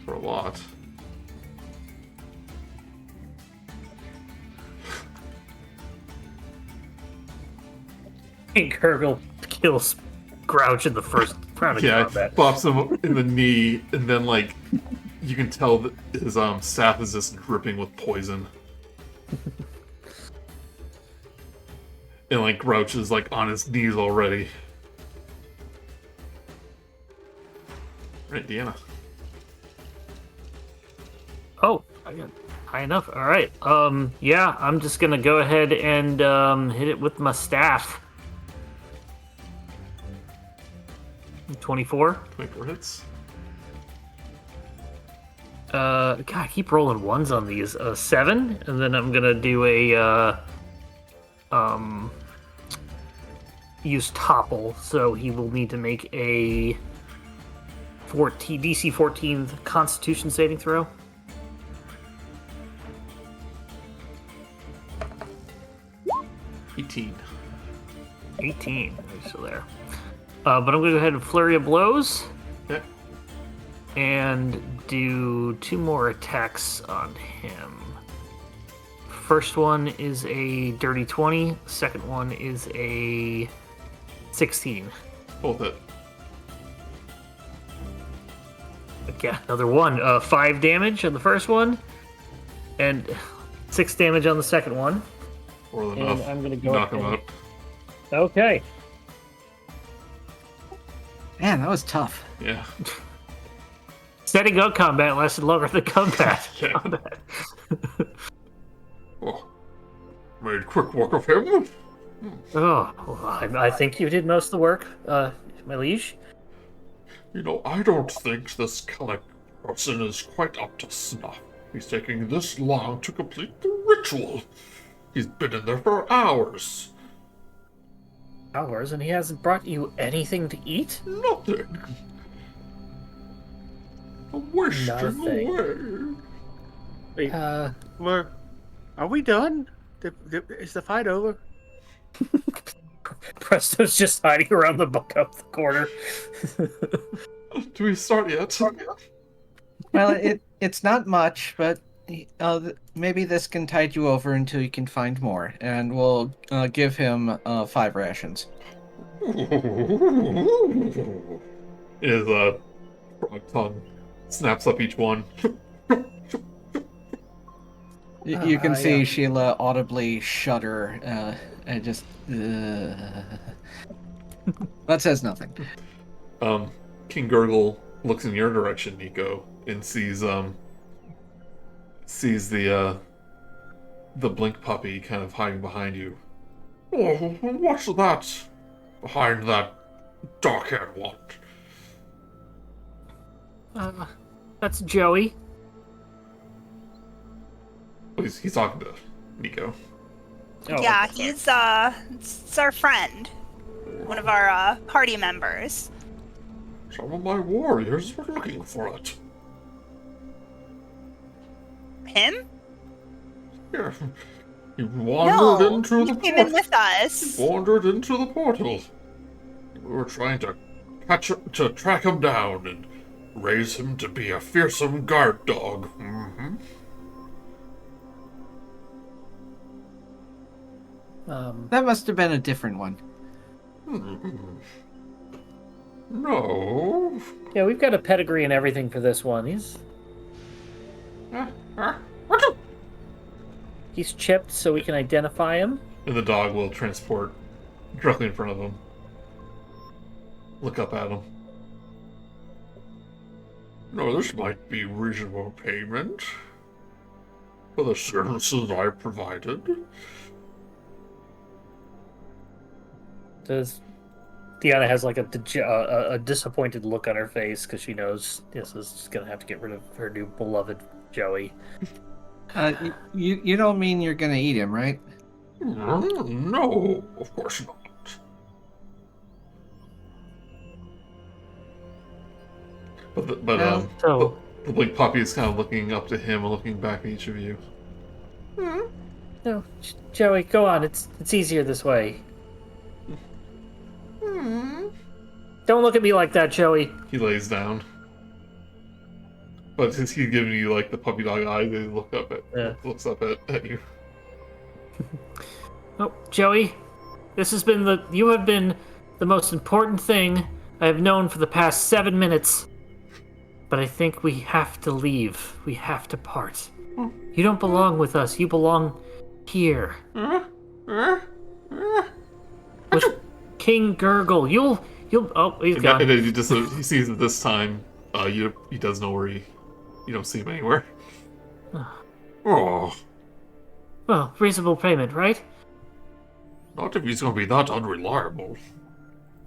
Speaker 1: For a lot.
Speaker 2: And Gurgle kills Grouch in the first round of
Speaker 1: Yeah,
Speaker 2: combat.
Speaker 1: bops him in the knee, and then like you can tell that his staff is just dripping with poison. And like Grouch is like on his knees already. Right, Deanna.
Speaker 2: Oh, I got high enough. All right. Yeah, I'm just gonna go ahead and hit it with my staff. 24.
Speaker 1: 24 hits.
Speaker 2: God, I keep rolling ones on these. 7, and then I'm gonna do a use topple, so he will need to make a DC 14 Constitution saving throw.
Speaker 1: 18.
Speaker 2: 18. So there. But I'm gonna go ahead and flurry of blows.
Speaker 1: Okay.
Speaker 2: And do 2 more attacks on him. First one is a dirty 20. Second one is a 16.
Speaker 1: Both hit.
Speaker 2: Again, another one. 5 damage on the first one, and 6 damage on the second one.
Speaker 1: More than
Speaker 2: And
Speaker 1: enough.
Speaker 2: I'm gonna go
Speaker 1: knock him
Speaker 2: ahead-
Speaker 1: out.
Speaker 2: Okay.
Speaker 3: Man, that was tough.
Speaker 1: Yeah.
Speaker 2: Setting up combat lasted longer than combat.
Speaker 1: Yeah.
Speaker 2: Combat.
Speaker 1: Oh. Made quick work of him.
Speaker 2: Oh, well, I think you did most of the work, my liege.
Speaker 1: You know, I don't think this Cleric person is quite up to snuff. He's taking this long to complete the ritual. He's been in there for hours.
Speaker 2: Hours, and he hasn't brought you anything to eat?
Speaker 1: Nothing. Wasting
Speaker 2: Nothing.
Speaker 1: away.
Speaker 5: Wait,
Speaker 2: Uh,
Speaker 5: are we done? Is the fight over?
Speaker 2: Presto's just hiding around the book up the corner.
Speaker 1: Do we start yet?
Speaker 3: Well, it's not much, but maybe this can tide you over until you can find more, and we'll give him 5 rations.
Speaker 1: His frog tongue snaps up each one.
Speaker 3: You can see
Speaker 2: yeah.
Speaker 3: Sheila audibly shudder and just. That says nothing.
Speaker 1: King Gurgle looks in your direction, Niko, and sees the blink puppy kind of hiding behind you. Oh, what's that behind that dark-haired one?
Speaker 2: That's Joey.
Speaker 1: He's talking to Niko.
Speaker 2: Oh,
Speaker 4: Yeah,
Speaker 2: okay.
Speaker 4: it's our friend. One of our party members.
Speaker 1: Some of my warriors were looking for it.
Speaker 4: Him?
Speaker 1: Yeah, he wandered
Speaker 4: No,
Speaker 1: into
Speaker 4: he
Speaker 1: the
Speaker 4: came in
Speaker 1: portal.
Speaker 4: with us.
Speaker 1: Wandered into the portal. We were trying to track him down and raise him to be a fearsome guard dog. Mm-hmm.
Speaker 3: That must have been a different one.
Speaker 1: No.
Speaker 2: Yeah, we've got a pedigree and everything for this one. He's chipped so we can identify him.
Speaker 1: And the dog will transport directly in front of him. Look up at him. No, this might be reasonable payment for the services I provided.
Speaker 2: Deanna has like a disappointed look on her face because she knows this is going to have to get rid of her new beloved Joey.
Speaker 3: You don't mean you're gonna eat him, right?
Speaker 1: No, of course not. But
Speaker 2: So
Speaker 1: the blink puppy is kind of looking up to him and looking back at each of you.
Speaker 2: No, Joey, go on. It's easier this way. Don't look at me like that, Joey.
Speaker 1: He lays down. But since he's giving you like the puppy dog eyes, he looks up at you.
Speaker 2: Oh, Joey, you have been the most important thing I have known for the past 7 minutes. But I think we have to leave. We have to part. You don't belong with us. You belong here. With King Gurgle. You'll oh, he's gone.
Speaker 1: And he sees that this time, he does know where you don't see him anywhere. Oh.
Speaker 2: Well, reasonable payment, right?
Speaker 1: Not if he's going to be that unreliable.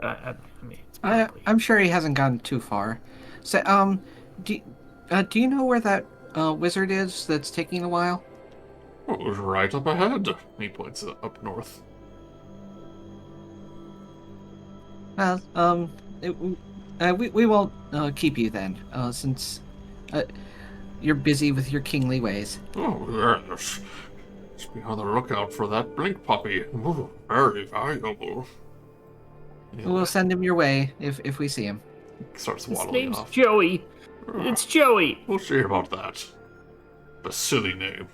Speaker 2: I mean, it's probably...
Speaker 3: I'm sure he hasn't gone too far. So, do you know where that wizard is that's taking a while?
Speaker 1: Oh, it was right up ahead. He points up north.
Speaker 3: Well, we won't keep you then, since you're busy with your kingly ways.
Speaker 1: Oh, yes. Just be on the lookout for that blink puppy. Ooh, very valuable. Anyway,
Speaker 3: We'll send him your way if we see him.
Speaker 1: he starts
Speaker 2: His
Speaker 1: waddling
Speaker 2: name's
Speaker 1: off.
Speaker 2: Joey. It's Joey.
Speaker 1: We'll see about that. A silly name.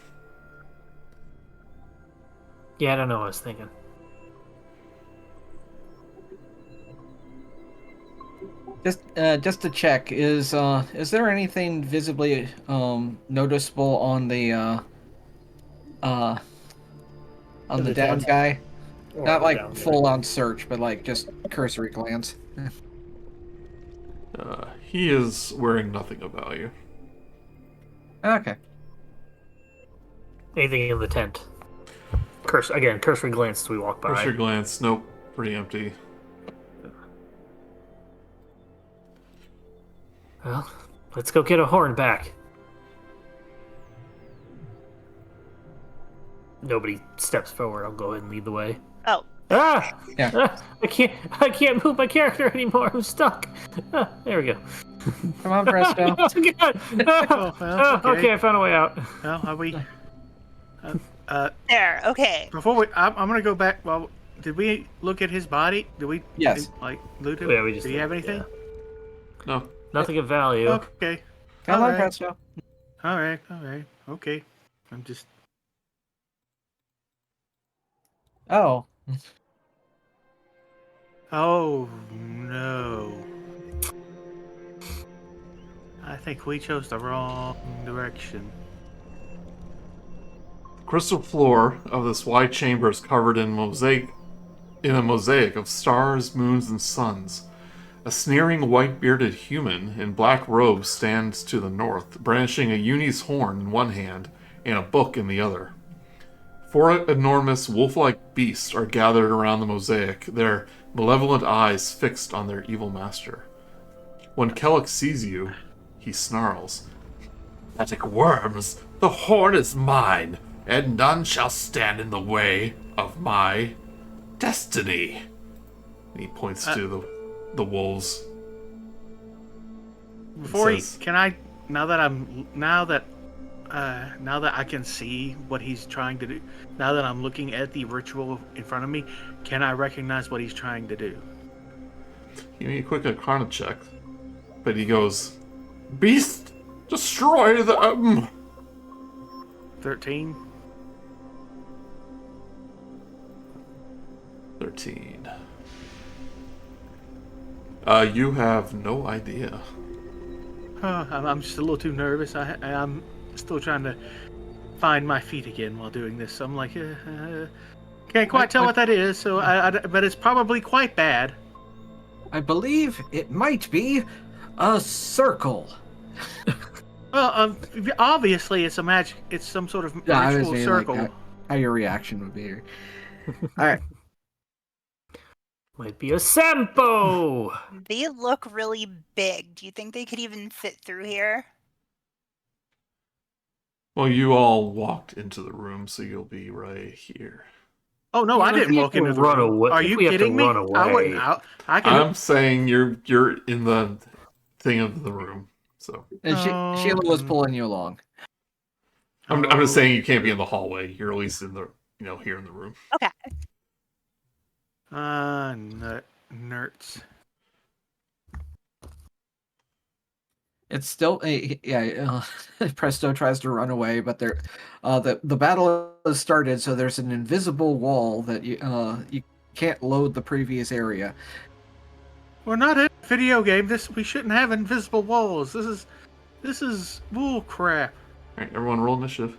Speaker 2: Yeah, I don't know what I was thinking.
Speaker 3: Just to check, is there anything visibly noticeable on the
Speaker 2: The
Speaker 3: down
Speaker 2: tent?
Speaker 3: guy?
Speaker 2: Or
Speaker 3: Not like
Speaker 2: down there.
Speaker 3: full on search, but like just cursory glance.
Speaker 1: He is wearing nothing of value.
Speaker 3: Okay.
Speaker 2: Anything in the tent? Cursory glance as we walk by.
Speaker 1: First your glance, nope, pretty empty.
Speaker 2: Well, let's go get a horn back. Nobody steps forward. I'll go ahead and lead the way.
Speaker 4: Oh,
Speaker 2: Ah!
Speaker 3: Yeah.
Speaker 2: Ah! I can't move my character anymore. I'm stuck. Ah, there we go.
Speaker 3: Come on, Presto.
Speaker 2: Oh, God.
Speaker 5: Oh, well,
Speaker 2: Okay, I found a way out.
Speaker 5: Well, are we?
Speaker 4: there. Okay.
Speaker 5: Before I'm gonna go back. Well, did we look at his body? Did we?
Speaker 3: Yes.
Speaker 5: Like loot him?
Speaker 2: Yeah, we just
Speaker 5: Did he have
Speaker 2: looked,
Speaker 5: anything?
Speaker 1: No.
Speaker 2: Nothing of value.
Speaker 5: Okay.
Speaker 3: Come on,
Speaker 5: Alright.
Speaker 3: Presto.
Speaker 5: All right. Okay. I'm just.
Speaker 3: Oh.
Speaker 5: Oh no. I think we chose the wrong direction.
Speaker 1: The crystal floor of this wide chamber is covered in a mosaic of stars, moons, and suns. A sneering white-bearded human in black robes stands to the north, brandishing a Uni's horn in one hand and a book in the other. 4 enormous wolf-like beasts are gathered around the mosaic, their malevolent eyes fixed on their evil master. When Cleric sees you, he snarls. Pathetic worms, the horn is mine, and none shall stand in the way of my destiny. And he points to the wolves.
Speaker 5: Before
Speaker 1: says-
Speaker 5: can I? Now that I can see what he's trying to do, now that I'm looking at the ritual in front of me, can I recognize what he's trying to do?
Speaker 1: Give me a quick Arcana check. But he goes, Beast, destroy them!
Speaker 5: 13.
Speaker 1: 13. You have no idea.
Speaker 5: I'm just a little too nervous. I'm still trying to find my feet again while doing this. So I'm like, can't quite tell what that is. So, but it's probably quite bad.
Speaker 3: I believe it might be a circle.
Speaker 5: Well, obviously it's a magic. It's some sort of
Speaker 3: Yeah, I was
Speaker 5: ritual
Speaker 3: saying,
Speaker 5: circle.
Speaker 3: like, how your reaction would be. All right.
Speaker 2: Might be a Sampo!
Speaker 4: They look really big. Do you think they could even fit through here?
Speaker 1: Well, you all walked into the room, so you'll be right here.
Speaker 5: Oh no,
Speaker 2: Yeah,
Speaker 5: I
Speaker 2: but if
Speaker 5: didn't
Speaker 2: we
Speaker 5: walk
Speaker 2: have to
Speaker 5: into the
Speaker 2: run
Speaker 5: room.
Speaker 2: away-
Speaker 5: Are
Speaker 2: if
Speaker 5: you
Speaker 2: we have to
Speaker 5: kidding me?
Speaker 2: run
Speaker 5: I wouldn't.
Speaker 2: away-
Speaker 5: I can.
Speaker 1: I'm saying you're in the thing of the room, so.
Speaker 3: And Sheila was pulling you along.
Speaker 1: I'm just saying you can't be in the hallway. You're at least in the, here in the room.
Speaker 4: Okay.
Speaker 5: Nerds.
Speaker 3: It's still Presto tries to run away, but the battle has started, so there's an invisible wall that you can't load the previous area.
Speaker 5: We're not in a video game. We shouldn't have invisible walls. This is bull crap.
Speaker 1: All right, everyone, roll initiative.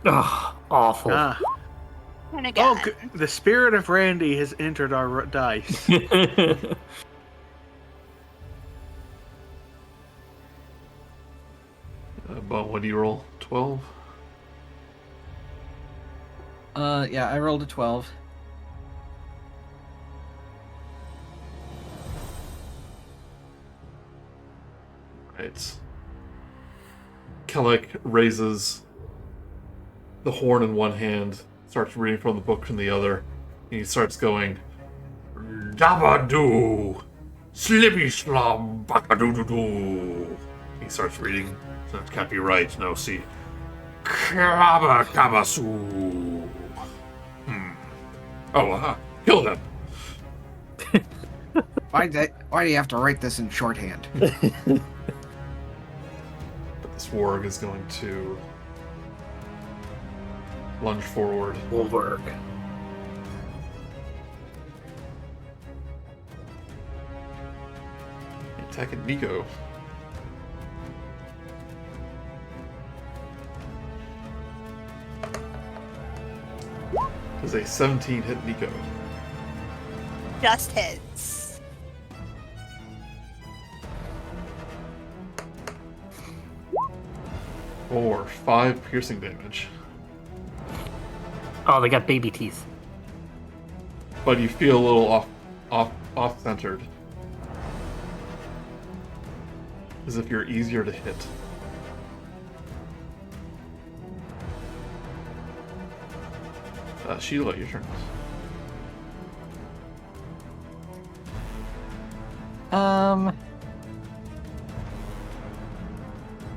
Speaker 2: Ugh, awful.
Speaker 4: And again.
Speaker 5: The spirit of Randy has entered our dice.
Speaker 1: But what do you roll? 12?
Speaker 3: Yeah, I rolled a 12.
Speaker 1: Right. Cleric raises the horn in one hand, starts reading from the book in the other, and he starts going, Dabadoo, Slippy Slum, Bakadoo. He starts reading. That can't be right. No, see. Kaba Kabasu. Oh, kill them.
Speaker 3: Why do you have to write this in shorthand?
Speaker 1: But this warg is going to lunge forward.
Speaker 2: Will work.
Speaker 1: Attacking Niko. Does a 17 hit Niko?
Speaker 4: Just hits.
Speaker 1: Or 5 piercing damage.
Speaker 2: Oh, they got baby teeth.
Speaker 1: But you feel a little off-centered. As if you're easier to hit. Sheila, your turn.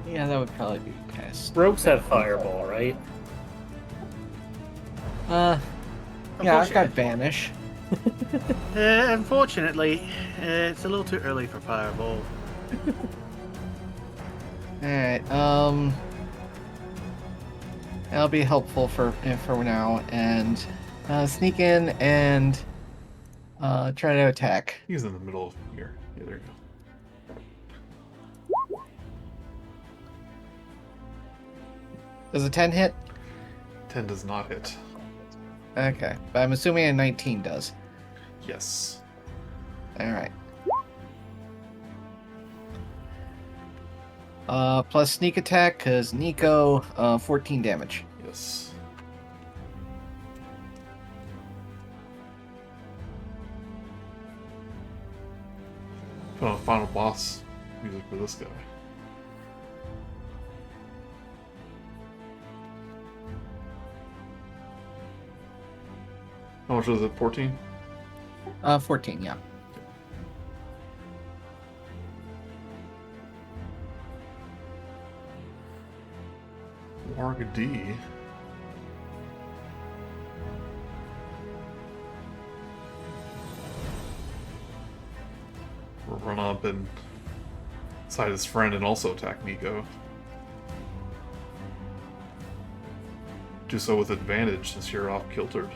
Speaker 3: Yeah, that would probably be best.
Speaker 2: Rogues have fireball, right?
Speaker 3: Yeah, I've got Vanish.
Speaker 5: Unfortunately, it's a little too early for Fireball.
Speaker 3: Alright, that'll be helpful for now, and sneak in and try to attack.
Speaker 1: He's in the middle of here. Yeah, there you go.
Speaker 3: Does a 10 hit?
Speaker 1: 10 does not hit.
Speaker 3: Okay, but I'm assuming a 19 does.
Speaker 1: Yes.
Speaker 3: Alright. Plus sneak attack, because Niko, 14 damage.
Speaker 1: Yes. Final boss music for this guy. How much was it? 14?
Speaker 3: 14, yeah.
Speaker 1: Warg D. Will run up and side his friend and also attack Niko. Do so with advantage since you're off kiltered.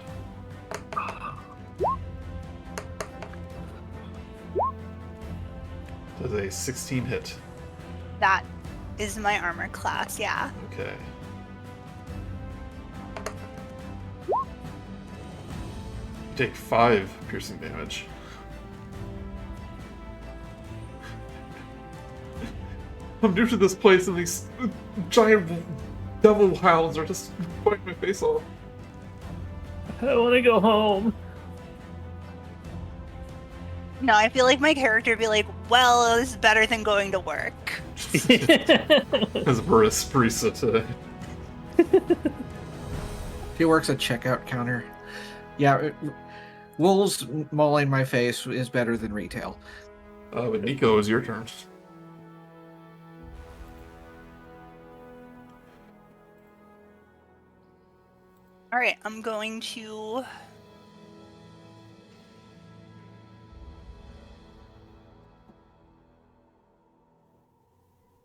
Speaker 1: Does a 16 hit?
Speaker 4: That is my armor class, yeah.
Speaker 1: Okay. Take 5 piercing damage. I'm new to this place and these giant devil hounds are just biting my face off.
Speaker 2: I want to go home.
Speaker 4: No, I feel like my character would be like, well, this is better than going to work.
Speaker 1: As barista today.
Speaker 3: He works a checkout counter. Yeah, Wolves mauling my face is better than retail.
Speaker 1: But Niko, is your turn.
Speaker 4: All right, I'm going to.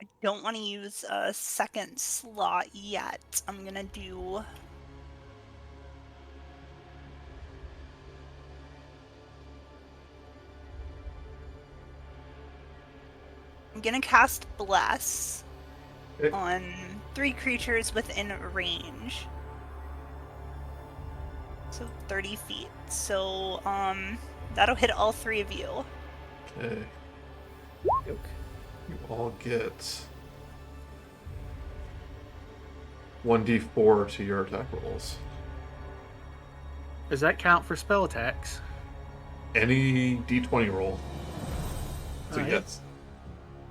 Speaker 4: I don't want to use a second slot yet. I'm gonna do. I'm gonna cast Bless on 3 creatures within range. So 30 feet. So, that'll hit all 3 of you.
Speaker 1: Okay. You all get 1d4 to your attack rolls.
Speaker 5: Does that count for spell attacks?
Speaker 1: Any d20 roll. So
Speaker 5: Alright.
Speaker 1: yes.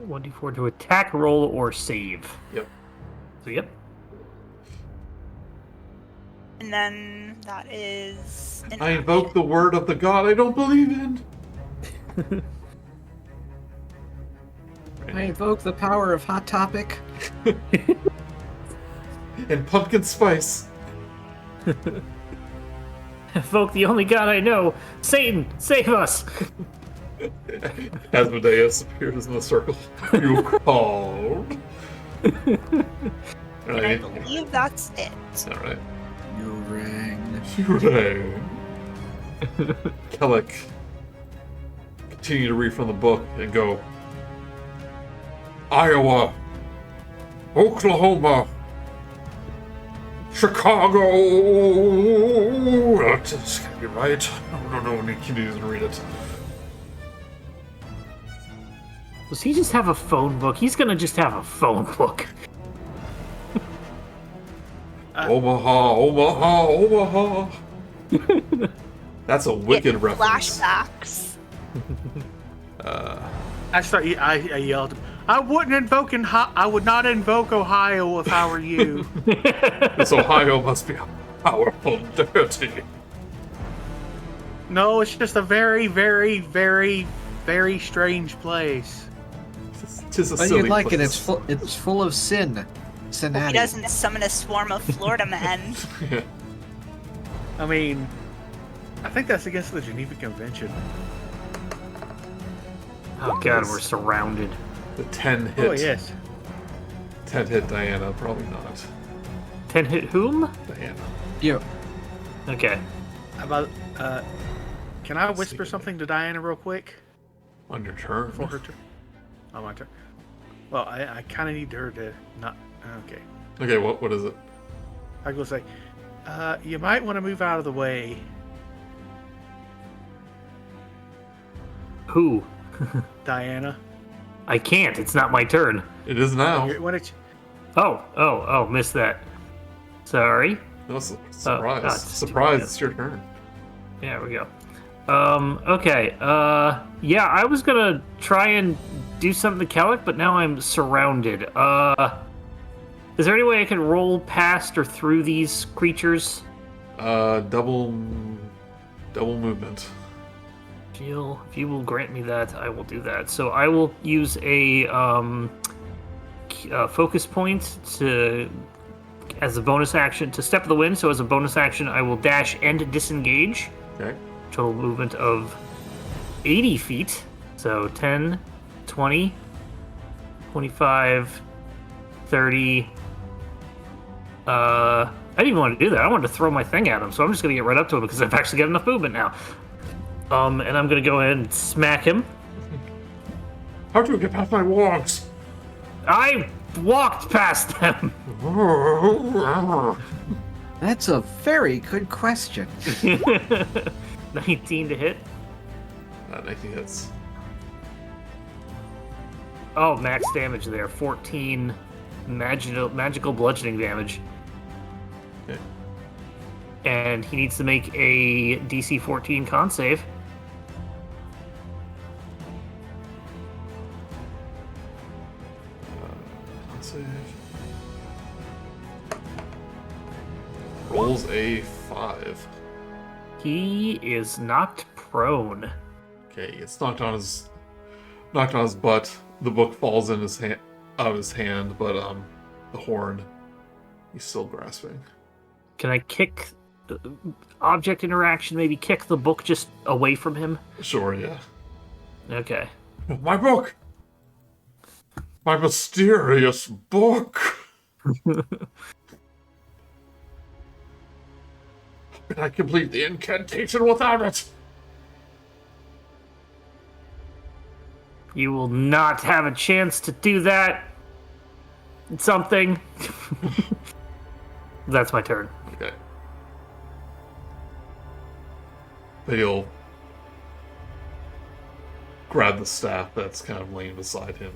Speaker 2: 1d4 to attack, roll, or save.
Speaker 1: Yep.
Speaker 2: So, yep.
Speaker 4: And then that is. An
Speaker 1: I invoke the word of the god I don't believe in.
Speaker 3: I invoke the power of Hot Topic.
Speaker 1: And pumpkin spice.
Speaker 2: Evoke the only god I know. Satan, save us!
Speaker 1: Asmodeus appears in the circle. You called.
Speaker 4: And I believe that's it.
Speaker 1: Alright.
Speaker 3: You rang.
Speaker 1: Hooray. Cleric continue to read from the book and go, Iowa, Oklahoma, Chicago. That's gonna be right. I don't know when he continues to read it.
Speaker 2: Does he just have a phone book? He's gonna just have a phone book.
Speaker 1: Omaha, Omaha, Omaha. That's a wicked
Speaker 4: Get
Speaker 1: reference.
Speaker 4: flashbacks.
Speaker 5: I yelled, I would not invoke Ohio if I were you.
Speaker 1: This Ohio must be powerful and dirty.
Speaker 5: No, it's just a very, very, very, very strange place.
Speaker 1: Tis a
Speaker 3: But
Speaker 1: silly
Speaker 3: you'd like
Speaker 1: place.
Speaker 3: it. It's full of sin.
Speaker 4: He
Speaker 3: Sinati.
Speaker 4: doesn't summon a swarm of Florida men.
Speaker 1: Yeah.
Speaker 5: I mean, I think that's against the Geneva Convention.
Speaker 2: Oh god, we're surrounded.
Speaker 1: The 10 hit.
Speaker 5: Oh, yes.
Speaker 1: 10 hit Diana, probably not.
Speaker 2: 10 hit whom?
Speaker 1: Diana.
Speaker 3: You.
Speaker 2: Okay.
Speaker 5: About, can I whisper something to Diana real quick?
Speaker 1: On your turn.
Speaker 5: Before her turn? Oh, my turn. Well, I kind of need her to not... Okay.
Speaker 1: Okay, what is it?
Speaker 5: I go say, you might want to move out of the way.
Speaker 2: Who?
Speaker 5: Diana.
Speaker 2: I can't. It's not my turn.
Speaker 1: It is now.
Speaker 5: When it's,
Speaker 2: Oh, missed that. Sorry.
Speaker 1: No, surprise.
Speaker 2: God,
Speaker 1: Surprise, it's your turn.
Speaker 2: There we go. Okay. Yeah, I was gonna try and do something to Cleric, but now I'm surrounded. Is there any way I can roll past or through these creatures?
Speaker 1: Double movement.
Speaker 2: Jill, if you will grant me that, I will do that. So I will use a focus point as a bonus action to step of the wind. So as a bonus action, I will dash and disengage.
Speaker 1: Okay.
Speaker 2: Total movement of 80 feet. So 10, 20, 25, 30. I didn't even want to do that. I wanted to throw my thing at him, so I'm just going to get right up to him because I've actually got enough movement now. And I'm going to go ahead and smack him.
Speaker 1: How do you get past my walls?
Speaker 2: I walked past them.
Speaker 3: That's a very good question.
Speaker 2: 19 to hit.
Speaker 1: 19 hits.
Speaker 2: Oh, max damage there. 14 magical bludgeoning damage.
Speaker 1: Okay.
Speaker 2: And he needs to make a DC 14 con save.
Speaker 1: Let's see. Rolls a 5.
Speaker 2: He is knocked prone.
Speaker 1: Okay, it's knocked on his knocked on his butt. The book falls in his hand, out of his hand, but the horn, he's still grasping.
Speaker 2: Can I kick object interaction? Maybe kick the book just away from him.
Speaker 1: Sure, yeah.
Speaker 2: Okay.
Speaker 1: My book! My mysterious book! How can I complete the incantation without it?
Speaker 2: You will not have a chance to do that. Something. That's my turn.
Speaker 1: Okay. But he'll grab the staff that's kind of laying beside him.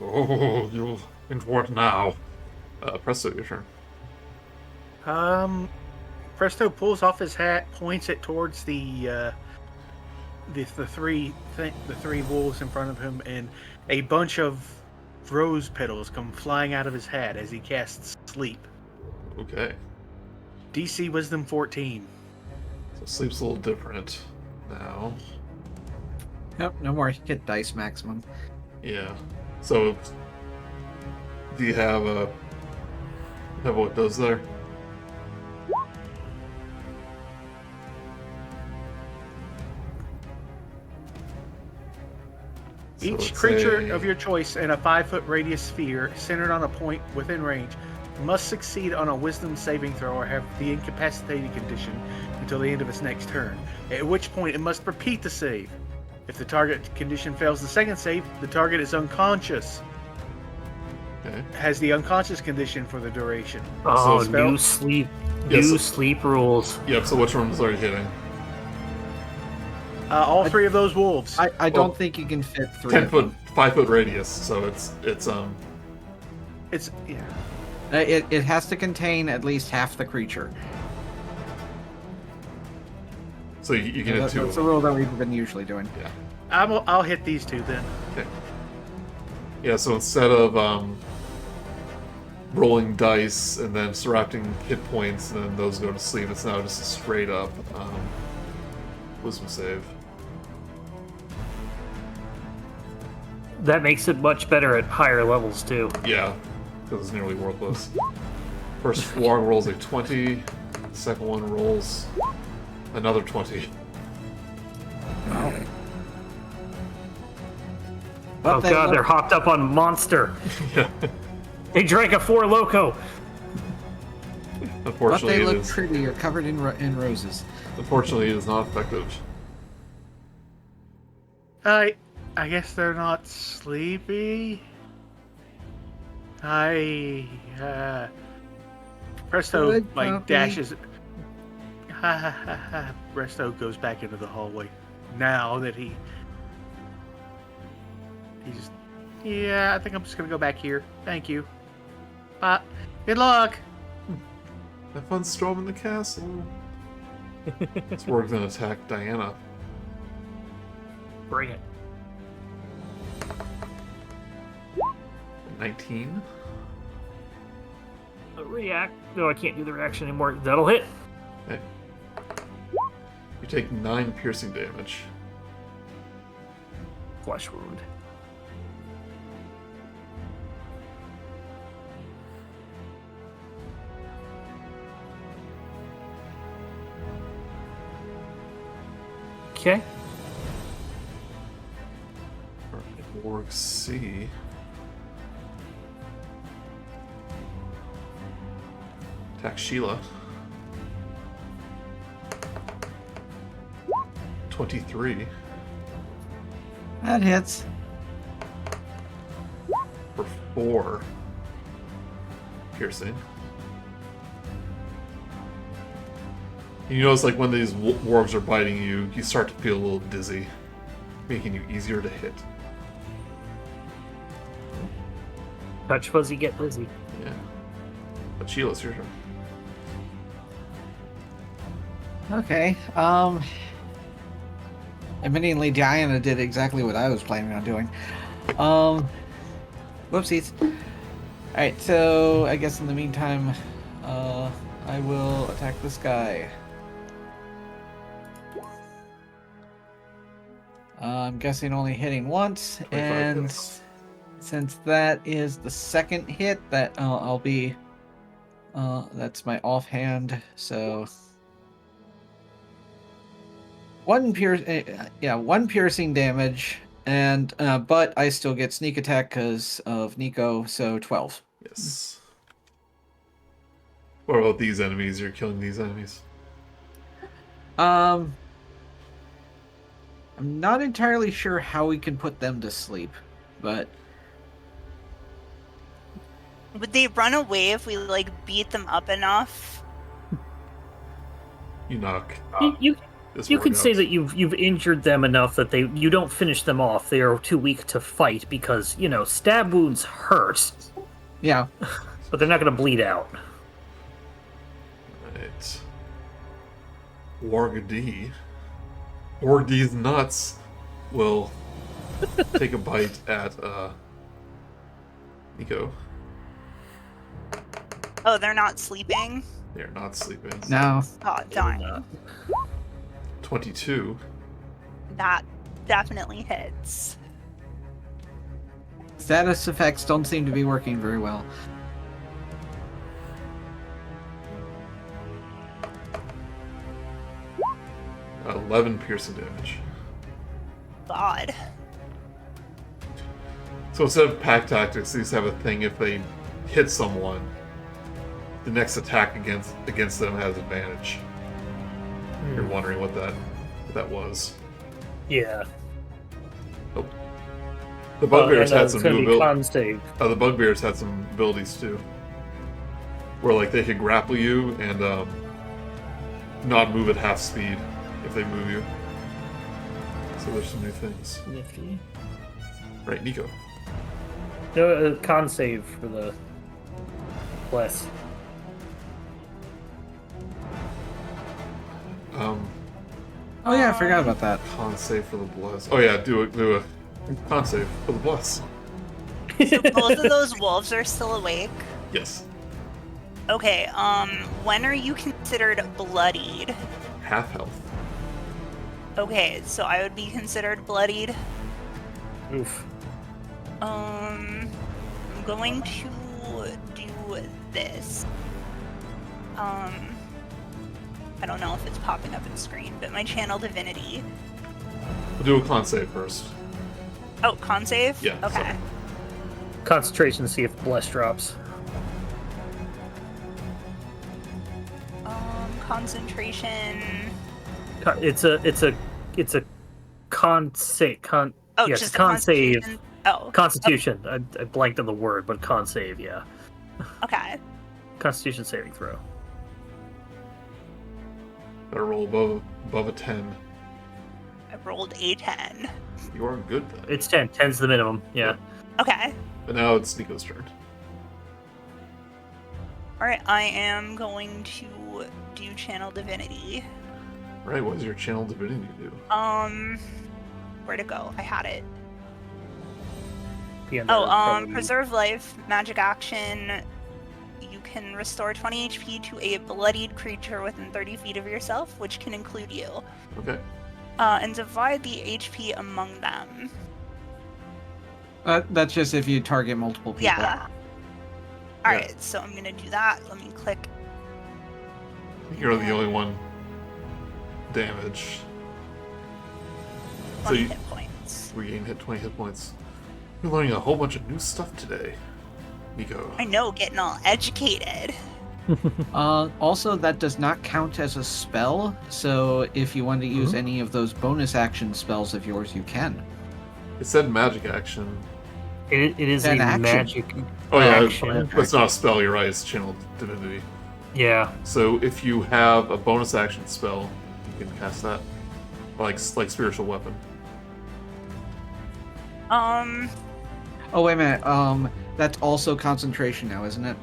Speaker 1: Oh, you into what now? Presto, your turn.
Speaker 5: Presto pulls off his hat, points it towards the three wolves in front of him, and a bunch of rose petals come flying out of his hat as he casts Sleep.
Speaker 1: Okay.
Speaker 5: DC Wisdom 14.
Speaker 1: So Sleep's a little different now.
Speaker 3: Nope, no more hit dice maximum.
Speaker 1: Yeah. So, do you have what it does there? So
Speaker 5: Each
Speaker 1: it's
Speaker 5: creature of your choice in a 5-foot radius sphere centered on a point within range must succeed on a Wisdom saving throw or have the incapacitated condition until the end of its next turn, at which point it must repeat the save. If the target condition fails the second save, the target is unconscious.
Speaker 1: Okay.
Speaker 5: Has the unconscious condition for the duration.
Speaker 2: Oh,
Speaker 1: So
Speaker 2: new sleep.
Speaker 1: Yes.
Speaker 2: New sleep rules.
Speaker 1: Yep, so which ones are you hitting?
Speaker 5: All three of those wolves.
Speaker 3: I don't think you can fit 3
Speaker 1: 10
Speaker 3: of
Speaker 1: foot,
Speaker 3: them.
Speaker 1: 5 foot radius, so it's
Speaker 5: It's yeah.
Speaker 3: It has to contain at least half the creature.
Speaker 1: so you can hit
Speaker 3: That's
Speaker 1: 2
Speaker 3: the
Speaker 1: of them.
Speaker 3: rule that we've been usually doing.
Speaker 1: Yeah.
Speaker 5: I'll hit these two then.
Speaker 1: Okay. Yeah, so instead of rolling dice and then subtracting hit points and then those go to sleep, it's now just a straight up wisdom save.
Speaker 2: That makes it much better at higher levels, too.
Speaker 1: Yeah, because it's nearly worthless. First one rolls a 20, second one rolls another 20.
Speaker 3: But
Speaker 2: Oh
Speaker 3: they
Speaker 2: god,
Speaker 3: look-
Speaker 2: they're hopped up on Monster.
Speaker 1: Yeah.
Speaker 2: They drank a 4 Loco.
Speaker 3: But
Speaker 1: Unfortunately,
Speaker 3: they
Speaker 1: it
Speaker 3: look
Speaker 1: is.
Speaker 3: pretty. You're covered in roses.
Speaker 1: Unfortunately, it is not effective.
Speaker 5: I guess they're not sleepy. Presto
Speaker 3: Good
Speaker 5: like
Speaker 3: puppy.
Speaker 5: dashes. Presto goes back into the hallway. Now that he's yeah, I think I'm just gonna go back here. Thank you. Good luck.
Speaker 1: Have fun storming the castle. It's worth an attack Diana.
Speaker 2: Bring it.
Speaker 1: 19.
Speaker 2: React. No, I can't do the reaction anymore. That'll hit.
Speaker 1: Okay. You take 9 piercing damage.
Speaker 2: Flesh wound. Okay.
Speaker 1: Alright, Org C. Attack Sheila. 23
Speaker 3: That hits.
Speaker 1: for 4 piercing. You notice, like, when these wargs are biting you, you start to feel a little dizzy, making you easier to hit.
Speaker 2: Touch fuzzy, get busy.
Speaker 1: Yeah. But Sheila, it's your turn.
Speaker 3: Okay. Admittingly, Diana did exactly what I was planning on doing. Whoopsies. Alright, so I guess in the meantime, I will attack this guy. I'm guessing only hitting once,
Speaker 1: 25
Speaker 3: and
Speaker 1: hits.
Speaker 3: since that is the second hit, that I'll be. That's my offhand, so one piercing damage, and but I still get sneak attack because of Niko, so 12.
Speaker 1: Yes. What about these enemies? You're killing these enemies.
Speaker 3: I'm not entirely sure how we can put them to sleep, but
Speaker 4: Would they run away if we like beat them up enough?
Speaker 1: You knock.
Speaker 2: You
Speaker 1: This
Speaker 2: you
Speaker 1: ward
Speaker 2: could say
Speaker 1: out.
Speaker 2: that you've injured them enough that you don't finish them off. They are too weak to fight because stab wounds hurt,
Speaker 3: yeah.
Speaker 2: but they're not going to bleed out.
Speaker 1: Right. Warg D. Warg D's nuts will take a bite at Niko.
Speaker 4: Oh, they're not sleeping?
Speaker 1: They're not sleeping.
Speaker 3: No.
Speaker 4: Oh, darn.
Speaker 1: 22.
Speaker 4: That definitely hits.
Speaker 3: Status effects don't seem to be working very well.
Speaker 1: Uh, 11 piercing damage.
Speaker 4: God.
Speaker 1: So instead of pack tactics, these have a thing if they hit someone, the next attack against them has advantage. You're wondering what that was.
Speaker 2: Yeah.
Speaker 1: Oh. The bugbears had some new abilities.
Speaker 2: Con save.
Speaker 1: The bugbears had some abilities too, where like they could grapple you and not move at half speed if they move you. So there's some new things.
Speaker 2: Nifty.
Speaker 1: Right, Niko.
Speaker 2: No, con save for the bless.
Speaker 3: Oh yeah, I forgot about that.
Speaker 1: Con save for the bless. Oh yeah, do a con save for the bless.
Speaker 4: So both of those wolves are still awake?
Speaker 1: Yes.
Speaker 4: Okay, when are you considered bloodied?
Speaker 1: Half health.
Speaker 4: Okay, so I would be considered bloodied.
Speaker 2: Oof.
Speaker 4: I'm going to do this. I don't know if it's popping up in screen, but my channel divinity.
Speaker 1: We'll do a con save first.
Speaker 4: Oh, con save?
Speaker 1: Yeah,
Speaker 4: Okay.
Speaker 1: sorry.
Speaker 2: Concentration, see if bless drops.
Speaker 4: Concentration.
Speaker 2: It's a con save.
Speaker 4: Oh,
Speaker 2: yes,
Speaker 4: just
Speaker 2: con save.
Speaker 4: Constitution. Oh,
Speaker 2: Constitution. I blanked on the word, but con save. Yeah.
Speaker 4: okay.
Speaker 2: Constitution saving throw.
Speaker 1: Better roll above a 10.
Speaker 4: I rolled a 10.
Speaker 1: You are good though.
Speaker 2: It's 10. 10's the minimum. Yeah.
Speaker 4: Okay.
Speaker 1: But now it's Niko's turn.
Speaker 4: Alright, I am going to do channel divinity.
Speaker 1: Right, what does your channel divinity do?
Speaker 4: Where'd it go? I had it.
Speaker 2: Be under probably-
Speaker 4: Preserve life, magic action. You can restore 20 HP to a bloodied creature within 30 feet of yourself, which can include you.
Speaker 1: Okay.
Speaker 4: And divide the HP among them.
Speaker 3: That's just if you target multiple people.
Speaker 4: Yeah. Alright, so I'm gonna do that. Let me click.
Speaker 1: You're the only one damaged.
Speaker 4: 20
Speaker 1: you
Speaker 4: hit points.
Speaker 1: regain 20 hit points. You're learning a whole bunch of new stuff today, Niko.
Speaker 4: I know, getting all educated.
Speaker 3: Also, that does not count as a spell, so if you want to use any of those bonus action spells of yours, you can.
Speaker 1: It said magic action.
Speaker 2: It is a
Speaker 3: An action.
Speaker 2: magic.
Speaker 1: Oh yeah,
Speaker 2: action.
Speaker 1: it's not a spell. You're right. It's channel divinity.
Speaker 2: Yeah.
Speaker 1: So if you have a bonus action spell, you can cast that, like spiritual weapon.
Speaker 3: Oh, wait a minute. That's also concentration now, isn't it?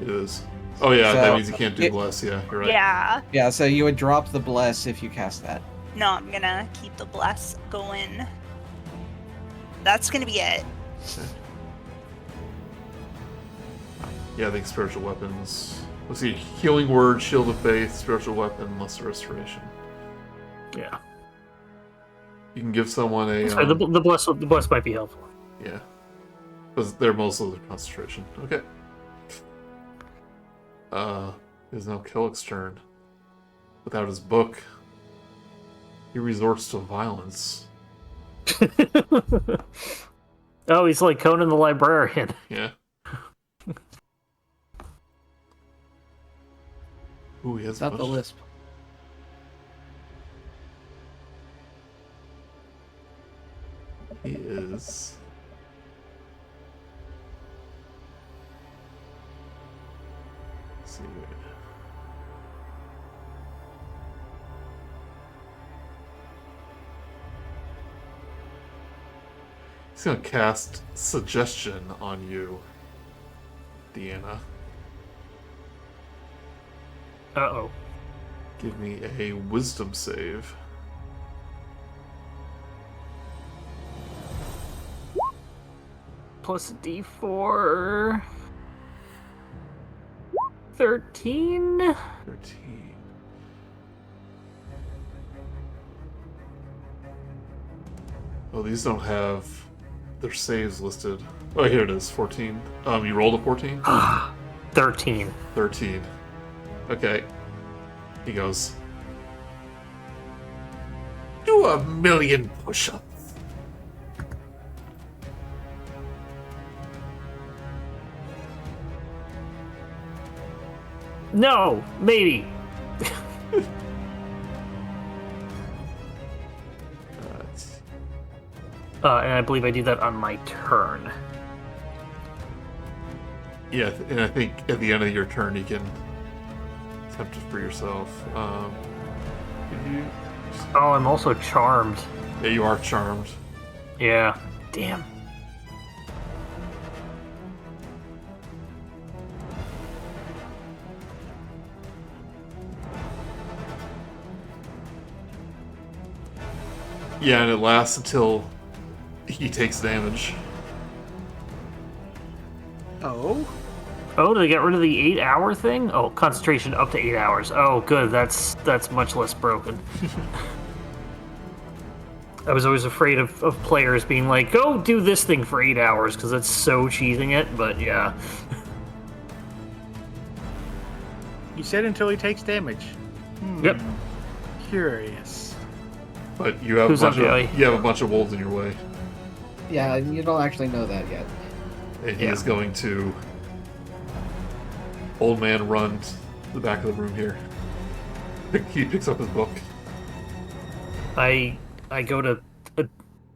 Speaker 1: It is. Oh yeah,
Speaker 3: So,
Speaker 1: that means you can't do
Speaker 3: it-
Speaker 1: bless. Yeah, you're right.
Speaker 4: Yeah.
Speaker 3: Yeah, so you would drop the bless if you cast that.
Speaker 4: No, I'm gonna keep the bless going. That's gonna be it.
Speaker 1: Okay. Yeah, I think spiritual weapons. Let's see, healing word, shield of faith, spiritual weapon, lesser restoration.
Speaker 2: Yeah.
Speaker 1: You can give someone a...
Speaker 2: Sorry, the bless might be helpful.
Speaker 1: Yeah. Because they're mostly the concentration. Okay. It is now Cleric's turn. Without his book, he resorts to violence.
Speaker 2: Oh, he's like Conan the Librarian.
Speaker 1: Yeah. Ooh, he has
Speaker 3: Is that the lisp?
Speaker 1: He is... Let's see. He's gonna cast Suggestion on you, Deanna.
Speaker 2: Uh-oh.
Speaker 1: Give me a Wisdom save.
Speaker 2: Plus D4... 13?
Speaker 1: 13. Oh, these don't have their saves listed. Oh, here it is, 14. You rolled a 14?
Speaker 2: 13.
Speaker 1: 13. Okay. He goes, do 1,000,000 push-ups.
Speaker 2: No, maybe. And I believe I do that on my turn.
Speaker 1: Yeah, and I think at the end of your turn you can attempt it for yourself. Did you...
Speaker 2: Oh, I'm also charmed.
Speaker 1: Yeah, you are charmed.
Speaker 2: Yeah. Damn.
Speaker 1: Yeah, and it lasts until he takes damage.
Speaker 5: Oh?
Speaker 2: Oh, did they get rid of the 8-hour thing? Oh, concentration up to 8 hours. Oh, good. That's much less broken. I was always afraid of players being like, go do this thing for 8 hours, because that's so cheating it, but yeah.
Speaker 5: You said until he takes damage.
Speaker 2: Yep.
Speaker 5: Curious.
Speaker 1: But you have a bunch of wolves in your way.
Speaker 3: Yeah, you don't actually know that yet.
Speaker 1: And he is going to old man run to the back of the room here. He picks up his book.
Speaker 2: I go to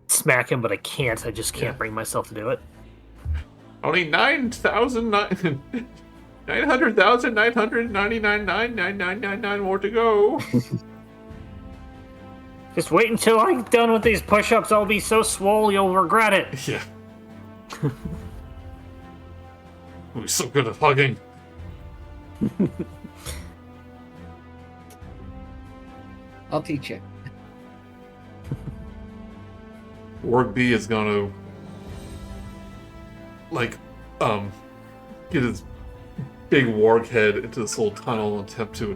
Speaker 2: smack him, but I can't. I just can't bring myself to do it.
Speaker 1: Only 900,999 more to go.
Speaker 2: Just wait until I'm done with these push-ups. I'll be so swole you'll regret it.
Speaker 1: Yeah. We're so good at hugging.
Speaker 3: I'll teach you.
Speaker 1: Warg B is gonna get his big warg head into this little tunnel and attempt to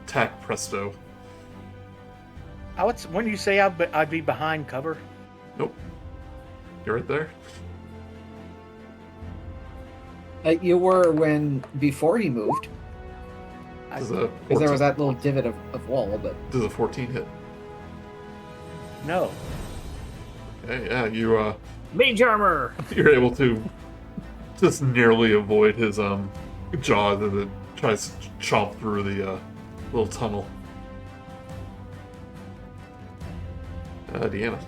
Speaker 1: attack Presto.
Speaker 5: When you say I'd be behind cover?
Speaker 1: Nope. You're right there.
Speaker 3: You were before he moved.
Speaker 1: Because
Speaker 3: there was that little divot of wall, but...
Speaker 1: Does a 14 hit?
Speaker 5: No.
Speaker 1: Okay, yeah, you,
Speaker 2: Mage armor!
Speaker 1: You're able to just nearly avoid his, jaw that tries to chomp through the, little tunnel. Deanna.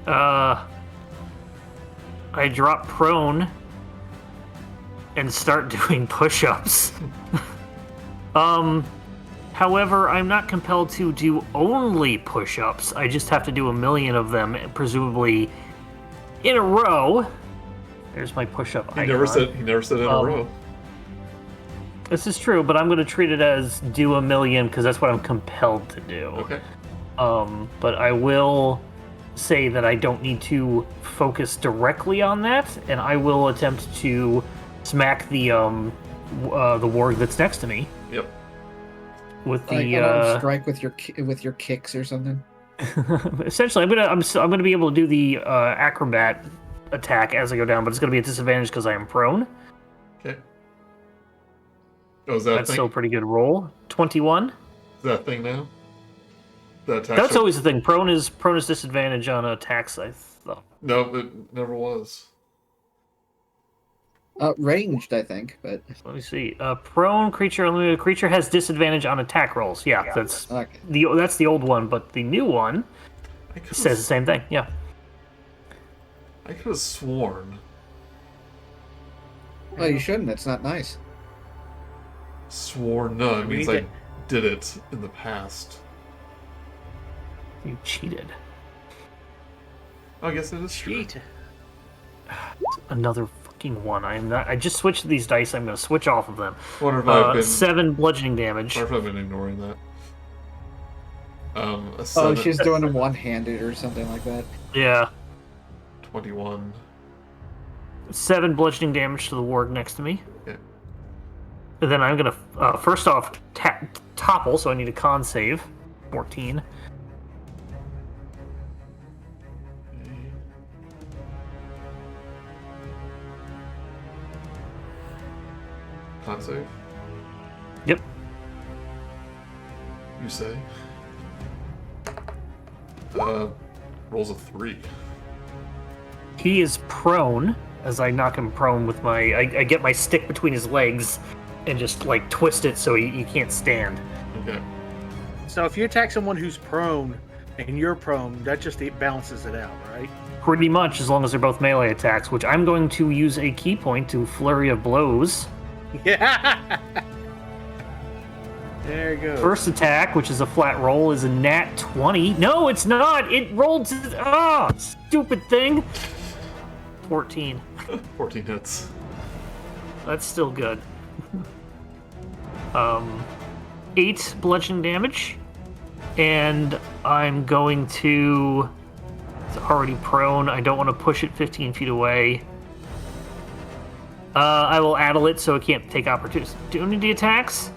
Speaker 2: I drop prone and start doing push-ups. However, I'm not compelled to do only push-ups. I just have to do 1,000,000 of them, presumably in a row. There's my push-up icon.
Speaker 1: He never said in a row.
Speaker 2: This is true, but I'm going to treat it as do 1,000,000 because that's what I'm compelled to do.
Speaker 1: Okay.
Speaker 2: But I will say that I don't need to focus directly on that, and I will attempt to smack the warg that's next to me.
Speaker 1: Yep.
Speaker 2: with the
Speaker 3: strike with your kicks or something.
Speaker 2: essentially, I'm gonna be able to do the acrobat attack as I go down, but it's gonna be a disadvantage because I am prone.
Speaker 1: Okay. Oh, is that
Speaker 2: That's
Speaker 1: thing?
Speaker 2: still a pretty good roll. 21.
Speaker 1: Is that thing now?
Speaker 2: That's always the thing. Prone is disadvantage on attacks, I thought.
Speaker 1: No, it never was.
Speaker 3: Ranged, I think, but
Speaker 2: Let me see. Prone creature, unlimited creature has disadvantage on attack rolls. Yeah, that's
Speaker 3: okay.
Speaker 2: that's the old one, but the new one says the same thing. Yeah.
Speaker 1: I could have sworn.
Speaker 3: Well, you shouldn't. It's not nice.
Speaker 1: Sworn? No, it means I did it in the past.
Speaker 2: You cheated.
Speaker 1: Oh, I guess it is true.
Speaker 5: Cheat.
Speaker 2: Another fucking one. I just switched these dice. I'm going to switch off of them.
Speaker 1: Wonder if I've been
Speaker 2: 7 bludgeoning damage.
Speaker 1: Wonder if I've been ignoring that. A
Speaker 3: Oh,
Speaker 1: 7,
Speaker 3: she's doing them one-handed or something like that.
Speaker 2: Yeah.
Speaker 1: 21.
Speaker 2: 7 bludgeoning damage to the ward next to me.
Speaker 1: Okay.
Speaker 2: And then I'm going to, first off, topple, so I need a con save. 14.
Speaker 1: Con save?
Speaker 2: Yep.
Speaker 1: You say? Rolls a 3.
Speaker 2: He is prone, as I knock him prone with my... I get my stick between his legs and just, like, twist it so he can't stand.
Speaker 1: Okay.
Speaker 5: So if you attack someone who's prone and you're prone, that just balances it out, right?
Speaker 2: Pretty much, as long as they're both melee attacks, which I'm going to use a key point to Flurry of Blows.
Speaker 5: Yeah. There you go.
Speaker 2: First attack, which is a flat roll, is a nat 20. No, it's not! It rolled... stupid thing! 14.
Speaker 1: 14 hits.
Speaker 2: That's still good. 8 bludgeoning damage. And I'm going to... It's already prone. I don't want to push it 15 feet away. I will addle it so it can't take opportunity attacks.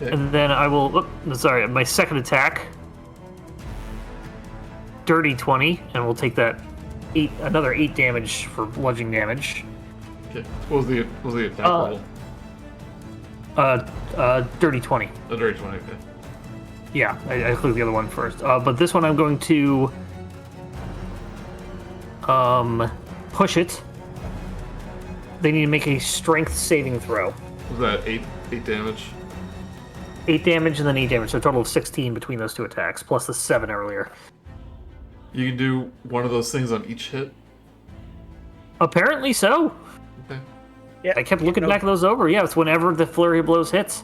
Speaker 1: Okay.
Speaker 2: And then I will... sorry, my second attack. Dirty 20, and we'll take that another 8 damage for bludgeoning damage.
Speaker 1: Okay. What was the attack roll?
Speaker 2: Dirty 20.
Speaker 1: A dirty 20, okay.
Speaker 2: Yeah, I include the other one first. But this one I'm going to push it. They need to make a strength saving throw.
Speaker 1: Was that 8 damage?
Speaker 2: 8 damage and then 8 damage, so a total of 16 between those 2 attacks, plus the 7 earlier.
Speaker 1: You can do one of those things on each hit?
Speaker 2: Apparently so.
Speaker 1: Okay.
Speaker 5: Yeah,
Speaker 2: I kept looking back those over. Yeah, it's whenever the Flurry of Blows hits.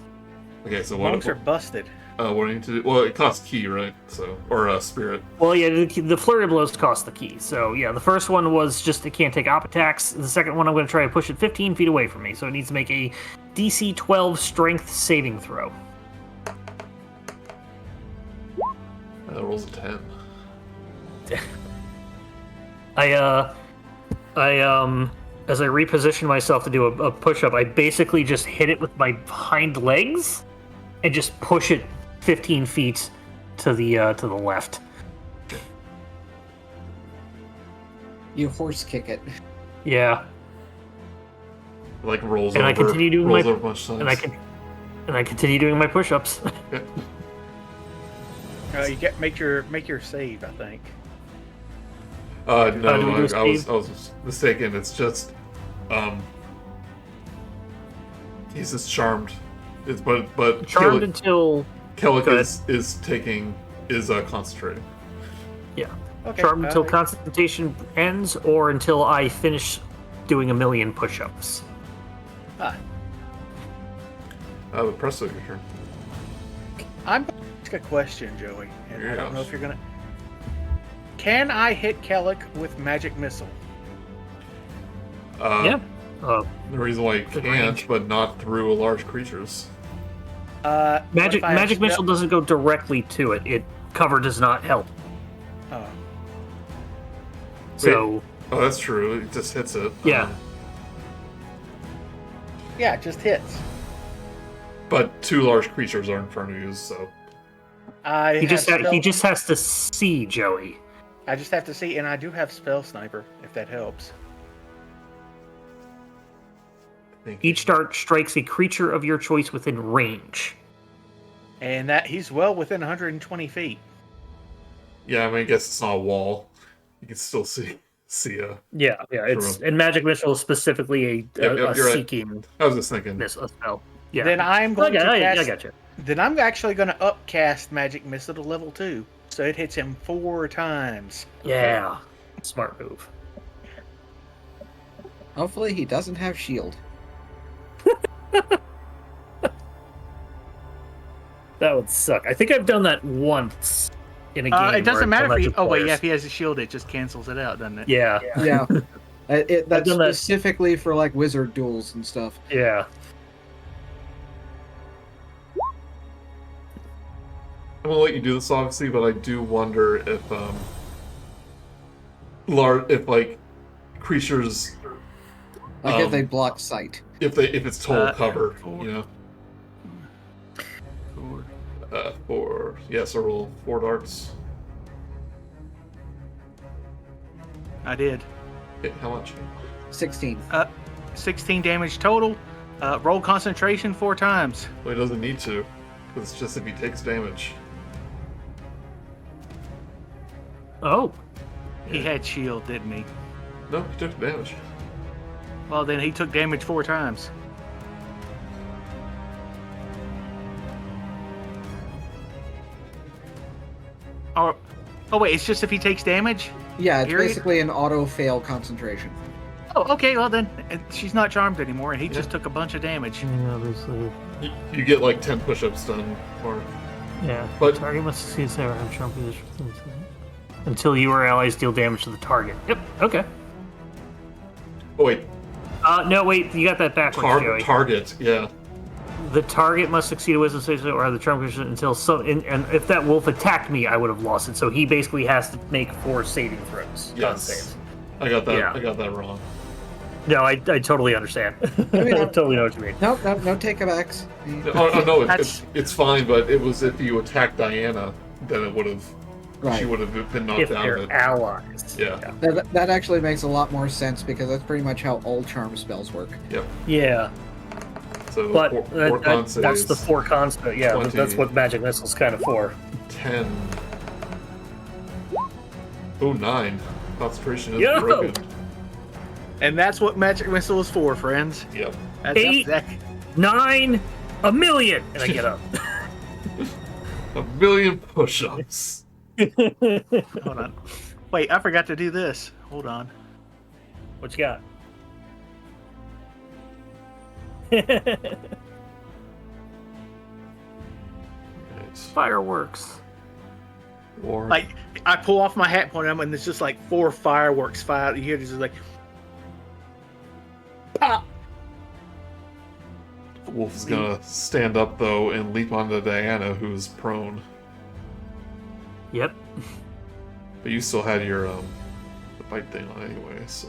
Speaker 1: Okay, so
Speaker 5: Monks are busted.
Speaker 1: what do you need to do? Well, it costs key, right? So, or spirit.
Speaker 2: Well, yeah, the Flurry of Blows cost the key. So, yeah, the first one was just it can't take op attacks. The second one, I'm going to try to push it 15 feet away from me. So it needs to make a DC 12 strength saving throw.
Speaker 1: That rolls a 10.
Speaker 2: As I reposition myself to do a push-up, I basically just hit it with my hind legs and just push it 15 feet to the left.
Speaker 3: You horse kick it.
Speaker 2: Yeah.
Speaker 1: It, like rolls
Speaker 2: And
Speaker 1: over.
Speaker 2: I continue doing
Speaker 1: rolls
Speaker 2: my
Speaker 1: over a bunch of times.
Speaker 2: and I continue doing my push-ups.
Speaker 1: Okay.
Speaker 5: You make your save, I think.
Speaker 1: No,
Speaker 2: do we do a
Speaker 1: I
Speaker 2: save?
Speaker 1: was mistaken. It's just, he's just charmed. But
Speaker 2: Charmed until
Speaker 1: Cleric
Speaker 2: Good.
Speaker 1: is concentrating.
Speaker 2: yeah.
Speaker 5: Okay.
Speaker 2: Charmed until concentration ends, or until I finish doing 1,000,000 push-ups.
Speaker 1: But Presto, your turn.
Speaker 5: I'm going to ask a question, Joey, and I don't know
Speaker 1: Yes.
Speaker 5: if you're going to... Can I hit Cleric with Magic Missile?
Speaker 2: Yeah.
Speaker 1: The reason why you
Speaker 2: Good
Speaker 1: can't,
Speaker 2: range.
Speaker 1: but not through large creatures.
Speaker 2: Magic
Speaker 5: what if I
Speaker 2: missile doesn't go directly to it. It cover does not help.
Speaker 5: Oh.
Speaker 2: So
Speaker 1: Oh, that's true. It just hits it.
Speaker 2: Yeah.
Speaker 5: Yeah, it just hits.
Speaker 1: But 2 large creatures are in front of you, so
Speaker 2: He just has to see Joey.
Speaker 5: I just have to see, and I do have Spell Sniper, if that helps.
Speaker 2: Each dart strikes a creature of your choice within range.
Speaker 5: And that he's well within 120 feet.
Speaker 1: yeah, I mean, I guess it's not a wall. You can still see a.
Speaker 2: Yeah. It's and Magic Missile is specifically a
Speaker 1: You're right.
Speaker 2: seeking
Speaker 1: I was just thinking.
Speaker 2: missile spell. Yeah.
Speaker 5: Then I'm going to cast.
Speaker 2: I got you.
Speaker 5: Then I'm actually going to upcast Magic Missile to level 2, so it hits him 4 times.
Speaker 2: Yeah. Smart move.
Speaker 3: Hopefully he doesn't have shield.
Speaker 2: That would suck. I think I've done that once in a game.
Speaker 5: It doesn't matter if he. Oh wait, yeah,
Speaker 2: yeah.
Speaker 5: if he has a shield, it just cancels it out, doesn't it?
Speaker 2: Yeah.
Speaker 3: Yeah. That's
Speaker 2: done that.
Speaker 3: specifically for like wizard duels and stuff.
Speaker 2: Yeah.
Speaker 1: I'm gonna let you do this, obviously, but I do wonder if like creatures,
Speaker 3: Like if they block sight.
Speaker 1: if it's total cover,
Speaker 5: four.
Speaker 1: you know.
Speaker 5: 4.
Speaker 1: 4. Yes, I roll 4 darts.
Speaker 5: I did.
Speaker 1: Okay, how much?
Speaker 3: 16.
Speaker 5: 16 damage total. Roll concentration 4 times.
Speaker 1: Well, he doesn't need to, because it's just if he takes damage.
Speaker 2: Oh.
Speaker 5: He had shield, didn't he?
Speaker 1: No, he took damage.
Speaker 5: Well, then he took damage 4 times. Oh wait, it's just if he takes damage?
Speaker 3: Yeah, it's
Speaker 5: Period?
Speaker 3: basically an auto fail concentration.
Speaker 5: Oh, okay, well then, she's not charmed anymore, and he just took a bunch of damage.
Speaker 2: Obviously.
Speaker 1: You get like 10 push-ups done, or
Speaker 2: Yeah.
Speaker 1: But-
Speaker 2: target must succeed several times charm position until you or allies deal damage to the target. Yep. Okay.
Speaker 1: oh wait,
Speaker 2: No, wait. You got that backwards, Joey.
Speaker 1: target, yeah.
Speaker 2: The target must succeed a wisdom save or have the charm position until and if that wolf attacked me, I would have lost it. So he basically has to make 4 saving throws. Con
Speaker 1: Yes.
Speaker 2: saves.
Speaker 1: I got that.
Speaker 2: Yeah.
Speaker 1: I got that wrong.
Speaker 2: No, I totally understand.
Speaker 3: I mean,
Speaker 2: I totally know what you mean.
Speaker 3: No take-backs.
Speaker 1: Oh no,
Speaker 5: That's-
Speaker 1: it's fine. But it was if you attacked Diana, then it would have.
Speaker 3: Right.
Speaker 1: She would have been knocked
Speaker 2: If
Speaker 1: out
Speaker 2: they're
Speaker 1: of it.
Speaker 2: allies.
Speaker 1: Yeah.
Speaker 3: That actually makes a lot more sense because that's pretty much how all charm spells work.
Speaker 1: Yep.
Speaker 2: Yeah.
Speaker 1: So
Speaker 2: But
Speaker 1: four con
Speaker 2: that's
Speaker 1: saves,
Speaker 2: the 4 cons. Yeah,
Speaker 1: 20.
Speaker 2: that's what Magic Missile's kind of for.
Speaker 1: 10. Oh, 9. Concentration is
Speaker 2: Yo!
Speaker 1: broken.
Speaker 5: And that's what Magic Missile is for, friends.
Speaker 1: Yep.
Speaker 5: That's
Speaker 2: 8, 9, a million, and I get up.
Speaker 1: 1,000,000 push-ups.
Speaker 5: Hold on. Wait, I forgot to do this. Hold on.
Speaker 2: What you got?
Speaker 1: Right.
Speaker 2: Fireworks.
Speaker 1: Or
Speaker 5: Like, I pull off my hat, point at him, and there's just like 4 fireworks fire out. You hear this is like, pop.
Speaker 1: Wolf's gonna stand up though and leap onto Diana, who's prone.
Speaker 2: Yep.
Speaker 1: But you still had your the bite thing on anyway, so.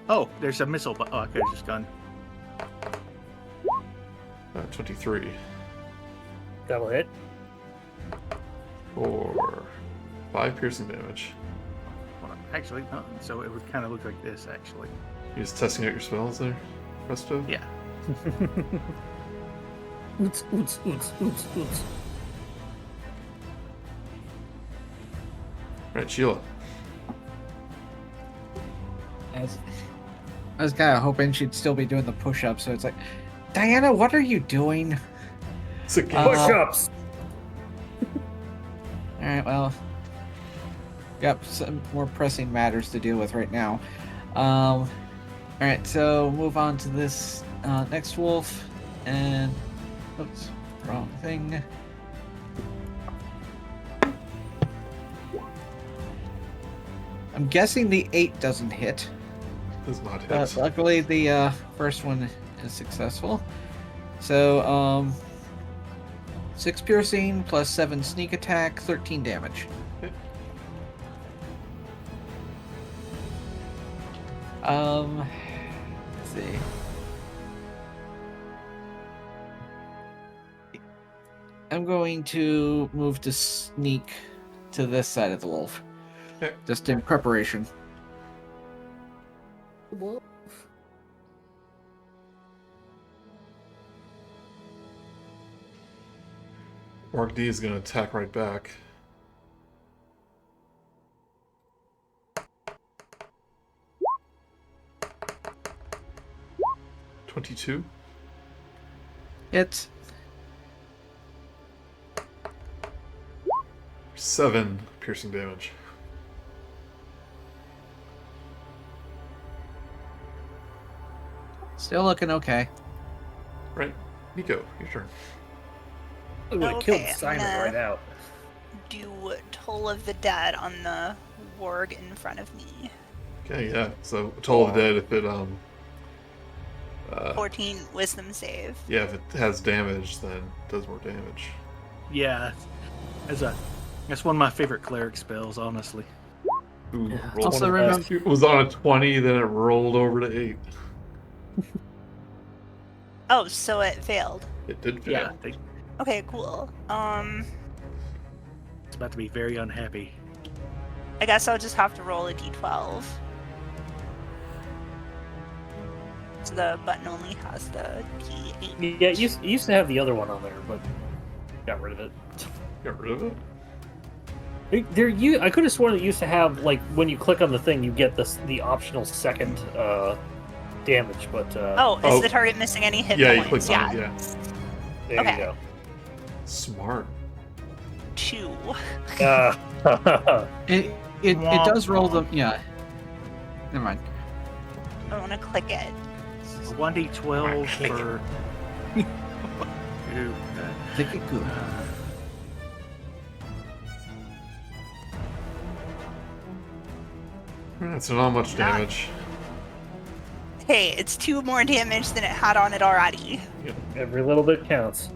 Speaker 5: Oh, there's a missile, but I could have just gone.
Speaker 1: 23.
Speaker 2: Double hit.
Speaker 1: For 5 piercing damage.
Speaker 5: Hold on. Actually, no. So it would kind of look like this, actually.
Speaker 1: You just testing out your spells there, Presto?
Speaker 5: Yeah.
Speaker 2: Oots, oots, oots, oots, oots.
Speaker 1: Right, Sheila.
Speaker 3: I was kind of hoping she'd still be doing the push-ups, so it's like, Diana, what are you doing?
Speaker 1: Sick.
Speaker 2: Push-ups.
Speaker 3: All right, well, got some more pressing matters to deal with right now. All right, so move on to this next wolf, and oops, wrong thing. I'm guessing the 8 doesn't hit.
Speaker 1: Does not hit.
Speaker 3: But luckily, the first one is successful. So, 6 piercing plus 7 sneak attack, 13 damage. Let's see. I'm going to move to sneak to this side of the wolf.
Speaker 1: Okay.
Speaker 3: Just in preparation.
Speaker 1: Mark D is going to attack right back. $22.
Speaker 3: It's
Speaker 1: 7 piercing damage.
Speaker 3: still looking okay.
Speaker 1: Right. Niko, your turn.
Speaker 2: I would have
Speaker 4: Okay,
Speaker 2: killed
Speaker 4: I'm
Speaker 2: Simon
Speaker 4: gonna-
Speaker 2: right out.
Speaker 4: Do Toll of the Dead on the warg in front of me.
Speaker 1: Okay, yeah. So Toll of the Dead, if it
Speaker 4: 14 wisdom save.
Speaker 1: yeah, if it has damage, then it does more damage.
Speaker 5: Yeah, that's one of my favorite cleric spells, honestly.
Speaker 1: Ooh,
Speaker 2: Yeah,
Speaker 1: rolled
Speaker 3: Also
Speaker 2: one of the
Speaker 3: remember,
Speaker 2: best.
Speaker 1: It was on a 20, then it rolled over to 8.
Speaker 4: Oh, so it failed.
Speaker 1: It did fail.
Speaker 5: Yeah,
Speaker 4: Okay, cool.
Speaker 5: it's about to be very unhappy.
Speaker 4: I guess I'll just have to roll a d12. So the button only has the d8.
Speaker 2: Yeah, it used to have the other one on there, but got rid of it.
Speaker 1: Got rid of it?
Speaker 2: I could have sworn it used to have, like, when you click on the thing, you get the optional second damage, but
Speaker 4: Oh, is
Speaker 1: Oh.
Speaker 4: the target missing any hit
Speaker 1: Yeah, you
Speaker 4: points?
Speaker 1: clicked on it, yeah.
Speaker 2: there
Speaker 4: okay.
Speaker 2: you go.
Speaker 1: Smart.
Speaker 4: 2.
Speaker 3: it does roll them. Yeah. Never mind.
Speaker 4: I want to click it.
Speaker 5: 1d12 for. Ew,
Speaker 3: Think it good.
Speaker 1: That's not much damage.
Speaker 4: Hey, it's 2 more damage than it had on it already.
Speaker 2: Every little bit counts.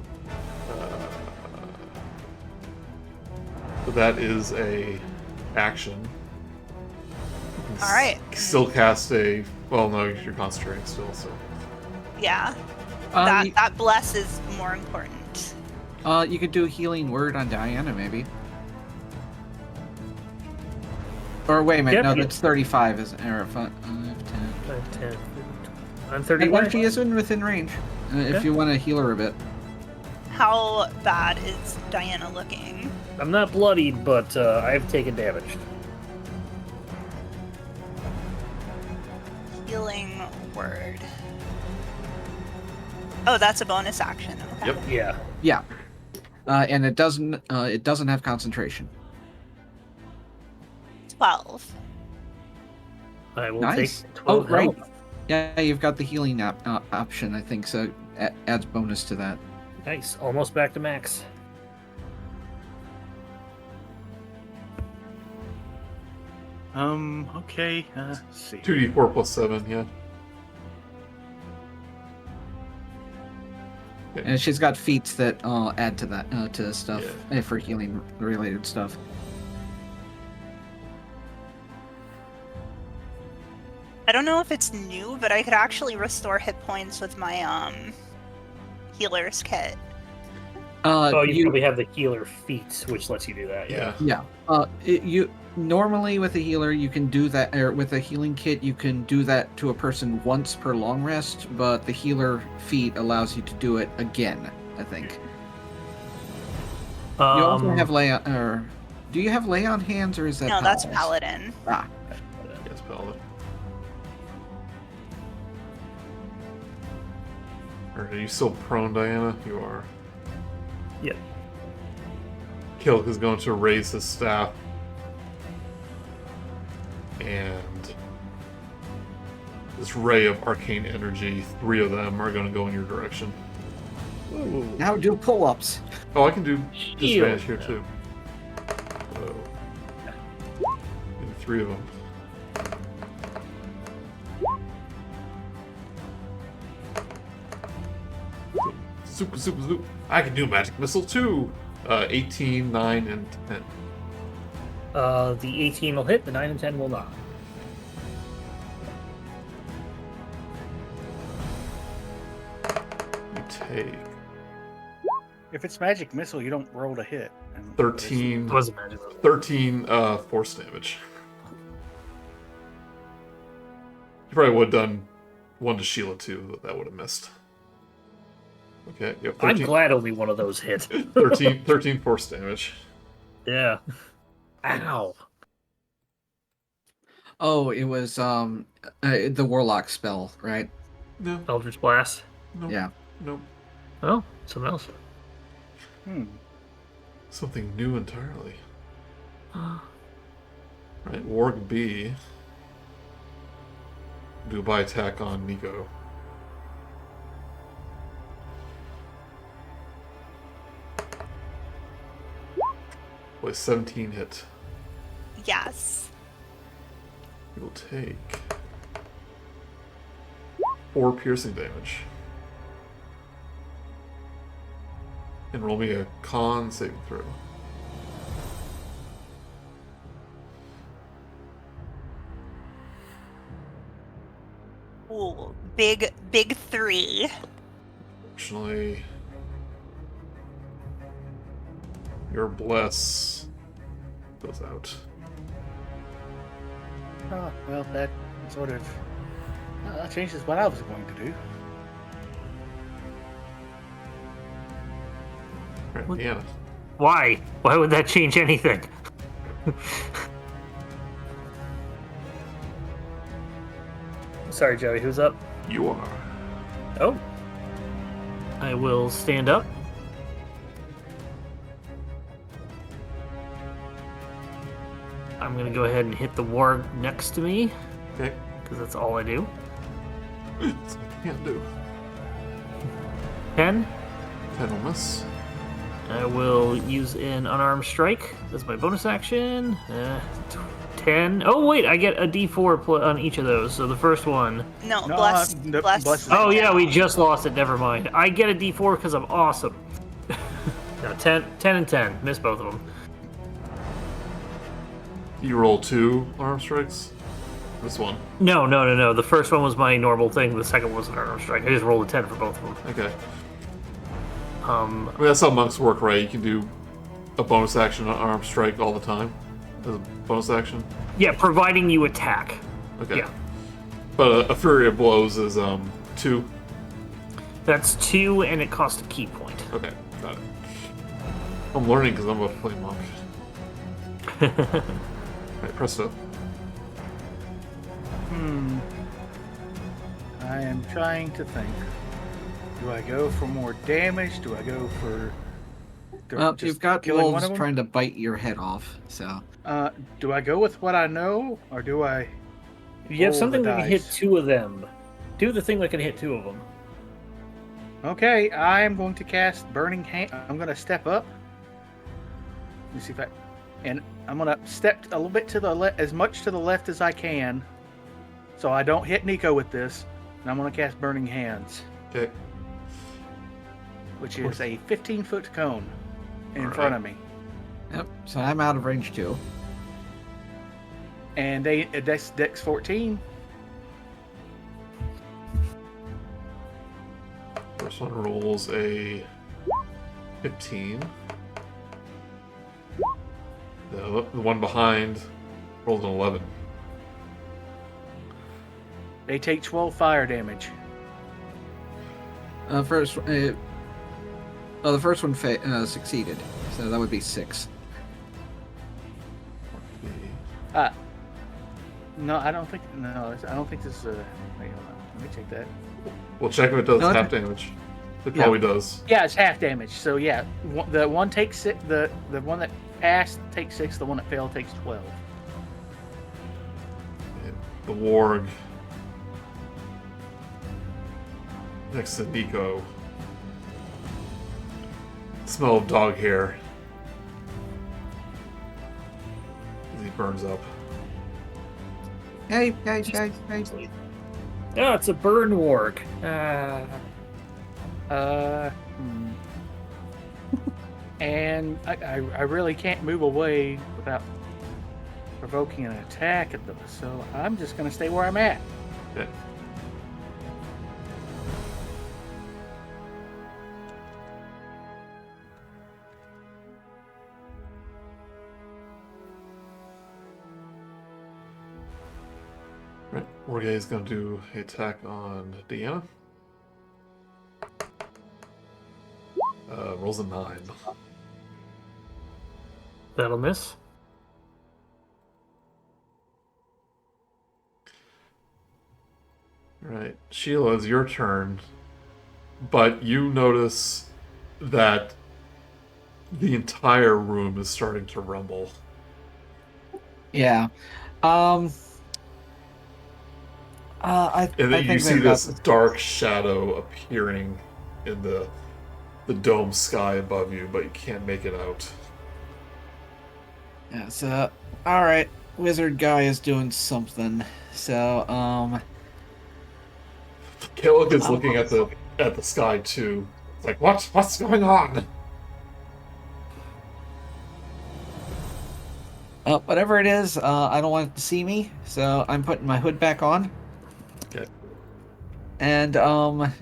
Speaker 1: So that is a action. You can
Speaker 4: Alright.
Speaker 1: Still cast a. Well, no, you're concentrating still, so.
Speaker 4: Yeah,
Speaker 3: You,
Speaker 4: that bless is more important.
Speaker 3: you could do a healing word on Diana, maybe. Or wait a minute,
Speaker 2: Yep,
Speaker 3: no,
Speaker 2: yep.
Speaker 3: that's 35, isn't it? Or 5, 10.
Speaker 2: 10. I'm
Speaker 3: And
Speaker 2: 31.
Speaker 3: she is within range. If you want to heal her a bit.
Speaker 4: How bad is Diana looking?
Speaker 2: I'm not bloodied, but I've taken damage.
Speaker 4: Healing word. Oh, that's a bonus action. Okay.
Speaker 1: Yep.
Speaker 2: Yeah.
Speaker 3: Yeah. And it doesn't have concentration.
Speaker 4: 12.
Speaker 2: I will
Speaker 3: Nice.
Speaker 2: take 12
Speaker 3: Oh, right.
Speaker 2: health.
Speaker 3: Yeah, you've got the healing option, I think, so adds bonus to that.
Speaker 2: Nice. Almost back to max.
Speaker 5: Okay, let's see.
Speaker 1: 2d4 plus 7, yeah.
Speaker 3: And she's got feats that add to that to stuff for healing related stuff.
Speaker 4: I don't know if it's new, but I could actually restore hit points with my healer's kit.
Speaker 2: Oh, you probably have the healer feats, which lets you do that. Yeah.
Speaker 1: Yeah.
Speaker 3: Yeah. You normally with a healer you can do that, or with a healing kit you can do that to a person once per long rest, but the healer feat allows you to do it again, I think. You also have lay on, or do you have lay on hands, or is that
Speaker 4: No, that's
Speaker 3: paladins?
Speaker 4: paladin.
Speaker 3: Ah,
Speaker 1: Yes, Paladin. Are you still prone, Diana? You are.
Speaker 2: Yep.
Speaker 1: Kilk is going to raise his staff. And this ray of arcane energy, 3 of them are going to go in your direction.
Speaker 3: now do pull-ups.
Speaker 1: Oh, I can do disadvantage here
Speaker 2: Shield.
Speaker 1: too. So, maybe 3 of them. Super, super, super. I can do magic missile too. 18, 9, and 10.
Speaker 2: The 18 will hit, the 9 and 10 will not.
Speaker 1: You take
Speaker 5: If it's magic missile, you don't roll to hit. And
Speaker 1: 13.
Speaker 2: It wasn't magic.
Speaker 1: 13 force damage. You probably would have done one to Sheila too, but that would have missed. Okay, yep. 13,
Speaker 2: I'm glad only one of those hit.
Speaker 1: 13 force damage.
Speaker 2: Yeah. Ow.
Speaker 3: Oh, it was the warlock spell, right?
Speaker 1: No,
Speaker 2: Eldritch Blast.
Speaker 1: no,
Speaker 3: Yeah.
Speaker 1: no.
Speaker 2: Oh, something else.
Speaker 1: Something new entirely. Right, Warg B. Do a by attack on Niko. Boy, 17 hit.
Speaker 4: Yes.
Speaker 1: He will take 4 piercing damage. And roll me a con saving throw.
Speaker 4: Ooh, big 3.
Speaker 1: Unfortunately, your bless goes out.
Speaker 5: Oh, well, that sort of changes what I was going to do.
Speaker 1: Right,
Speaker 2: What?
Speaker 1: Deanna.
Speaker 2: Why? Why would that change anything? Sorry, Joey, who's up?
Speaker 1: You are.
Speaker 2: Oh. I will stand up. I'm going to go ahead and hit the warg next to me,
Speaker 1: Okay.
Speaker 2: because that's all I do.
Speaker 1: That's what you can't do.
Speaker 2: 10.
Speaker 1: 10 will miss.
Speaker 2: I will use an unarmed strike as my bonus action. 10. Oh, wait, I get a d4 on each of those. So the first one.
Speaker 4: No,
Speaker 5: No,
Speaker 4: bless.
Speaker 5: no,
Speaker 4: bless.
Speaker 5: bless is-
Speaker 2: Oh, yeah, we just lost it. Never mind. I get a d4 because I'm awesome. No, 10 and 10. Miss both of them.
Speaker 1: You roll 2 arm strikes. This one.
Speaker 2: No. The first one was my normal thing. The second was an unarmed strike. I just rolled a 10 for both of them.
Speaker 1: Okay. I mean, that's how monks work, right? You can do a bonus action on arm strike all the time as a bonus action.
Speaker 2: Yeah, providing you attack.
Speaker 1: Okay.
Speaker 2: Yeah.
Speaker 1: But a Fury of Blows is 2.
Speaker 2: That's 2, and it costs a key point.
Speaker 1: Okay, got it. I'm learning because I'm about to play monk. Right, Presto.
Speaker 5: I am trying to think. Do I go for more damage? Do I go for...
Speaker 3: Well,
Speaker 5: just
Speaker 3: you've got
Speaker 5: killing one
Speaker 3: wolves
Speaker 5: of them?
Speaker 3: trying to bite your head off, so...
Speaker 5: Do I go with what I know, or do I...
Speaker 2: You have
Speaker 5: roll
Speaker 2: something
Speaker 5: the
Speaker 2: that can hit
Speaker 5: dice?
Speaker 2: 2 of them. Do the thing that can hit 2 of them.
Speaker 5: Okay, I am going to cast Burning Hand. I'm going to step up. Let me see if I... And I'm going to step a little bit to the left, as much to the left as I can, so I don't hit Niko with this. And I'm going to cast Burning Hands,
Speaker 1: Okay.
Speaker 5: which is a 15-foot cone in
Speaker 1: All
Speaker 5: front
Speaker 1: right.
Speaker 5: of me.
Speaker 3: Yep, so I'm out of range too.
Speaker 5: And Dex 14.
Speaker 1: First one rolls a 15. The one behind rolls an 11.
Speaker 5: They take 12 fire damage.
Speaker 3: The first one succeeded, so that would be 6.
Speaker 5: No, I don't think. No, I don't think this is a. Wait, hold on. Let me check that.
Speaker 1: We'll check if it does
Speaker 3: No,
Speaker 1: half damage. It probably does.
Speaker 5: Yeah, it's half damage. So yeah, the one takes six. The one that passed takes 6. The one that failed takes 12.
Speaker 1: And the warg next to Niko. Smell of dog hair as he burns up.
Speaker 3: Hey.
Speaker 2: Oh, it's a burn warg.
Speaker 5: And I really can't move away without provoking an attack at them. So I'm just gonna stay where I'm at.
Speaker 1: Okay. Right, Jorge is going to do an attack on Deanna. Rolls a 9.
Speaker 2: That'll miss.
Speaker 1: Right, Sheila, it's your turn, but you notice that the entire room is starting to rumble.
Speaker 3: Yeah. I
Speaker 1: And then
Speaker 3: think
Speaker 1: you see
Speaker 3: they've got
Speaker 1: this dark shadow appearing in the dome sky above you, but you can't make it out.
Speaker 3: Yeah, so all right, wizard guy is doing something. So
Speaker 1: Cleric is looking at the sky too. It's like, what's going on?
Speaker 3: whatever it is, I don't want it to see me, so I'm putting my hood back on.
Speaker 1: Okay.
Speaker 3: And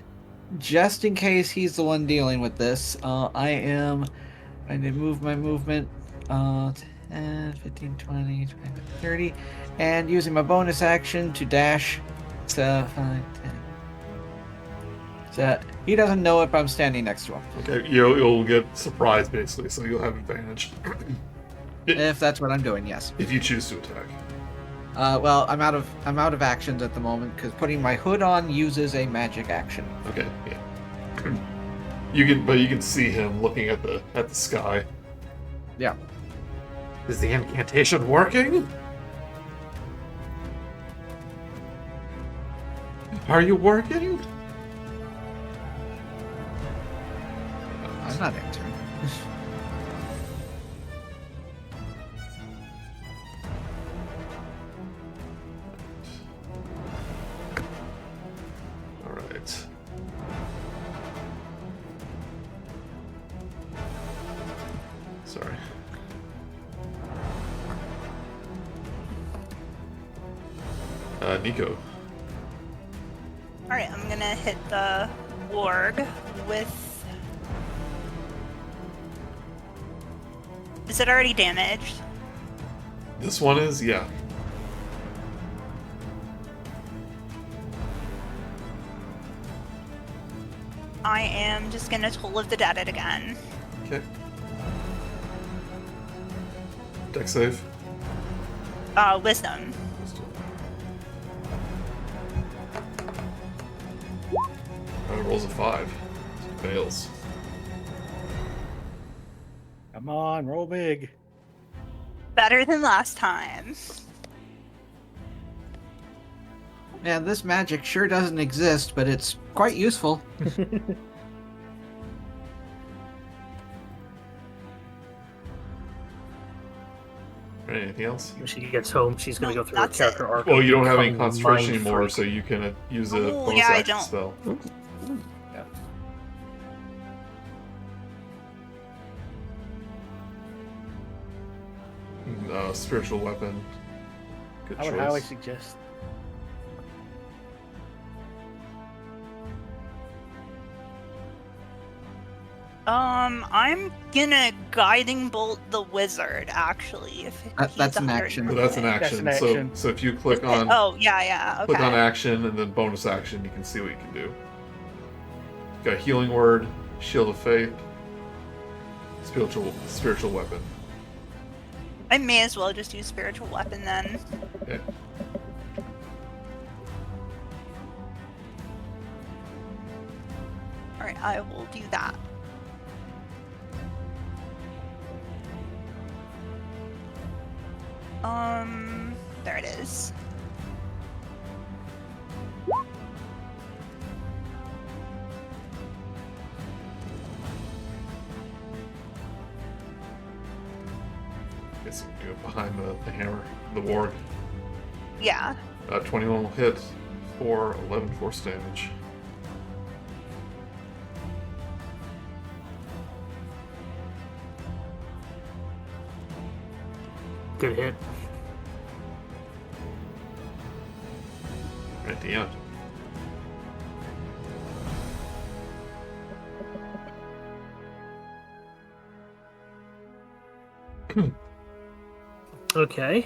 Speaker 3: just in case he's the one dealing with this, I am going to move my movement 10, 15, 20, 25, 30, and using my bonus action to dash. So 5, 10. So he doesn't know if I'm standing next to him.
Speaker 1: Okay, you'll get surprised basically, so you'll have advantage.
Speaker 3: If that's what I'm doing, yes.
Speaker 1: If you choose to attack.
Speaker 3: Well, I'm out of actions at the moment because putting my hood on uses a magic action.
Speaker 1: Okay, yeah. You can see him looking at the sky.
Speaker 3: Yeah.
Speaker 1: Is the incantation working? Are you working?
Speaker 3: I'm not entering.
Speaker 1: Alright. Sorry. Niko.
Speaker 4: Alright, I'm gonna hit the warg with... Is it already damaged?
Speaker 1: This one is, yeah.
Speaker 4: I am just gonna Toll of the Dead it again.
Speaker 1: Okay. Dex save.
Speaker 4: Wisdom.
Speaker 1: Rolls a 5. Fails.
Speaker 5: Come on, roll big.
Speaker 4: Better than last time.
Speaker 3: Yeah, this magic sure doesn't exist, but it's quite useful.
Speaker 1: Anything else?
Speaker 2: When she gets home, she's going to
Speaker 4: No,
Speaker 2: go through her
Speaker 4: that's
Speaker 2: character
Speaker 4: it.
Speaker 2: arc.
Speaker 1: Well,
Speaker 2: of
Speaker 1: you don't have any
Speaker 2: becoming
Speaker 1: concentration
Speaker 2: mind
Speaker 1: anymore,
Speaker 2: freak.
Speaker 1: so you can use a
Speaker 4: Ooh,
Speaker 1: bonus
Speaker 4: yeah, I
Speaker 1: action
Speaker 4: don't.
Speaker 1: spell. Spiritual weapon. Good
Speaker 5: I would
Speaker 1: choice.
Speaker 5: highly suggest.
Speaker 4: I'm gonna guiding bolt the wizard actually. If
Speaker 3: That's
Speaker 4: he's
Speaker 3: an
Speaker 4: 100.
Speaker 3: action.
Speaker 1: So that's an
Speaker 5: That's
Speaker 1: action.
Speaker 5: an action.
Speaker 1: So if you click on
Speaker 4: Oh yeah, okay.
Speaker 1: click on action and then bonus action, you can see what you can do. Got healing word, shield of faith, spiritual weapon.
Speaker 4: I may as well just use spiritual weapon then.
Speaker 1: Okay.
Speaker 4: Alright, I will do that. There it is.
Speaker 1: Guess you can do it behind the hammer, the warg.
Speaker 4: Yeah.
Speaker 1: 21 will hit for 11 force damage.
Speaker 2: Good hit.
Speaker 1: At the end.
Speaker 2: Okay.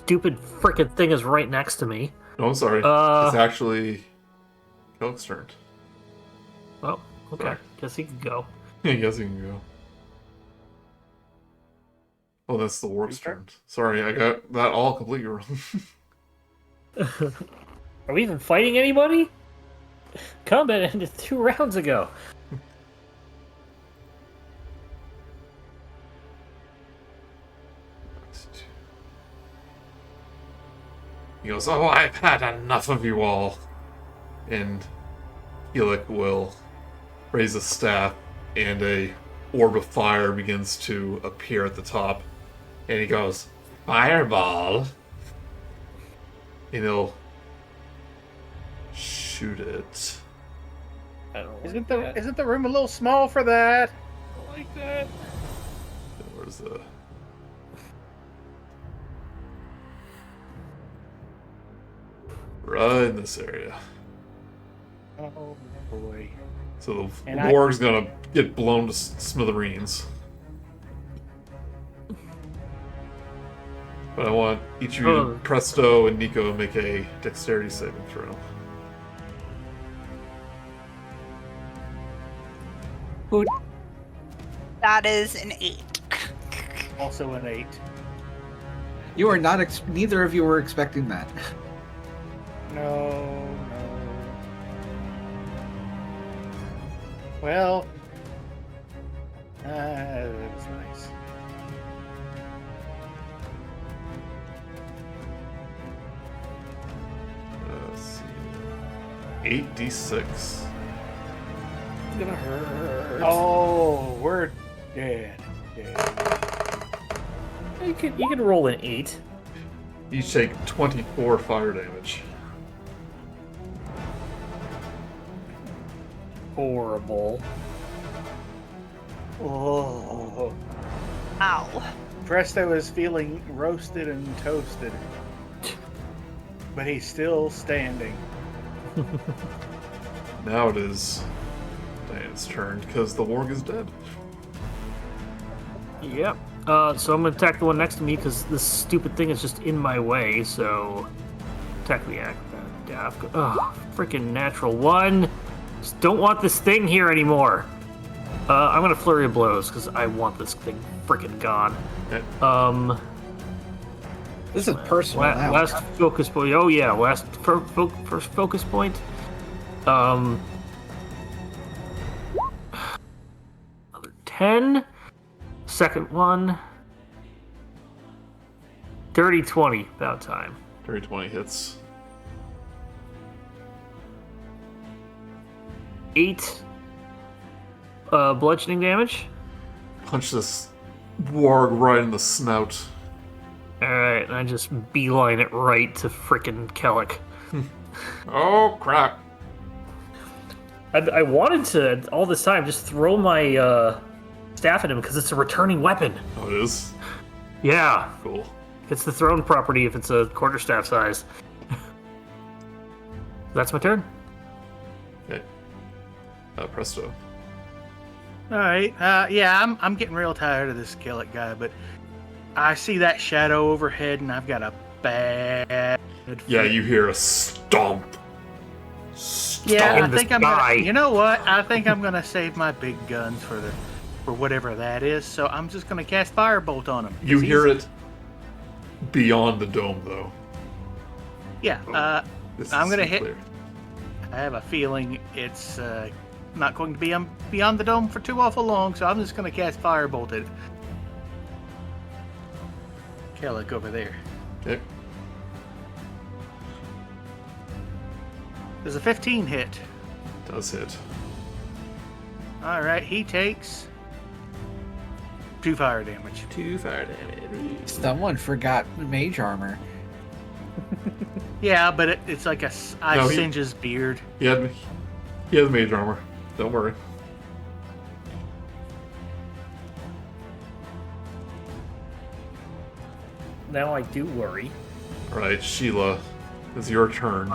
Speaker 2: stupid frickin' thing is right next to me.
Speaker 1: No, I'm sorry. It's actually Kellic's turn.
Speaker 2: Oh, okay.
Speaker 1: Sorry.
Speaker 2: Guess he can go.
Speaker 1: I guess you can go. Oh, that's the Warg's turn. Sorry, I got that all completely wrong.
Speaker 2: Are we even fighting anybody? Combat ended 2 rounds ago.
Speaker 1: He goes, "Oh, I've had enough of you all." And Cleric will raise a staff, and a orb of fire begins to appear at the top. And he goes, "Fireball!" And he'll shoot it.
Speaker 2: I don't like
Speaker 5: Isn't
Speaker 2: that.
Speaker 5: the room a little small for that?
Speaker 2: I don't like that.
Speaker 1: Where's the... Right in this area.
Speaker 5: Oh boy.
Speaker 1: So the
Speaker 5: And
Speaker 1: Warg's gonna get blown to smithereens. But I want each of you to Presto and Niko make a dexterity saving throw.
Speaker 4: That is an 8.
Speaker 5: Also an 8.
Speaker 3: You are not. Neither of you were expecting that.
Speaker 5: No. Well, that was nice.
Speaker 1: Let's see. 8d6.
Speaker 2: It's gonna hurt.
Speaker 5: Oh, we're dead.
Speaker 2: You can roll an 8.
Speaker 1: Each take 24 fire damage.
Speaker 2: Horrible.
Speaker 5: Oh.
Speaker 4: Ow.
Speaker 5: Presto is feeling roasted and toasted. But he's still standing.
Speaker 1: Now it is Diane's turn, because the Warg is dead.
Speaker 2: Yep. So I'm gonna attack the one next to me because this stupid thing is just in my way. So attack the daft. Oh, freaking natural 1. Just don't want this thing here anymore. I'm gonna flurry of blows because I want this thing freaking gone.
Speaker 1: Okay.
Speaker 3: This is personal now.
Speaker 2: Last focus point. Oh yeah, first focus point. Another 10. Second one. 30-20, about time.
Speaker 1: 30-20 hits.
Speaker 2: 8 bludgeoning damage.
Speaker 1: Punch this Warg right in the snout.
Speaker 2: Alright, and I just beeline it right to frickin' Cleric.
Speaker 1: Oh, crap.
Speaker 2: I wanted to, all this time, just throw my staff at him because it's a returning weapon.
Speaker 1: Oh, it is?
Speaker 2: Yeah.
Speaker 1: Cool.
Speaker 2: It's the thrown property if it's a quarterstaff size. That's my turn.
Speaker 1: Okay. Presto.
Speaker 5: Alright, yeah, I'm getting real tired of this Cleric guy, but I see that shadow overhead and I've got a bad
Speaker 1: Yeah, you hear a stomp.
Speaker 5: Yeah,
Speaker 2: in
Speaker 5: I
Speaker 2: the
Speaker 5: think I'm
Speaker 2: sky.
Speaker 5: gonna, you know what? I think I'm gonna save my big guns for whatever that is. So I'm just gonna cast Firebolt on him.
Speaker 1: You hear it beyond the dome, though.
Speaker 5: Yeah,
Speaker 1: This
Speaker 5: I'm
Speaker 1: is
Speaker 5: gonna hit.
Speaker 1: clear.
Speaker 5: I have a feeling it's not going to be beyond the dome for too awful long, so I'm just gonna cast Firebolt at Cleric over there.
Speaker 1: Okay.
Speaker 5: There's a 15 hit.
Speaker 1: Does hit.
Speaker 5: All right, he takes 2 fire damage.
Speaker 1: 2 fire damage.
Speaker 3: Someone forgot mage armor.
Speaker 5: Yeah, but it's like I
Speaker 1: No,
Speaker 5: singe his beard.
Speaker 1: He had mage armor. Don't worry.
Speaker 2: Now I do worry.
Speaker 1: Alright, Sheila, it's your turn.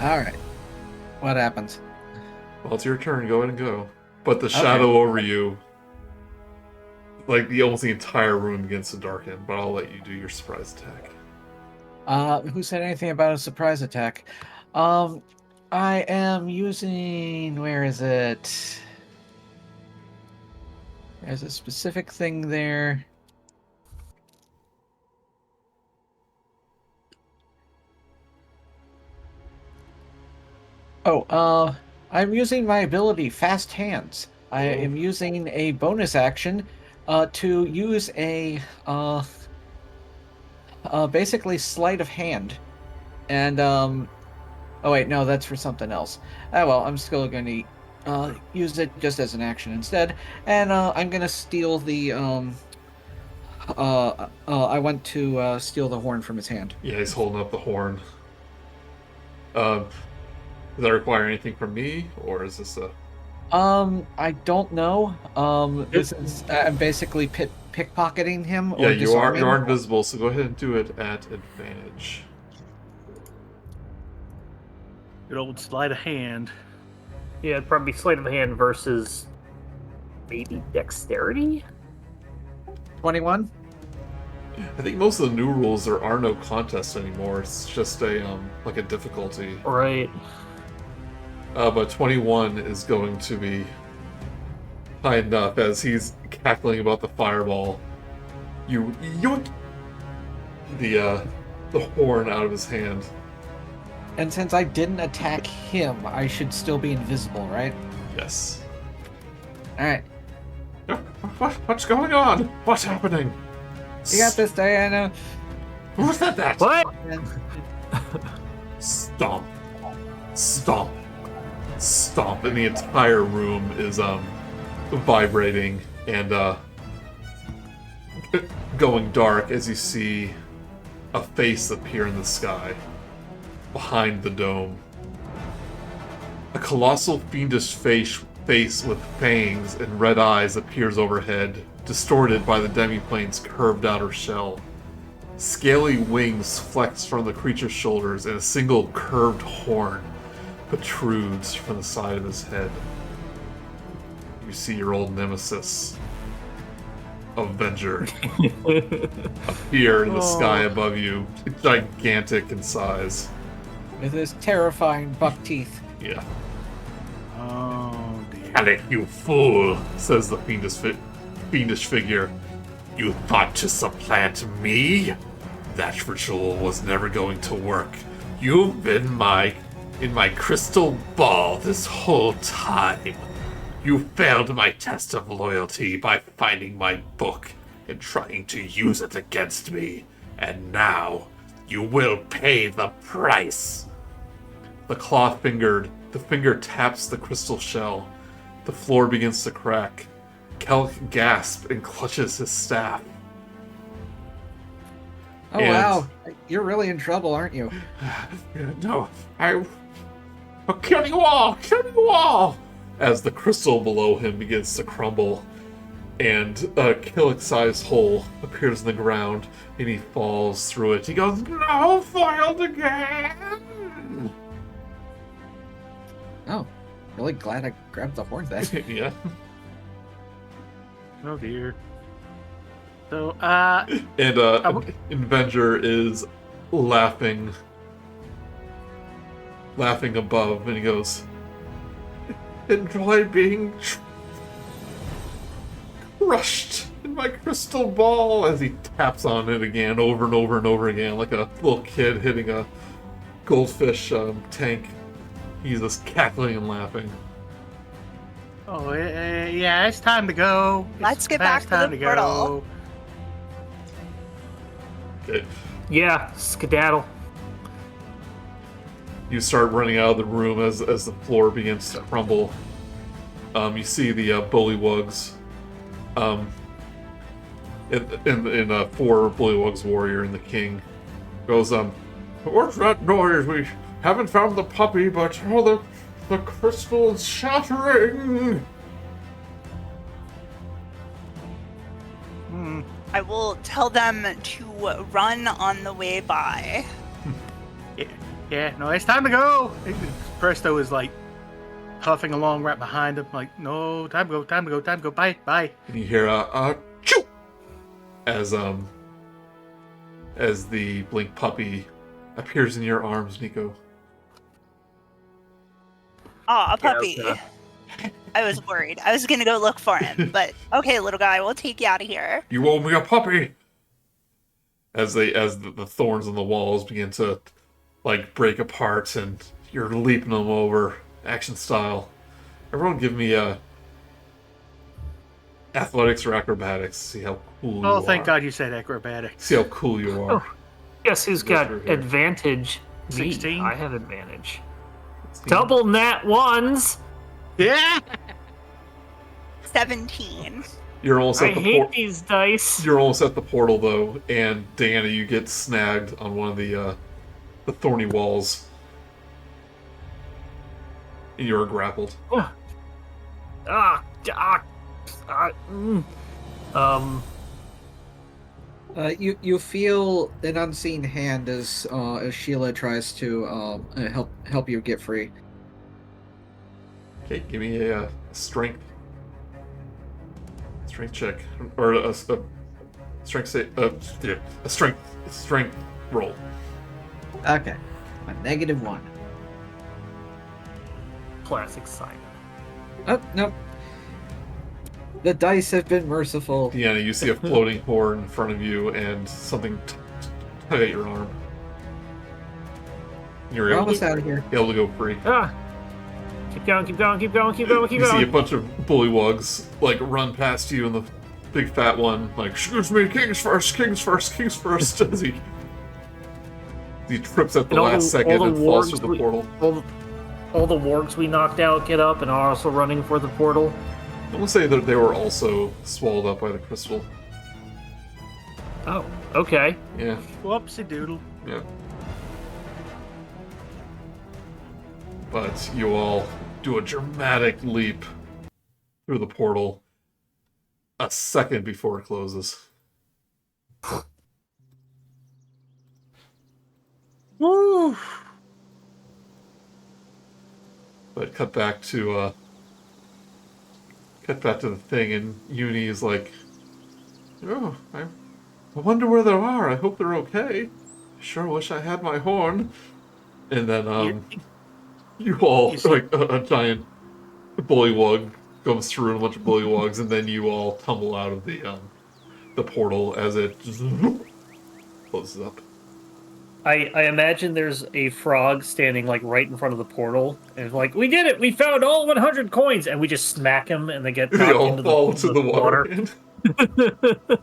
Speaker 3: Alright. What happens?
Speaker 1: Well, it's your turn. Go ahead and go. But the shadow over you, like almost the entire room begins to darken. But I'll let you do your surprise attack.
Speaker 3: Who said anything about a surprise attack? I am using... Where is it? There's a specific thing there. Oh, I'm using my ability, Fast Hands. I am using a bonus action to use a basically sleight of hand. And, oh wait, no, that's for something else. Ah, well, I'm still going to use it just as an action instead. And I'm going to steal the, I want to steal the horn from his hand.
Speaker 1: Yeah, he's holding up the horn. Does that require anything from me, or is this a...
Speaker 3: I don't know. This is I'm basically pickpocketing him.
Speaker 1: Yeah,
Speaker 3: or
Speaker 1: you are
Speaker 3: disarming.
Speaker 1: invisible, so go ahead and do it at advantage.
Speaker 5: Good old sleight of hand.
Speaker 2: Yeah, it'd probably be sleight of hand versus maybe dexterity.
Speaker 3: 21.
Speaker 1: I think most of the new rules, there are no contests anymore. It's just a like a difficulty.
Speaker 2: Right.
Speaker 1: But 21 is going to be high enough as he's cackling about the fireball. You the horn out of his hand.
Speaker 3: And since I didn't attack him, I should still be invisible, right?
Speaker 1: Yes.
Speaker 3: All right.
Speaker 1: What's going on? What's happening?
Speaker 3: You got this, Diana.
Speaker 1: Who said that?
Speaker 2: What?
Speaker 1: Stomp. Stomp. Stomp. And the entire room is vibrating and going dark as you see a face appear in the sky behind the dome. A colossal fiendish face with fangs and red eyes appears overhead, distorted by the demiplane's curved outer shell. Scaly wings flex from the creature's shoulders, and a single curved horn protrudes from the side of his head. You see your old nemesis, Avenger, appear in the sky above you, gigantic in size.
Speaker 3: With his terrifying buck teeth.
Speaker 1: Yeah.
Speaker 5: Oh, dear.
Speaker 1: Cleric, you fool, says the fiendish figure. You thought to supplant me? That ritual was never going to work. You've been in my crystal ball this whole time. You failed my test of loyalty by finding my book and trying to use it against me. And now, you will pay the price. The finger taps the crystal shell. The floor begins to crack. Cleric gasps and clutches his staff.
Speaker 3: Oh, wow. You're really in trouble, aren't you?
Speaker 1: No, I'll kill you all! Kill you all! As the crystal below him begins to crumble, and a Cleric-sized hole appears in the ground, and he falls through it. He goes, "No, foiled again!"
Speaker 3: Oh, really glad I grabbed the horn then.
Speaker 1: Yeah.
Speaker 5: Oh dear. So,
Speaker 1: And Avenger is laughing above, and he goes, "Enjoy being crushed in my crystal ball," as he taps on it again over and over and over again, like a little kid hitting a goldfish tank. He's just cackling and laughing.
Speaker 5: oh, yeah, it's time to go.
Speaker 4: Let's get
Speaker 5: It's
Speaker 4: back to the portal.
Speaker 1: Okay.
Speaker 2: Yeah, skedaddle.
Speaker 1: You start running out of the room as the floor begins to crumble. You see the bullywugs. In four bullywugs warrior and the king goes, "What's that noise? We haven't found the puppy, but the crystal is shattering."
Speaker 4: I will tell them to run on the way by.
Speaker 5: Yeah, no, it's time to go. Presto is like huffing along right behind him, like, no, time to go, bye.
Speaker 1: And you hear choo! As the blink puppy appears in your arms, Niko.
Speaker 4: Aw, a puppy.
Speaker 2: Yeah,
Speaker 4: I was worried. I was gonna go look for him, but okay, little guy, we'll take you out of here.
Speaker 1: You owe me a puppy! As the thorns on the walls begin to, like, break apart and you're leaping them over, action style. Everyone give me athletics or acrobatics. See how cool you are.
Speaker 5: Oh, thank God you said acrobatics.
Speaker 1: See how cool you are.
Speaker 2: Oh, guess who's got
Speaker 1: Yes, we're here.
Speaker 2: advantage? Me.
Speaker 5: 16?
Speaker 2: I have advantage.
Speaker 1: 16.
Speaker 2: Double nat ones.
Speaker 5: Yeah!
Speaker 4: 17.
Speaker 1: You're almost
Speaker 2: I
Speaker 1: at the
Speaker 2: hate these dice.
Speaker 1: You're almost at the portal though, and Diana, you get snagged on one of the thorny walls, and you are grappled.
Speaker 3: You feel an unseen hand as Sheila tries to help you get free.
Speaker 1: Okay, give me a strength check or a strength a strength roll.
Speaker 3: Okay, a -1.
Speaker 2: Classic Simon.
Speaker 3: Oh no, the dice have been merciful.
Speaker 1: Diana, you see a floating horn in front of you and something tug at your arm. You're
Speaker 3: We're
Speaker 1: able
Speaker 3: almost out of here.
Speaker 1: to go free.
Speaker 2: Keep going, keep going, keep going, keep going, keep
Speaker 1: You see a
Speaker 2: going.
Speaker 1: bunch of bullywugs like run past you, and the big fat one like, "Excuse me, kings first, kings first, kings first." as he trips at the
Speaker 2: And all
Speaker 1: last
Speaker 2: the-
Speaker 1: second
Speaker 2: all the
Speaker 1: and falls
Speaker 2: wargs
Speaker 1: through the portal.
Speaker 2: All the wargs we knocked out get up and are also running for the portal.
Speaker 1: I will say that they were also swallowed up by the crystal.
Speaker 2: Oh, okay.
Speaker 1: Yeah,
Speaker 5: Whoopsie doodle.
Speaker 1: yeah. But you all do a dramatic leap through the portal a second before it closes.
Speaker 5: Woo!
Speaker 1: But cut back to the thing, and Uni is like, "Oh, I wonder where they are. I hope they're okay. Sure wish I had my horn." And then you all
Speaker 5: You see-
Speaker 1: like a giant bullywug comes through, and a bunch of bullywugs, and then you all tumble out of the portal as it closes up.
Speaker 2: I imagine there's a frog standing like right in front of the portal, and it's like, "We did it! We found all 100 coins!" And we just smack him, and they get
Speaker 1: They
Speaker 2: knocked
Speaker 1: all
Speaker 2: into
Speaker 1: fall into the water.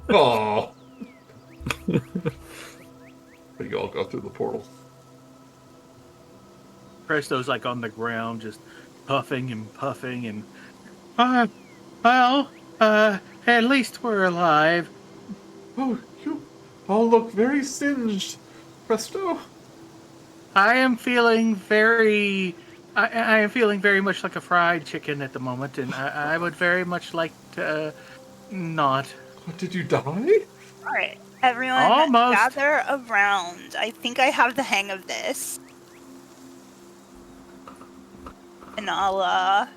Speaker 1: Aww. But you all go through the portal.
Speaker 5: Presto's like on the ground, just puffing and puffing, and at least we're alive.
Speaker 1: Oh, you all look very singed, Presto.
Speaker 5: I am feeling very much like a fried chicken at the moment, and I would very much like to not.
Speaker 1: What, did you die?
Speaker 4: All right, everyone,
Speaker 5: Almost.
Speaker 4: gather around. I think I have the hang of this, and I'll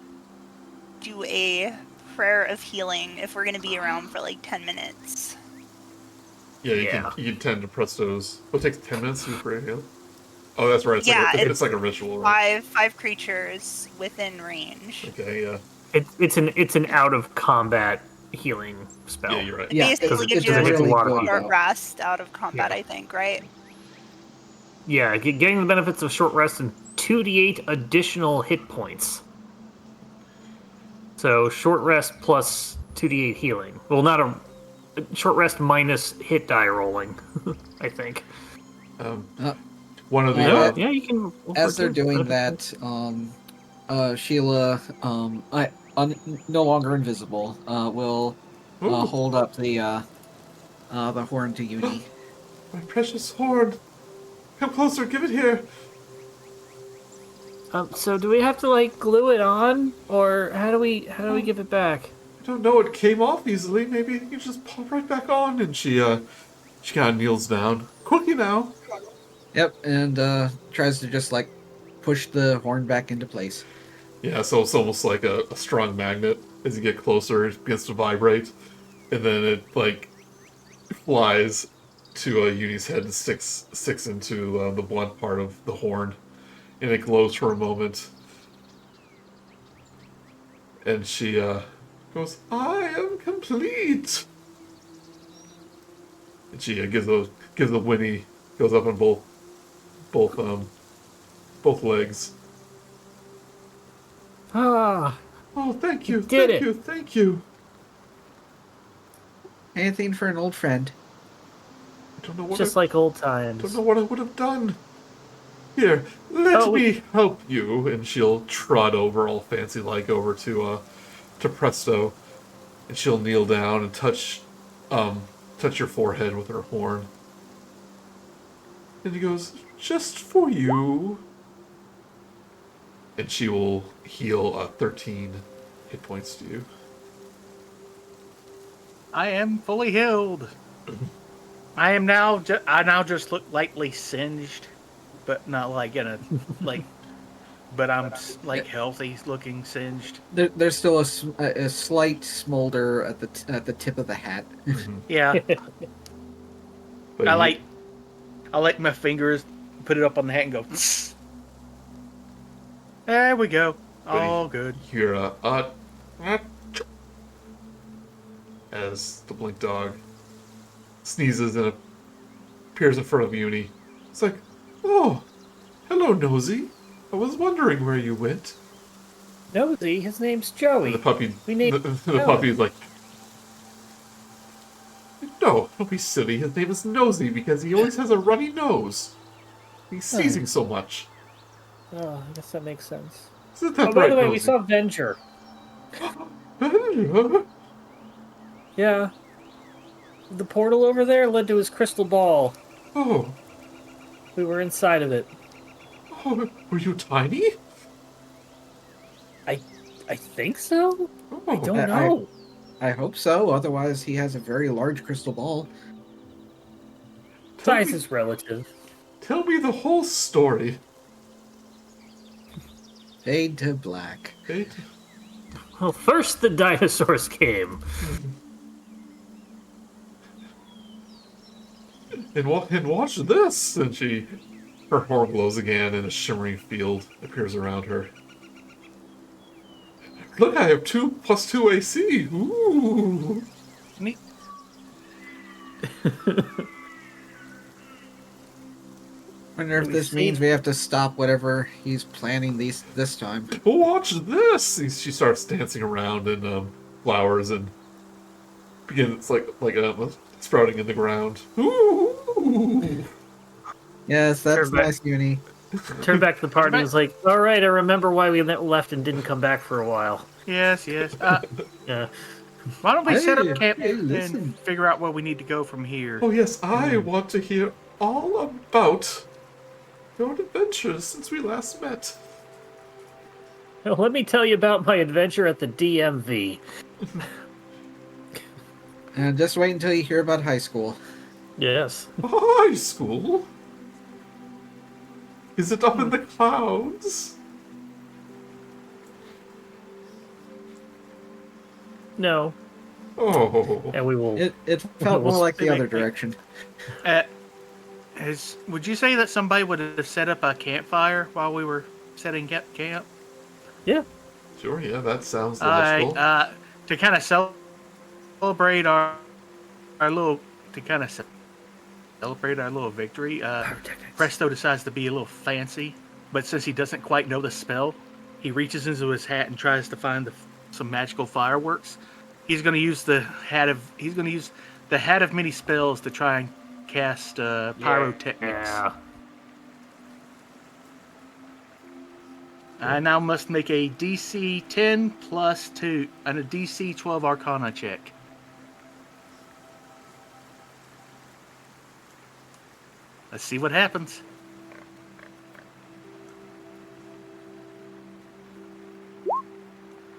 Speaker 4: do a prayer of healing if we're gonna be around for like 10 minutes.
Speaker 1: Yeah, you
Speaker 2: Yeah.
Speaker 1: can tend to Presto's. It takes 10 minutes to pray heal. Oh, that's right. It's
Speaker 4: Yeah,
Speaker 1: like it's like a ritual, right?
Speaker 4: Five creatures within range.
Speaker 1: Okay, yeah.
Speaker 2: It's an out of combat healing spell.
Speaker 1: Yeah, you're right.
Speaker 3: Yeah,
Speaker 4: Basically gives
Speaker 2: it's
Speaker 4: you
Speaker 2: really
Speaker 4: a
Speaker 2: good,
Speaker 4: short
Speaker 3: though.
Speaker 4: rest out of combat,
Speaker 2: Yeah.
Speaker 4: I think, right?
Speaker 2: Yeah, getting the benefits of short rest and 2d8 additional hit points. So short rest plus 2d8 healing. Well, not a short rest minus hit die rolling, I think.
Speaker 1: One of the
Speaker 2: Yeah, you can.
Speaker 3: As they're doing that, Sheila, no longer invisible, will
Speaker 1: Ooh,
Speaker 3: hold up the horn to Uni.
Speaker 1: my precious horn. Come closer. Give it here.
Speaker 2: So do we have to like glue it on, or how do we give it back?
Speaker 1: I don't know. It came off easily. Maybe you just pop right back on. And she kind of kneels down. Quickly now.
Speaker 3: Yep, and tries to just like push the horn back into place.
Speaker 1: Yeah, so it's almost like a strong magnet. As you get closer, it begins to vibrate, and then it like flies to Uni's head and sticks into the blunt part of the horn, and it glows for a moment. And she goes, "I am complete." And she gives a whinny, goes up on both legs.
Speaker 2: Ah,
Speaker 1: Oh, thank you,
Speaker 2: did
Speaker 1: thank
Speaker 2: it.
Speaker 1: you, thank you.
Speaker 3: Anything for an old friend.
Speaker 1: I don't know what
Speaker 2: just
Speaker 1: I,
Speaker 2: like old
Speaker 1: don't
Speaker 2: times.
Speaker 1: know what I would have done. Here, let
Speaker 2: Oh,
Speaker 1: me help you. And she'll trot over, all fancy like, over to Presto, and she'll kneel down and touch your forehead with her horn. And he goes, "Just for you." And she will heal 13 hit points to you.
Speaker 5: I am fully healed. I now just look lightly singed, but not like in a like. But I'm like healthy looking singed.
Speaker 3: There's still a slight smolder at the tip of the hat.
Speaker 5: Yeah,
Speaker 1: But
Speaker 5: I like my fingers, put it up on the hat and go. There we go. All good.
Speaker 1: You're as the blink dog sneezes and appears in front of Uni. It's like, "Oh, hello, Nosy. I was wondering where you went."
Speaker 2: Nosy, his name's Joey.
Speaker 1: And the puppy,
Speaker 2: We need
Speaker 1: the puppy's like, "No, don't be silly. His name is Nosy because he always has a runny nose. He's sneezing so much."
Speaker 2: Oh, I guess that makes sense.
Speaker 1: Isn't that
Speaker 2: Oh, by
Speaker 1: right,
Speaker 2: the way, we
Speaker 1: Nosy?
Speaker 2: saw Venger. Yeah. The portal over there led to his crystal ball.
Speaker 1: Oh,
Speaker 2: We were inside of it.
Speaker 1: oh, were you tiny?
Speaker 2: I think so?
Speaker 1: Oh,
Speaker 2: I don't know.
Speaker 3: I hope so. Otherwise, he has a very large crystal ball.
Speaker 1: Tell
Speaker 2: Size
Speaker 1: me-
Speaker 2: is relative.
Speaker 1: Tell me the whole story.
Speaker 3: Fade to black.
Speaker 1: Okay?
Speaker 2: Well, first the dinosaurs came.
Speaker 1: And watch this! And her horn glows again, and a shimmering field appears around her. Look, I have 2+2 AC. Ooh!
Speaker 5: Neat.
Speaker 3: Wonder if
Speaker 2: We
Speaker 3: this
Speaker 2: see-
Speaker 3: means we have to stop whatever he's planning this time.
Speaker 1: Watch this! She starts dancing around in flowers and begins like sprouting in the ground. Ooh!
Speaker 3: Yes, that's
Speaker 2: Sure, but-
Speaker 3: nice, Uni.
Speaker 2: Turned back to the party and was like, all right, I remember why we left and didn't come back for a while.
Speaker 5: Yes.
Speaker 2: Yeah.
Speaker 5: Why don't we set
Speaker 3: Hey,
Speaker 5: up camp
Speaker 3: hey, listen.
Speaker 5: and figure out where we need to go from here?
Speaker 1: Oh yes, I want to hear all about your adventures since we last met.
Speaker 2: Well, let me tell you about my adventure at the DMV.
Speaker 3: And just wait until you hear about high school.
Speaker 2: Yes.
Speaker 1: High school? Is it up in the clouds?
Speaker 2: No.
Speaker 1: Oh.
Speaker 2: And we will.
Speaker 3: It felt more like the
Speaker 5: Wait,
Speaker 3: other
Speaker 5: wait.
Speaker 3: direction.
Speaker 5: Would you say that somebody would have set up a campfire while we were setting camp?
Speaker 2: Yeah.
Speaker 1: Sure, yeah, that sounds logical.
Speaker 5: To kind of celebrate our little victory. Presto decides to be a little fancy, but since he doesn't quite know the spell, he reaches into his hat and tries to find some magical fireworks. He's going to use the hat of many spells to try and cast pyrotechnics.
Speaker 2: Yeah.
Speaker 5: I now must make a DC 10 plus 2 and a DC 12 Arcana check. Let's see what happens.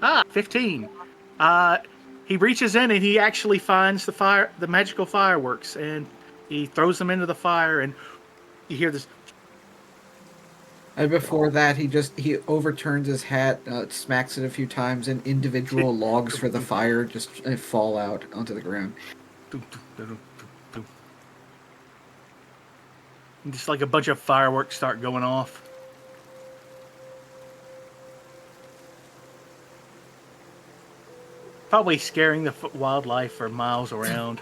Speaker 5: Ah, 15. He reaches in and he actually finds the magical fireworks, and he throws them into the fire, and you hear this.
Speaker 3: And before that, he overturns his hat, smacks it a few times, and individual logs for the fire just fall out onto the ground.
Speaker 5: And just like a bunch of fireworks start going off. Probably scaring the wildlife for miles around.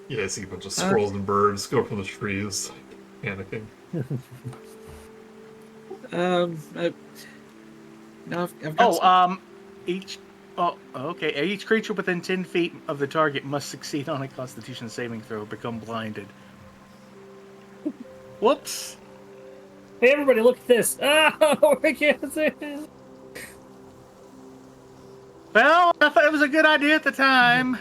Speaker 1: Yeah, I see a bunch of squirrels and birds go from the trees, panicking.
Speaker 3: I've got some-
Speaker 5: Each creature within 10 feet of the target must succeed on a Constitution saving throw or become blinded. Whoops!
Speaker 2: Hey, everybody, look at this! Oh, I can't see it.
Speaker 5: Well, I thought it was a good idea at the time.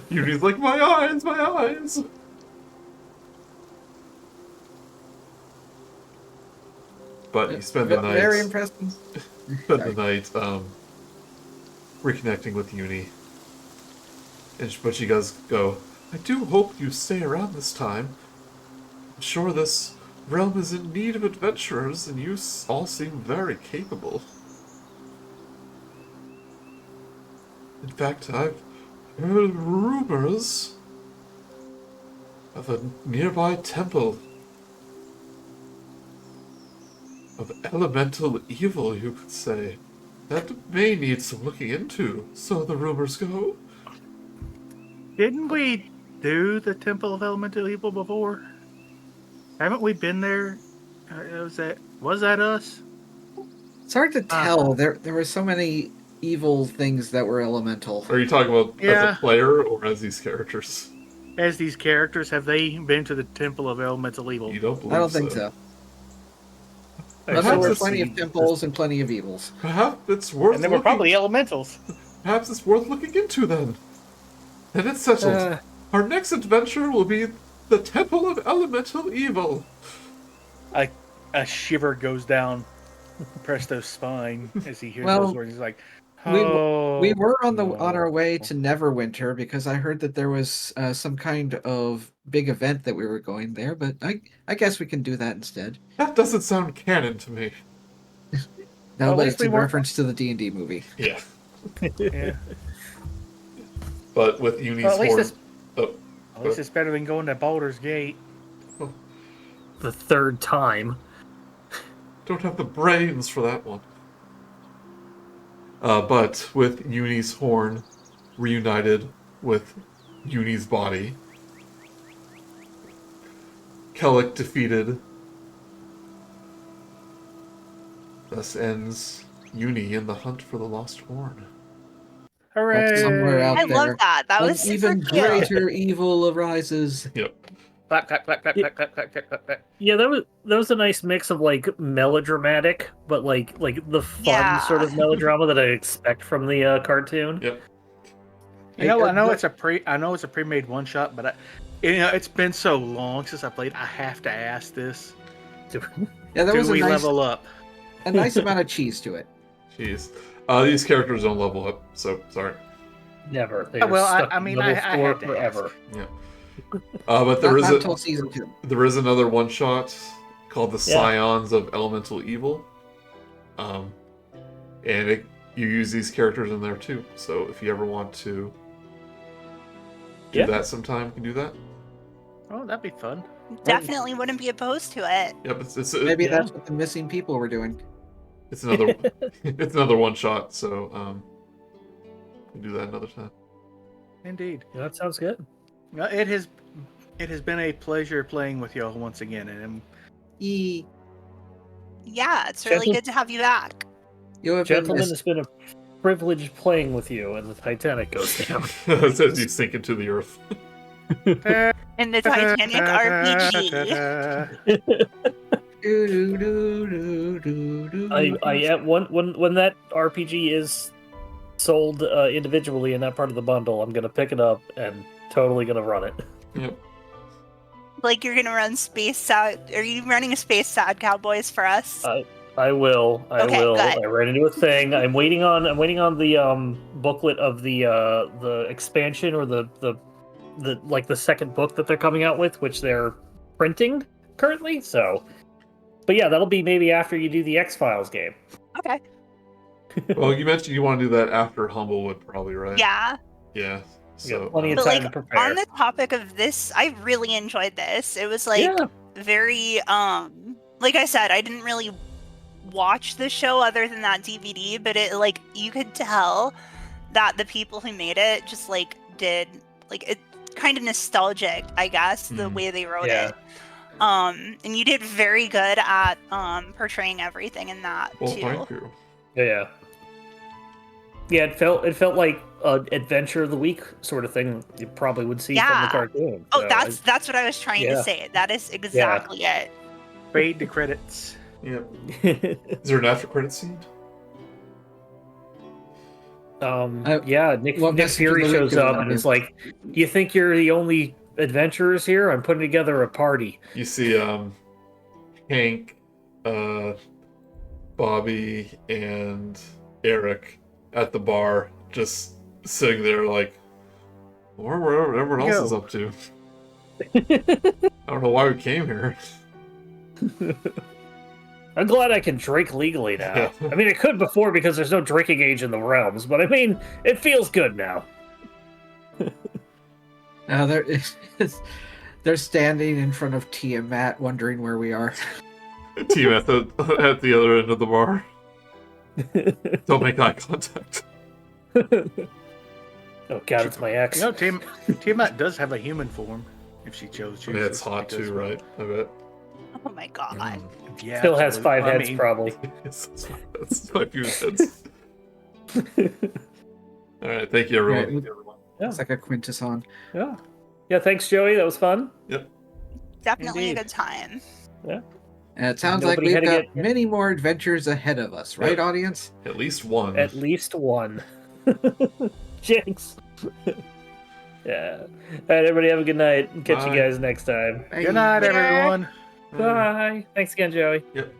Speaker 1: Uni's like, my eyes, my eyes! But you spend the night...
Speaker 3: Very impressive.
Speaker 1: Spend the night, reconnecting with Uni. But she does go, I do hope you stay around this time. I'm sure this realm is in need of adventurers, and you all seem very capable. In fact, I've heard rumors of a nearby temple of elemental evil, you could say. That may need some looking into, so the rumors go.
Speaker 5: Didn't we do the Temple of Elemental Evil before? Haven't we been there? Was that us?
Speaker 3: It's hard to tell. There were so many evil things that were elemental.
Speaker 1: Are you talking about
Speaker 5: Yeah.
Speaker 1: as a player or as these characters?
Speaker 5: As these characters, have they been to the Temple of Elemental Evil?
Speaker 1: You don't believe
Speaker 3: I don't think so. But
Speaker 1: Perhaps
Speaker 3: there were
Speaker 1: it's-
Speaker 3: plenty of temples and plenty of evils.
Speaker 1: Perhaps it's worth
Speaker 5: And they were
Speaker 1: looking...
Speaker 5: probably elementals.
Speaker 1: Perhaps it's worth looking into then. Then it's settled. Our next adventure will be the Temple of Elemental Evil.
Speaker 5: A shiver goes down Presto's spine as he hears
Speaker 3: Well,
Speaker 5: those words. He's like,
Speaker 3: We
Speaker 5: oh,
Speaker 3: were on our way to Neverwinter because I heard that there was some kind of big event that we were going there, but I guess we can do that instead.
Speaker 1: That doesn't sound canon to me.
Speaker 3: No,
Speaker 5: Well, at
Speaker 3: but
Speaker 5: least
Speaker 3: it's
Speaker 5: we
Speaker 3: in
Speaker 5: weren't-
Speaker 3: reference to the D&D movie.
Speaker 1: Yeah.
Speaker 5: Yeah.
Speaker 1: But with Uni's
Speaker 5: Well, at least
Speaker 1: horn...
Speaker 5: it's-
Speaker 1: Oh,
Speaker 5: At least it's better than going to Baldur's Gate.
Speaker 2: The third time.
Speaker 1: don't have the brains for that one. But with Uni's horn reunited with Uni's body, Cleric defeated. Thus ends Uni in the hunt for the lost horn.
Speaker 5: Hooray!
Speaker 3: Somewhere out
Speaker 4: I
Speaker 3: there.
Speaker 4: love that. That
Speaker 3: An
Speaker 4: was super
Speaker 3: even
Speaker 4: cute.
Speaker 3: greater evil arises.
Speaker 1: Yep.
Speaker 5: Clap, clap, clap, clap, clap, clap, clap, clap, clap, clap.
Speaker 2: Yeah, that was a nice mix of like melodramatic, but like the fun
Speaker 4: Yeah.
Speaker 2: sort of melodrama that I expect from the cartoon.
Speaker 1: Yep.
Speaker 5: I know it's a pre-made one shot, but it's been so long since I played. I have to ask this:
Speaker 3: Yeah, there was
Speaker 5: Do
Speaker 3: a
Speaker 5: we
Speaker 3: nice,
Speaker 5: level up?
Speaker 3: a nice amount of cheese to it.
Speaker 1: Jeez. These characters don't level up, so sorry.
Speaker 2: Never. They
Speaker 5: Well,
Speaker 2: stuck
Speaker 5: I mean,
Speaker 2: level
Speaker 5: I
Speaker 2: 4
Speaker 5: had to
Speaker 2: forever.
Speaker 1: Yeah. But there
Speaker 3: Not
Speaker 1: is
Speaker 3: until season 2.
Speaker 1: there is another one shot called the
Speaker 2: Yeah.
Speaker 1: Scions of Elemental Evil. And you use these characters in there too. So if you ever want to do
Speaker 2: Yeah.
Speaker 1: that sometime, you can do that.
Speaker 5: Oh, that'd be fun.
Speaker 4: Definitely wouldn't be opposed to it.
Speaker 1: Yep, it's
Speaker 3: Maybe
Speaker 2: Yeah.
Speaker 3: that's what the missing people were doing.
Speaker 1: it's another it's another one shot. So we'll do that another time.
Speaker 5: Indeed.
Speaker 2: Yeah, that sounds good.
Speaker 5: It has been a pleasure playing with y'all once again, and
Speaker 3: E.
Speaker 4: Yeah, it's really
Speaker 2: Gentle-
Speaker 4: good to have you back.
Speaker 3: You have been
Speaker 2: Gentlemen,
Speaker 3: missed.
Speaker 2: it's been a privilege playing with you, and the Titanic goes down.
Speaker 1: As you sink into the earth.
Speaker 4: In the Titanic RPG.
Speaker 2: When that RPG is sold individually in that part of the bundle, I'm gonna pick it up and totally gonna run it.
Speaker 1: Yep.
Speaker 4: Like you're gonna run Space Sad. Are you running a Space Sad Cowboys for us?
Speaker 2: I will.
Speaker 4: Okay,
Speaker 2: Good.
Speaker 4: good.
Speaker 2: I ran into a thing. I'm waiting on the booklet of the expansion or the like the second book that they're coming out with, which they're printing currently. So, but yeah, that'll be maybe after you do the X-Files game.
Speaker 4: Okay.
Speaker 1: Well, you mentioned you want to do that after Humblewood, probably, right?
Speaker 4: Yeah.
Speaker 1: Yeah. So
Speaker 2: plenty of
Speaker 4: But
Speaker 2: time
Speaker 4: like
Speaker 2: to prepare.
Speaker 4: on the topic of this, I really enjoyed this. It was like very like I said, I didn't really watch the show other than that DVD, but it like you could tell that the people who made it just like did like it kind of nostalgic, I guess, the way they wrote it. And you did very good at portraying everything in that
Speaker 1: well,
Speaker 4: too.
Speaker 1: thank you.
Speaker 2: Yeah. Yeah, it felt like an adventure of the week sort of thing you probably would see from the cartoon.
Speaker 4: Oh,
Speaker 2: So
Speaker 4: that's what I was trying to say. That is exactly it.
Speaker 5: Fade to credits.
Speaker 1: Yeah. Is there an after credit scene?
Speaker 2: Nick Fury shows up and is like, "Do you think you're the only adventurers here? I'm putting together a party."
Speaker 1: You see, Hank, Bobby, and Eric at the bar, just sitting there like, where everyone else is up to. I don't know why we came here.
Speaker 2: I'm glad I can drink legally now.
Speaker 1: Yeah.
Speaker 2: I mean, I could before because there's no drinking age in the realms, but I mean, it feels good now.
Speaker 3: Now they're standing in front of Tiamat, wondering where we are.
Speaker 1: Team at the other end of the bar. Don't make eye contact.
Speaker 2: Oh god, it's my ex.
Speaker 5: You know, Tiamat does have a human form if she chose to.
Speaker 1: Yeah, it's hot too, right? I bet.
Speaker 4: Oh my god.
Speaker 5: Yeah,
Speaker 2: Still has
Speaker 5: absolutely.
Speaker 2: 5 heads, probably.
Speaker 1: That's my few heads. All right, thank you, everyone.
Speaker 3: Right.
Speaker 2: Yeah.
Speaker 3: It's like a quintesson.
Speaker 2: Yeah. Yeah, thanks, Joey. That was fun.
Speaker 1: Yep.
Speaker 4: Definitely
Speaker 5: Indeed.
Speaker 4: a good time.
Speaker 2: Yeah.
Speaker 3: And it sounds
Speaker 2: Nobody
Speaker 3: like
Speaker 2: had
Speaker 3: we've
Speaker 2: to
Speaker 3: got many more adventures ahead of us, right, audience?
Speaker 1: At least one.
Speaker 2: At least one. Jinx. Yeah. All right, everybody have a good night. Catch
Speaker 1: Bye.
Speaker 2: you guys next time.
Speaker 5: Good night,
Speaker 4: Later.
Speaker 5: everyone.
Speaker 2: Bye. Thanks again, Joey.
Speaker 1: Yep.